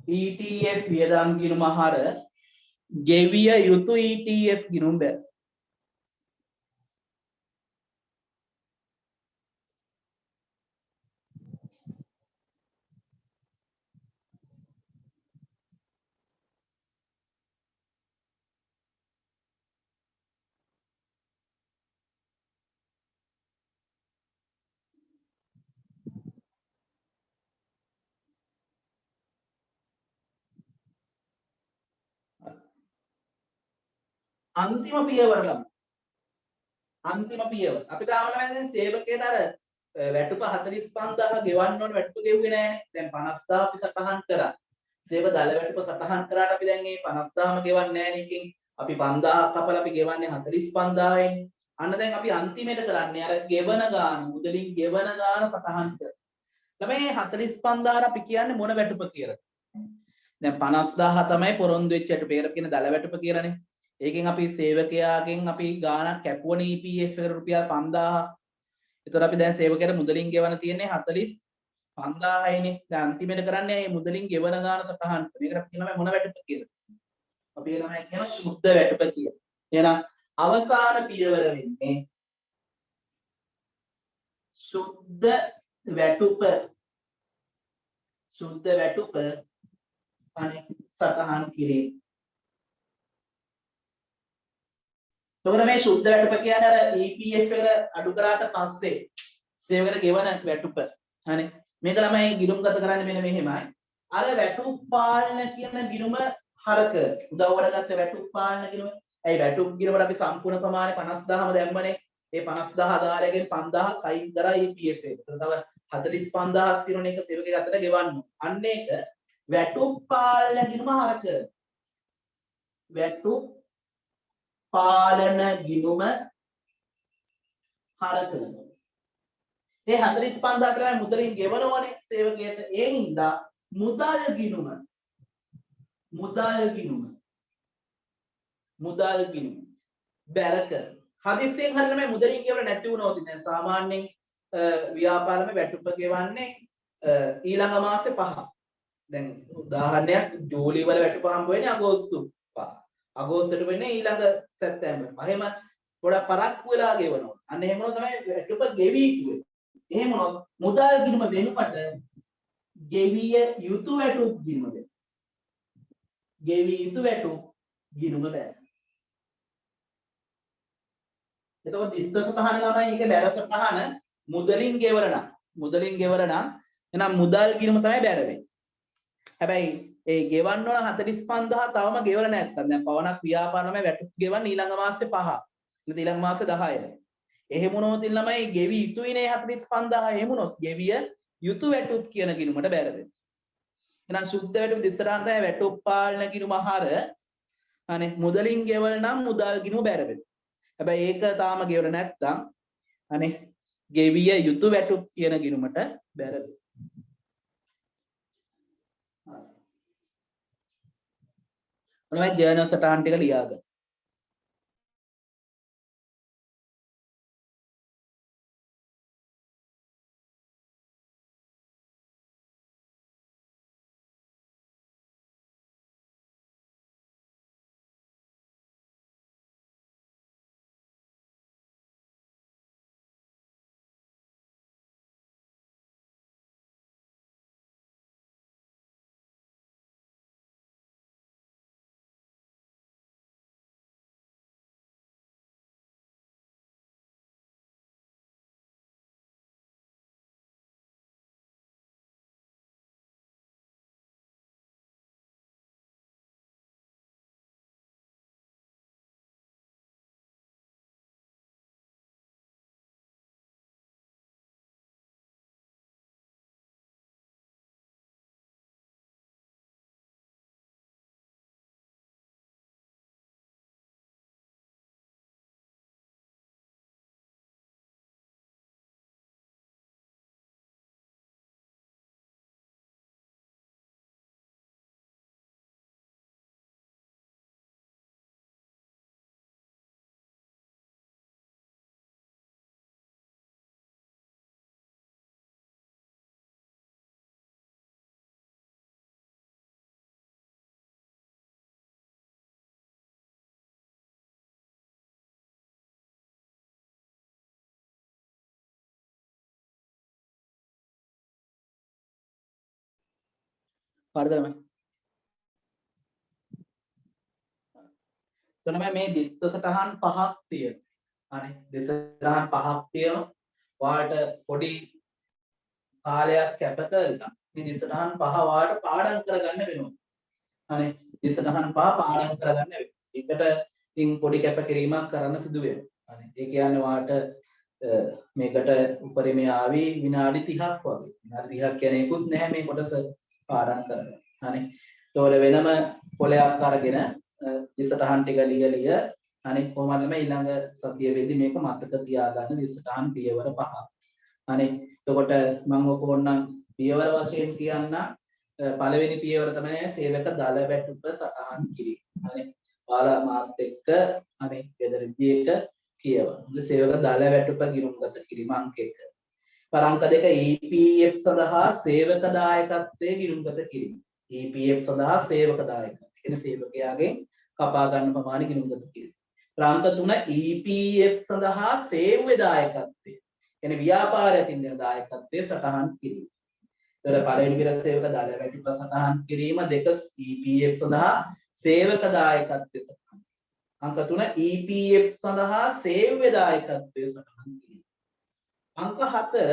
[SPEAKER 1] ETF වියදම් ගිණුම හර ගෙවිය යුතු ETF ගිණුම් බැල අන්තිම පියවර ළමයි. අන්තිම පියවර. අපි තාම ළමයි දැන් සේවකයට අර වැටුප 45000 ගෙවන්න ඕන වැටුප ගෙව්වේ නෑනේ. දැන් 50000 අපි සටහන් කරා. සේව දල වැටුප සටහන් කරාට අපි දැන් මේ 50000ම ගෙවන්නේ නෑනේ එකකින්. අපි 5000ක් කපලා අපි ගෙවන්නේ 45000යින්. අන්න දැන් අපි අන්තිමේට කරන්නේ අර ගෙවන ගාන මුදලින් ගෙවන ගාන සටහන් කර. ළමයි 45000 අපි කියන්නේ මොන වැටුප කියලාද? දැන් 50000 තමයි පොරොන්දු වෙච්ච වැටුප. ඒකට කියන දල වැටුප කියලානේ. ඒකෙන් අපි සේවකයාගෙන් අපි ගාණක් කැපුවන EPF එකට රුපියල් 5000. එතකොට අපි දැන් සේවකයාට මුදලින් ගෙවන තියෙන්නේ 45000යිනේ. දැන් අන්තිමේට කරන්නේ මේ මුදලින් ගෙවන ගාන සටහන්. මේකට අපි කියනවා මොන වැටුප කියලා. අපි ළමයි කියනවා සුද්ධ වැටුප කියලා. එහෙනම් අවසාන පියවර වෙන්නේ සුද්ධ වැටුප. සුද්ධ වැටුප අනේ සටහන් කිරීම. එතකොට මේ සුද්ධ වැටුප කියන්නේ අර EPF එක අඩු කරාට පස්සේ සේවකට ගෙවන වැටුප. හරි. මේක ළමයි ගිණුම්ගත කරන්නේ මෙන්න මෙහෙමයි. අර වැටුප් පාලන කියන ගිණුම හරක උදව්වට ගත්ත වැටුප් පාලන ගිණුම. ඇයි වැටුප් ගිණුමට අපි සම්පූර්ණ ප්‍රමාණය 50000ම දැම්මනේ. ඒ 50000 ආදායයෙන් 5000ක් අයින් කරා EPF එක. එතකොට තව 45000ක් තියෙනනේ එක සේවකයෙක් අතට ගෙවන්න. අන්න ඒක වැටුප් පාලන ගිණුම හරක. වැටුප් පාලන ගිණුම හරක. ඒ 45000 තමයි මුදලින් ගෙවනවනේ සේවකයට. ඒ හින්දා මුදල් ගිණුම බැරක හදිස්සියෙන් හරියට මේ මුදලින් ගෙවල නැති වුණොත් දැන් සාමාන්‍යයෙන් ව්‍යාපාරමේ වැටුප ගෙවන්නේ ඊළඟ මාසේ 5. දැන් උදාහරණයක් ජූලි වල වැටුප හම්බ වෙන්නේ අගෝස්තු 5. අගෝස්තුවට වෙන්නේ ඊළඟ සැප්තැම්බර්. එහෙම පොඩක් පරක්කු වෙලා ගෙවනවා. අන්න එහෙම තමයි වැටුප ගෙවි කිව්වේ. එහෙම මුදල් ගිණුම වෙනුවට ගෙවිය යුතු වැටුප් ගිණුම වෙනවා. ගෙවිය යුතු වැටුප් ගිණුම බැර. එතකොට දිත්ත සටහන ළමයි ඒක බැර සටහන මුදලින් ගෙවල නම් එහෙනම් මුදල් ගිණුම තමයි බැර වෙන්නේ. හැබැයි ඒ ගෙවන්න ඕන 45000 තවම ගෙවල නැත්තම් දැන් පවණක් ව්‍යාපාරමය වැටුප් ගෙවන්න ඊළඟ මාසේ 5. ඊළඟ මාසේ 10. එහෙම වුණොත් ළමයි ගෙවි යුතුයිනේ 45000. එහෙම වුණොත් ගෙවිය යුතු වැටුප් කියන ගිණුමට බැර වෙනවා. එහෙනම් සුද්ධ වැටුප් දිස්සරහන් තමයි වැටුප් පාලන ගිණුම හර අනේ මුදලින් ගෙවල නම් මුදල් ගිණුම බැර වෙනවා. හැබැයි ඒක තාම ගෙවල නැත්තම් අනේ ගෙවිය යුතු වැටුප් කියන ගිණුමට බැර වෙනවා. ඔනවයි ජර්නල් සටහන් ටික ලියාගන්න. හරිද ළමයි? එතකොට මේ දිත්ත සටහන් 5ක් තියෙනවා. හරි. දිත්ත සටහන් 5ක් තියෙනවා. ඔයාලට පොඩි කාලයක් කැප කරලා මේ දිත්ත සටහන් 5 ඔයාලට පාඩම් කරගන්න වෙනවා. හරි. දිත්ත සටහන් 5 පාඩම් කරගන්න වෙනවා. ඒකට ඉතින් පොඩි කැපකිරීමක් කරන්න සිදු වෙනවා. අනේ ඒ කියන්නේ වාට මේකට උපරිමය ආවි විනාඩි 30ක් වගේ. විනාඩි 30ක් කියන්නේ ඒකුත් නැහැ මේ කොටස පාඩම් කරන්න. හරි. ඒතකොට වෙනම පොලයක් අරගෙන දිසටහන් ටික ලිය අනේ කොහොමද මේ ඊළඟ සතිය වෙද්දි මේක මතක තියාගන්න දිසටහන් පියවර 5. අනේ එතකොට මම ඔක ඕනනම් පියවර වශයෙන් කියන්න පළවෙනි පියවර තමයි සේවක දල වැටුප සටහන් කිරීම. හරි. ඔයාලා මාත් එක්ක හරි ගෙදරදී එක කියවන්න. සේවක දල වැටුප ගිණුම්ගත කිරීම අංක 1. අංක 2 EPF සඳහා සේවක දායකත්වයේ ගිණුම්ගත කිරීම. EPF සඳහා සේවක දායකත්වය. කියන්නේ සේවකයාගෙන් කපා ගන්න ප්‍රමාණය ගිණුම්ගත කිරීම. අංක 3 EPF සඳහා සේව්‍ය දායකත්වය. කියන්නේ ව්‍යාපාරය අතින් දෙන දායකත්වයේ සටහන් කිරීම. ඒතර පළවෙනි පෙර සේවක දල වැටුප සටහන් කිරීම 2 EPF සඳහා සේවක දායකත්වයේ සටහන්. අංක 3 EPF සඳහා සේව්‍ය දායකත්වයේ සටහන් කිරීම. අංක 7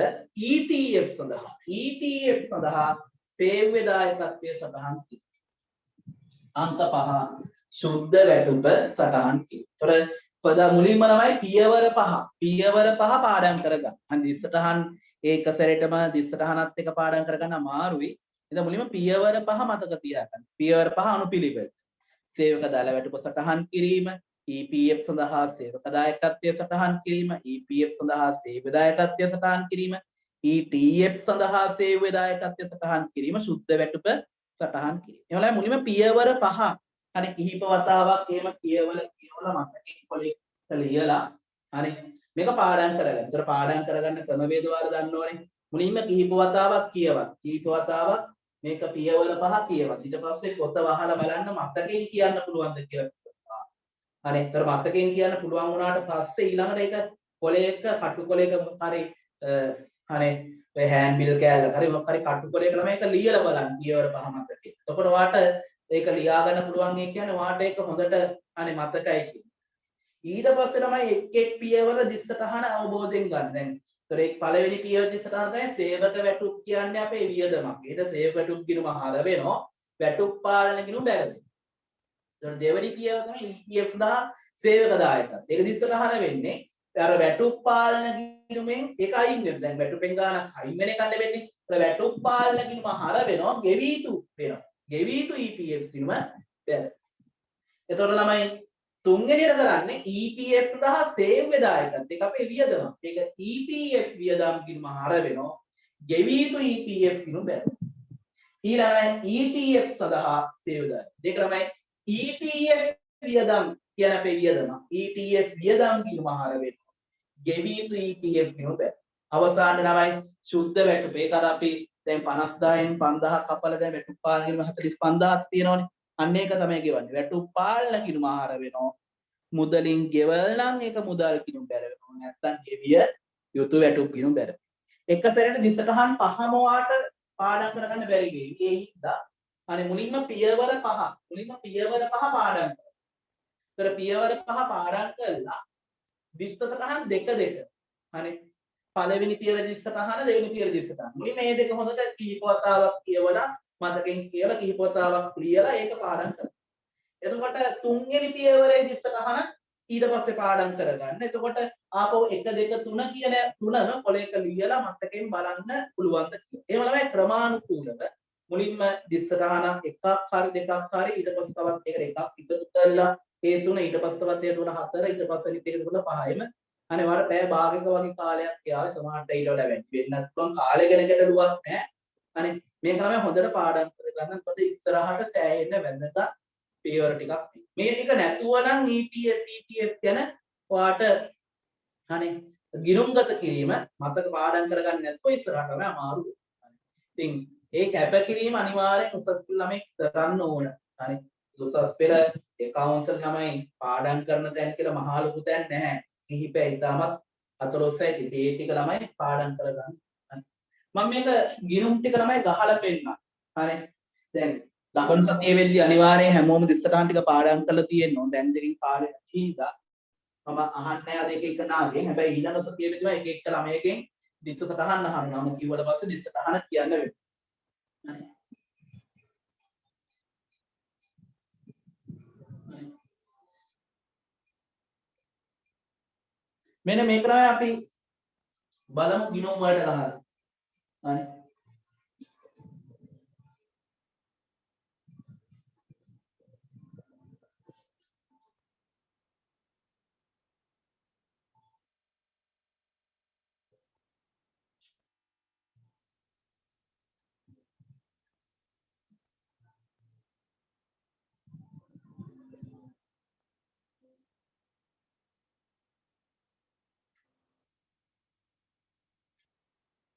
[SPEAKER 1] ETF සඳහා සේව්‍ය දායකත්වයේ සටහන් කිරීම. අංක 5 ශුද්ධ වැටුප සටහන් කිරීම. ඒතර පද මුලින්ම තමයි පියවර 5 පාඩම් කරගන්න. අන්න දිස්සටහන් ඒක සැරේටම දිස්සටහනත් එක පාඩම් කරගන්න අමාරුයි. ඉතින් මුලින්ම පියවර 5 මතක තියාගන්න. පියවර 5 අනුපිළිවෙල. සේවක දල වැටුප සටහන් කිරීම, EPF සඳහා සේවක දායකත්වය සටහන් කිරීම, EPF සඳහා සේව්‍ය දායකත්වය සටහන් කිරීම, ETF සඳහා සේව්‍ය දායකත්වය සටහන් කිරීම, ශුද්ධ වැටුප සටහන් කිරීම. එවලයි මුලින්ම පියවර 5 හරි කිහිප වතාවක් එහෙම කියවලා මතකෙන් පොලේ ලියලා හරි මේක පාඩම් කරගන්න. ඒතර පාඩම් කරගන්න ක්‍රමවේද වාර දන්න ඕනේ. මුලින්ම කිහිප වතාවක් කියවන්න. කිහිප වතාවක් මේක පියවර 5 කියවන්න. ඊට පස්සේ පොත වහලා බලන්න මතකෙන් කියන්න පුළුවන්ද කියලා. හරි. ඒතර මතකෙන් කියන්න පුළුවන් වුණාට පස්සේ ඊළඟට ඒක කොලයක කටු කොලයක හරි හරි ඔය හෑන්ඩ් බිල් කෑල්ල හරි මොකක් හරි කටු කොලයක ළම ඒක ලියලා බලන්න පියවර 5 මතකේ. එතකොට වාට ඒක ලියා ගන්න පුළුවන් ඒ කියන්නේ වාට ඒක හොඳට අනේ මතකයි කියන්නේ. ඊට පස්සේ තමයි එක් පියවර දිස්සටහන අවබෝධයෙන් ගන්න. දැන් ඒතර ඒ පළවෙනි පියවර දිස්සටහන තමයි සේවක වැටුප් කියන්නේ අපේ වියදමක්. ඒක සේවක වැටුප් ගිණුම හර වෙනවා. වැටුප් පාලන ගිණුම බැලඳින. ඒතර දෙවෙනි පියවර තමයි ETF සඳහා සේවක දායකත්වය. ඒක දිස්සටහන වෙන්නේ අර වැටුප් පාලන ගිණුමෙන් ඒක අයින් වෙනවා. දැන් වැටුපෙන් ගානක් අයින් වෙන එකන්නේ වෙන්නේ. ඒතර වැටුප් පාලන ගිණුම හර වෙනවා ගෙවි යුතු වෙනවා. ගෙවි යුතු EPF ගිණුම බැලඳින. එතකොට ළමයි තුන්වෙනියට කරන්නේ EPF සඳහා සේව්‍ය දායකත්වය. ඒක අපේ වියදම. ඒක EPF වියදම් ගිණුම හර වෙනවා. ගෙවි යුතු EPF ගිණුම බැලඳින. ඊළඟට ETF සඳහා සේව්‍ය දායකත්වය. ඒක ළමයි ETF වියදම් කියන අපේ වියදම. ETF වියදම් ගිණුම හර වෙනවා. ගෙවි යුතු EPF ගිණුම බැලඳින. අවසාන ළමයි ශුද්ධ වැටුප. ඒක අර අපි දැන් 50000න් 5000ක් කපලා දැන් වැටුප් පාලන ගිණුම 45000ක් තියෙනවනේ. අන්න ඒක තමයි ගෙවන්නේ. වැටුප් පාලන ගිණුම ආහාර වෙනවා. මුදලින් ගෙවල් නම් ඒක මුදල් ගිණුම බැර වෙනවා. නැත්තම් ගෙවිය යුතු වැටුප් ගිණුම බැර. එක සැරේට දිසටහන් පහම වාට පාඩම් කරගන්න බැරි වෙයි. ඒ හින්දා අනේ මුලින්ම පියවර 5 පාඩම් කරනවා. ඒතර පියවර 5 පාඩම් කළා දිත්ත සටහන් දෙක. අනේ පළවෙනි පියවර දිස්සටහන දෙවෙනි පියවර දිස්සටහන. මුලින්ම මේ දෙක හොඳට කීප වතාවක් කියවලා මතකෙන් කියලා කිහිප වතාවක් ලියලා ඒක පාඩම් කරනවා. එතකොට තුන්වෙනි පියවරේ දිස්සටහන ඊට පස්සේ පාඩම් කරගන්න. එතකොට ආපහු 1 2 3 කියන තුනම පොලේක ලියලා මතකෙන් බලන්න පුළුවන් ද කියලා. එහෙම තමයි ක්‍රමානුකූලව මුලින්ම දිස්සටහනක් එකක් හරි දෙකක් හරි ඊට පස්සේ තවත් එකට එකක් එකතු කරලා ඒ තුන ඊට පස්සේ තවත් ඒ තුන හතර ඊට පස්සේ ඊට එකතු කරලා පහයිම අනේ වර පැය භාගයක වගේ කාලයක් යාවේ සමහරට ඊට වඩා වැඩි වෙන්නත් පුළුවන්. කාලය ගැන ගැටලුවක් නැහැ. අනේ මේක තමයි හොඳට පාඩම් කරගන්න. මොකද ඉස්සරහට සෑහෙන්න වැදගත් පියවර ටිකක්. මේ ටික නැතුව නම් ETF ගැන ඔයාට අනේ ගිණුම්ගත කිරීම මතක පාඩම් කරගන්න නැත්නම් ඉස්සරහට තමයි අමාරු වෙන්නේ. ඉතින් ඒ කැපකිරීම අනිවාර්යෙන් උසස් පෙළ ළමයි කරන්න ඕන. හරි. උසස් පෙළ කවුන්සල් ළමයි පාඩම් කරන තැන් කියලා මහා ලොකු තැන් නැහැ. කිහිපයි තාමත් 14යි ඒ ටික ළමයි පාඩම් කරගන්න. මම මේක ගිණුම් ටික ළමයි ගහලා පෙන්නනවා. හරි. දැන් ලබන සතියේ වෙද්දී අනිවාර්යෙන් හැමෝම දිස්සටහන් ටික පාඩම් කරලා තියෙන්න ඕන. දැන් දෙකින් කාලේ හින්දා මම අහන්නේ අද එක එක නාගෙන්. හැබැයි ඊළඟ සතියේ වෙද්දී එක එක ළමයෙක්ගෙන් දිස්සටහන් අහනවා. මම කිව්වට පස්සේ දිස්සටහන කියන්න වෙනවා. හරි. මෙන්න මේක තමයි අපි බලමු ගිණුම් වලට ගහලා. හරි.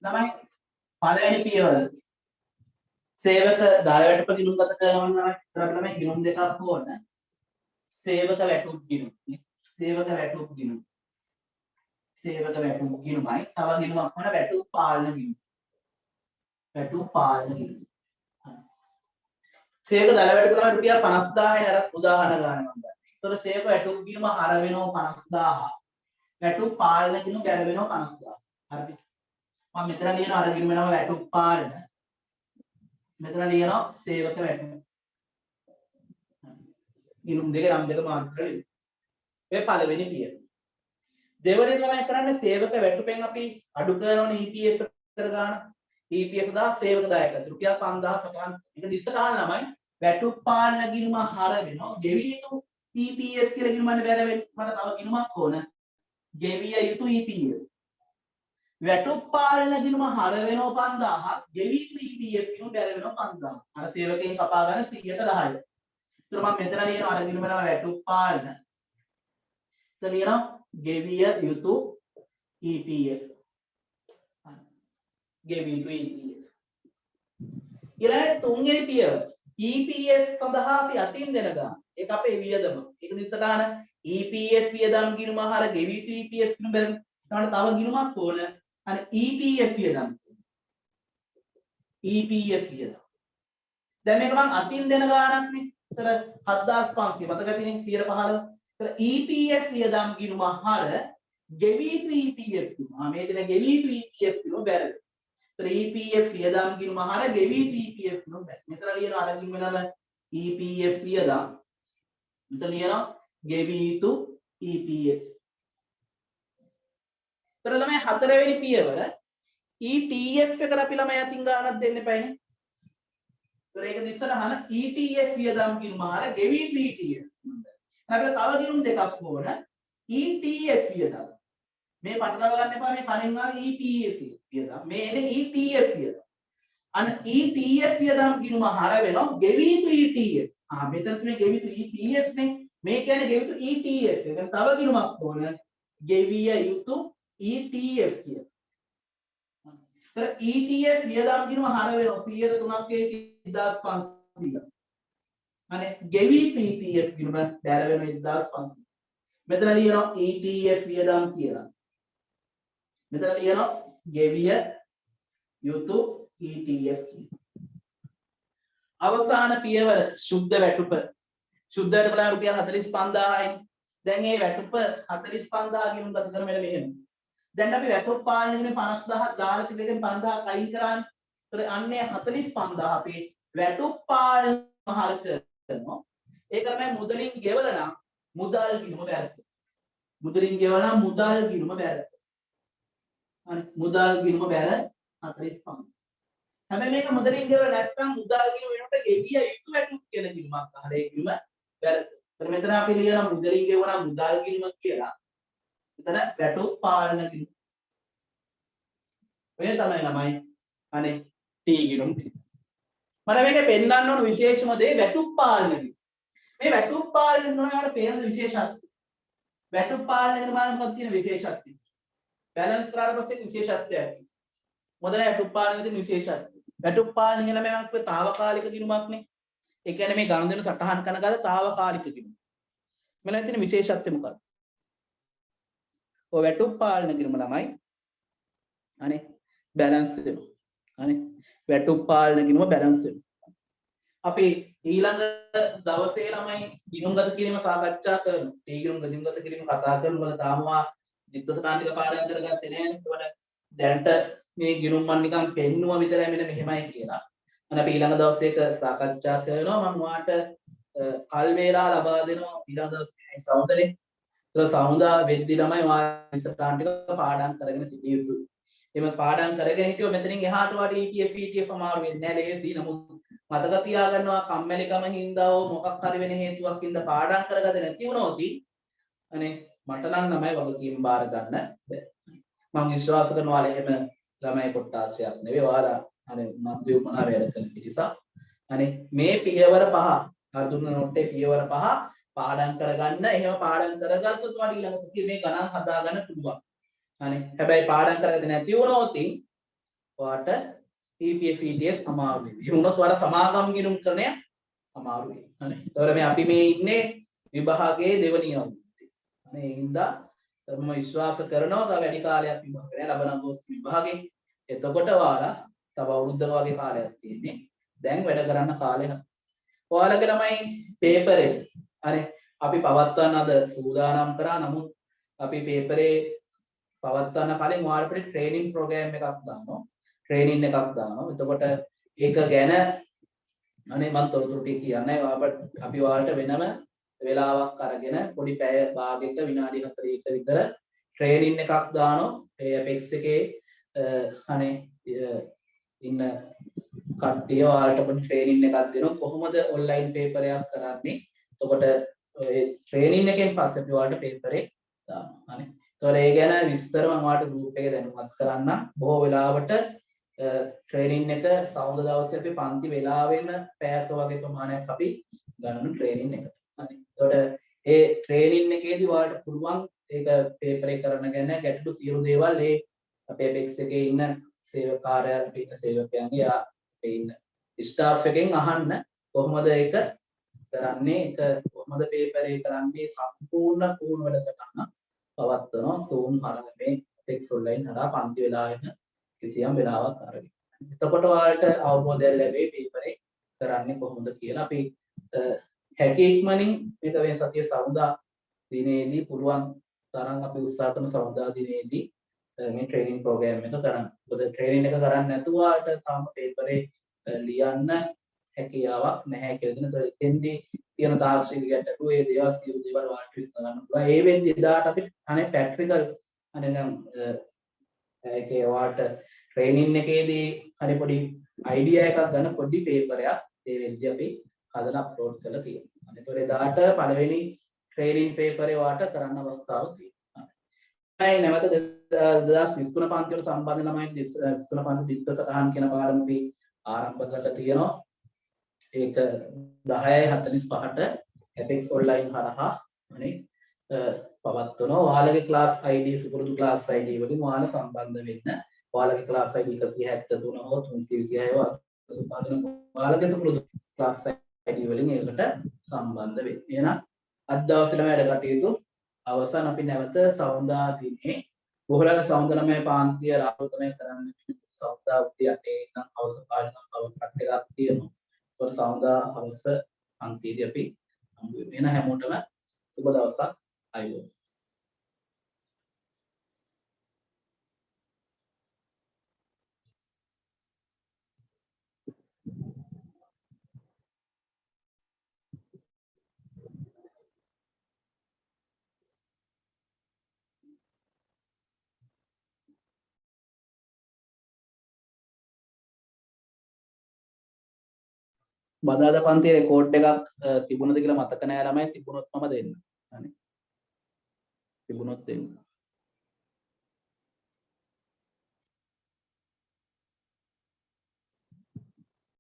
[SPEAKER 1] තමයි පළවෙනි පියවර. සේවක දායවැටුප ගිණුම් ගත කරනවා නම් කරලා තමයි ගිණුම් දෙකක් ඕන. සේවක වැටුප් ගිණුම්. සේවක වැටුප් ගිණුම්. සේවක වැටුප් ගිණුමයි. තව ගිණුමක් වන වැටුප් පාලන ගිණුම්. වැටුප් පාලන ගිණුම්. සේවක දායවැටුප තමයි රුපියල් 50000යි අර උදාහරණ ගන්න මම ගන්න. ඒතකොට සේවක වැටුප් ගිණුම හර වෙනවා 50000. වැටුප් පාලන ගිණුම ගැල වෙනවා 50000. හරිද? මම මෙතන ලියනවා අර ගිණුම නම වැටුප් පාලන. මෙතන ලියනවා සේවක වැටුප. ගිණුම් දෙක නම් දෙක මාර්ක් කරලා ඒ පළවෙනි පියවර. දෙවෙනි ළමයි කරන්නේ සේවක වැටුපෙන් අපි අඩු කරනවනේ EPF එකට ගන්න. EPF දා සේවක දායකත්ව රුපියල් 5000 සටහන්. ඒක දිස්සටහන් ළමයි වැටුප් පාලන ගිණුම හර වෙනවා. ගෙවිය යුතු EPF කියලා ගිණුමන්නේ බැර වෙන්නේ. මට තව ගිණුමක් ඕන. ගෙවිය යුතු EPF. වැටුප් පාලන ගිණුම හර වෙනවා 5000ක්. ගෙවිය යුතු EPF ගිණුම බැර වෙනවා 5000. අර සේවකෙන් කපා ගන්න 100ට 10. මම මෙතන ලියනවා අර ගිණුම නම වැටුප් පාලන. එතන ලියනවා ගෙවිය යුතු EPF. ගෙවිය යුතු EPF. ඊළඟ තුන්වෙනි පියවර EPF සඳහා අපි අතින් දෙන ගාන. ඒක අපේ වියදම. ඒක දිස්සටහන EPF වියදම් ගිණුම හර ගෙවිය යුතු EPF ගිණුම බැලුම්. ඊට තව ගිණුමක් ඕන. අර EPF වියදම්. EPF වියදම්. දැන් මේක මම අතින් දෙන ගානක් නේ. ඒතර 7500 මතක තියෙන 115. ඒතර EPF වියදම් ගිණුම හර ගෙවිය යුතු EPF ගිණුම. මේ දෙන ගෙවිය යුතු EPF ගිණුම බැලුම්. ඒතර EPF වියදම් ගිණුම හර ගෙවිය යුතු EPF ගිණුම බැලුම්. මෙතන ලියන අර ගිණුම නම EPF වියදම්. මෙතන ලියනවා ගෙවිය යුතු EPF. ඒතර ළමයි හතරවෙනි පියවර ETF එකට අපි ළමයි අතින් ගානක් දෙන්න එපානේ. ඒතර ඒක දිස්සටහන ETF වියදම් ගිණුම හර ගෙවිය යුතු ETF. අපිට තව ගිණුම් දෙකක් ඕන. ETF වියදම්. මේ පටලවා ගන්න එපා මේ කලින් ආවේ EPF වියදම්. මේ එන්නේ ETF වියදම්. අන්න ETF වියදම් ගිණුම හර වෙනවා ගෙවිය යුතු ETF. මෙතන තියෙන ගෙවිය යුතු EPF නේ. මේ කියන්නේ ගෙවිය යුතු ETF. ඒක තව ගිණුමක් ඕන. ගෙවිය යුතු ETF කියලා. ඒතර ETF වියදම් ගිණුම හර වෙනවා 103ක් 1500. අනේ ගෙවිය යුතු ETF ගිණුම දැර වෙනවා 1500. මෙතන ලියනවා ETF වියදම් කියලා. මෙතන ලියනවා ගෙවිය යුතු ETF කියලා. අවසාන පියවර සුද්ධ වැටුප. සුද්ධ වැටුප ලා රුපියල් 45000යි. දැන් මේ වැටුප 45000 ගිණුම් ගත කරන මෙන්න මෙහෙම. දැන් අපි වැටුප් පාලන ගිණුම 50000ක් දාලා තිබෙන 5000ක් අයින් කරානේ. ඒතර අන්නේ 45000 අපි වැටුප් පාලන හර කරනවා. ඒක තමයි මුදලින් ගෙවලා නම් මුදල් ගිණුම බැලුවා. මුදලින් ගෙවලා මුදල් ගිණුම බැලුවා. අනේ මුදල් ගිණුම බැල 45. හැබැයි මේක මුදලින් ගෙවලා නැත්නම් මුදල් ගිණුම වෙනකොට ගෙවිය යුතු වැටුප් කියන ගිණුමක් අහලා ඒ ගිණුම බැල. ඒතර මෙතන අපි ලියන මුදලින් ගෙවනා මුදල් ගිණුම කියලා. එතන වැටුප් පාලන ගිණුම. ඔය තමයි ළමයි අනේ T ගිණුම්. මම මේක පෙන්නන්න ඕන විශේෂම දේ වැටුප් පාලන ගිණුම. මේ වැටුප් පාලන ගිණුමකට පේන විශේෂත්වය. වැටුප් පාලන ගිණුමකට තියෙන විශේෂත්වය. බැලන්ස් කරාට පස්සේ විශේෂත්වයක්. මොකද වැටුප් පාලනයේ තියෙන විශේෂත්වය. වැටුප් පාලන කියන මේක තාවකාලික ගිණුමක් නේ. ඒ කියන්නේ මේ ගනුදෙනු සටහන් කරන ගාලා තාවකාලික ගිණුම. මෙලෙන් තියෙන විශේෂත්වය මොකක්ද? ඔය වැටුප් පාලන ගිණුම ළමයි අනේ බැලන්ස් වෙනවා. අනේ වැටුප් පාලන ගිණුම බැලන්ස් වෙනවා. අපි ඊළඟ දවසේ ළමයි ගිණුම් ගත කිරීම සාකච්ඡා කරමු. ඒ ගිණුම් ගත කිරීම කතා කරමු. මොකද තාමවා චිත්තසටහන් ටික පාඩම් කරගත්තේ නැහැ. ඒකට දැනට මේ ගිණුම් මන් නිකන් පෙන්නුවා විතරයි මෙන්න මෙහෙමයි කියලා. අන්න අපි ඊළඟ දවසේක සාකච්ඡා කරනවා. මම ඔයාලට කල් වේලා ලබා දෙනවා ඊළඟ දවසේ සෞන්දර්ය ඒක සමුදා වෙද්දි ළමයි වාසටාන් ටික පාඩම් කරගෙන සිටිය යුතුයි. එහෙම පාඩම් කරගෙන හිටියොත් මෙතනින් එහාට වඩා ETF ETF අමාරු වෙන්නේ නැහැ ලේසි. නමුත් මතක තියාගන්නවා කම්මැලිකම හින්දා හෝ මොකක් හරි වෙන හේතුවක් හින්දා පාඩම් කරගත්තේ නැති වුණොත් අනේ මට නම් ළමයි වගකීම් බාර ගන්න බැහැ. මම විශ්වාස කරනවා එහෙම ළමයි කොට්ටාශයක් නෙවෙයි ඔයාලා අනේ මම දියුමනා වැඩ කරන පිරිසක්. අනේ මේ පියවර පහ අර්ජුන නොට්ටේ පියවර පහ පාඩම් කරගන්න. එහෙම පාඩම් කරගත්තොත් ඔයාලා ඊළඟ සතියේ මේ ගණන් හදා ගන්න පුළුවන්. අනේ හැබැයි පාඩම් කරගත්තේ නැති වුණොත් ඔයාට EPF ETS අමාරු වෙයි. එහෙම වුණොත් ඔයාලා සමාගම් ගිණුම් කරණය අමාරු වෙයි. අනේ ඒතකොට මේ අපි මේ ඉන්නේ විභාගයේ දෙවනිය අවුරුද්දේ. අනේ ඒ හින්දා මම විශ්වාස කරනවා තව වැඩි කාලයක් විභාගය ලබන අගෝස්තු විභාගේ. එතකොට ඔයාලා තව අවුරුද්දක වගේ කාලයක් තියෙන්නේ. දැන් වැඩ කරන්න කාලේ. ඔයාලගේ ළමයි පේපරේ අනේ අපි පවත්වන්න අද සූදානම් කරා. නමුත් අපි පේපරේ පවත්වන්න කලින් ඔයාලට ට්‍රේනින් ප්‍රෝග්‍රෑම් එකක් දානවා. ට්‍රේනින් එකක් දානවා. එතකොට ඒක ගැන අනේ මම තොරතුරු ටික කියන්නේ අපි ඔයාලට වෙනම වෙලාවක් අරගෙන පොඩි පැය භාගයක විනාඩි 40ක විතර ට්‍රේනින් එකක් දානවා. ඒ Apex එකේ අනේ ඉන්න කට්ටිය ඔයාලට පොඩි ට්‍රේනින් එකක් දෙනවා. කොහොමද ඔන්ලයින් පේපර් එකක් කරන්නේ? එතකොට ඒ ට්‍රේනින් එකෙන් පස්සේ අපි ඔයාලට පේපරේ දානවා. අනේ. ඒතකොට ඒ ගැන විස්තර මම ඔයාලට ගෲප් එකේ දැනුවත් කරන්නම්. බොහෝ වෙලාවට ට්‍රේනින් එක සවුන්ද දවසේ අපි පන්ති වෙලාවෙම පැයක වගේ ප්‍රමාණයක් අපි ගන්න ට්‍රේනින් එකට. හරි. ඒතකොට ඒ ට්‍රේනින් එකේදී ඔයාලට පුළුවන් ඒක පේපර් එක කරන ගැන ගැටළු සියලු දේවල් ඒ අපේ Apex එකේ ඉන්න සේවකාරයන් ඉන්න සේවකයන්ගේ අපේ ඉන්න ස්ටාෆ් එකෙන් අහන්න කොහොමද ඒක කරන්නේ ඒක කොහොමද පේපර් එක කරන්නේ සම්පූර්ණ පුහුණු වැඩසටහන පවත්වනවා Zoom හරහා මේ Apex online හරහා පන්ති වෙලාවෙම කිසියම් වෙලාවක් අරගෙන. එතකොට ඔයාලට අවබෝධයක් ලැබෙයි පේපරේ කරන්නේ කොහොමද කියලා. අපි හැකි ඉක්මනින් මේක මේ සතිය සවුදා දිනේදී පුළුවන් තරම් අපි උත්සාහ කරන සවුදා දිනේදී මේ ට්‍රේනින් ප්‍රෝග්‍රෑම් එක කරන්න. මොකද ට්‍රේනින් එක කරන්නේ නැතුව ඔයාලට තාම පේපරේ ලියන්න හැකියාවක් නැහැ කියලා දෙන. එතෙන්දී තියෙන තාක්ෂණික ගැටලු ඒ දේවල් සියලු දේවල් ඔයාලට විශ්ල ගන්න පුළුවන්. ඒ වෙද්දී එදාට අපි අනේ ප්‍රැක්ටිකල් අනේ නම් ඒකේ ඔයාලට ට්‍රේනින් එකේදී හරි පොඩි අයිඩියා එකක් ගන්න පොඩි පේපරයක් ඒ වෙද්දී අපි හදලා අප්ලෝඩ් කරලා තියෙනවා. ඒතකොට එදාට පළවෙනි ට්‍රේනින් පේපරේ ඔයාලට කරන්න අවස්ථාවක් තියෙනවා. හරි නැවත 2023 පන්ති වල සම්බන්ධ ළමයි 23 පන්ති දිත්ත සටහන් කියන පාඩම අපි ආරම්භ කරලා තියෙනවා. ඒක 10:45ට Apex online හරහා අනේ පවත්වනවා. ඔයාලගේ ක්ලාස් ID සුපුරුදු ක්ලාස් ID වලින් ඔයාලා සම්බන්ධ වෙන්න. ඔයාලගේ ක්ලාස් ID 173 හෝ 326 හෝ සම්බන්ධ ඔයාලගේ සුපුරුදු ක්ලාස් ID වලින් ඒකට සම්බන්ධ වෙන්න. එහෙනම් අද දවසේම වැඩ කටයුතු අවසන්. අපි නැවත සවුන්දා දිනේ බොහෝලන සවුන්ද ළමයි පාන්තිය රාහුල තමයි කරන්න. සවුන්දා උදේට නම් අවසන් කාලේ නම් පවර් එකක් තියෙනවා. ඒක සවුන්දා හවස පන්තියේදී අපි හම්බ වෙමු. එහෙනම් හැමෝටම සුබ දවසක්. අයෝ බදාදා පන්තියේ රෙකෝඩ් එකක් තිබුණද කියලා මතක නෑ ළමයි. තිබුණොත් මම දෙන්න. හරි. තිබුණොත් දෙන්න.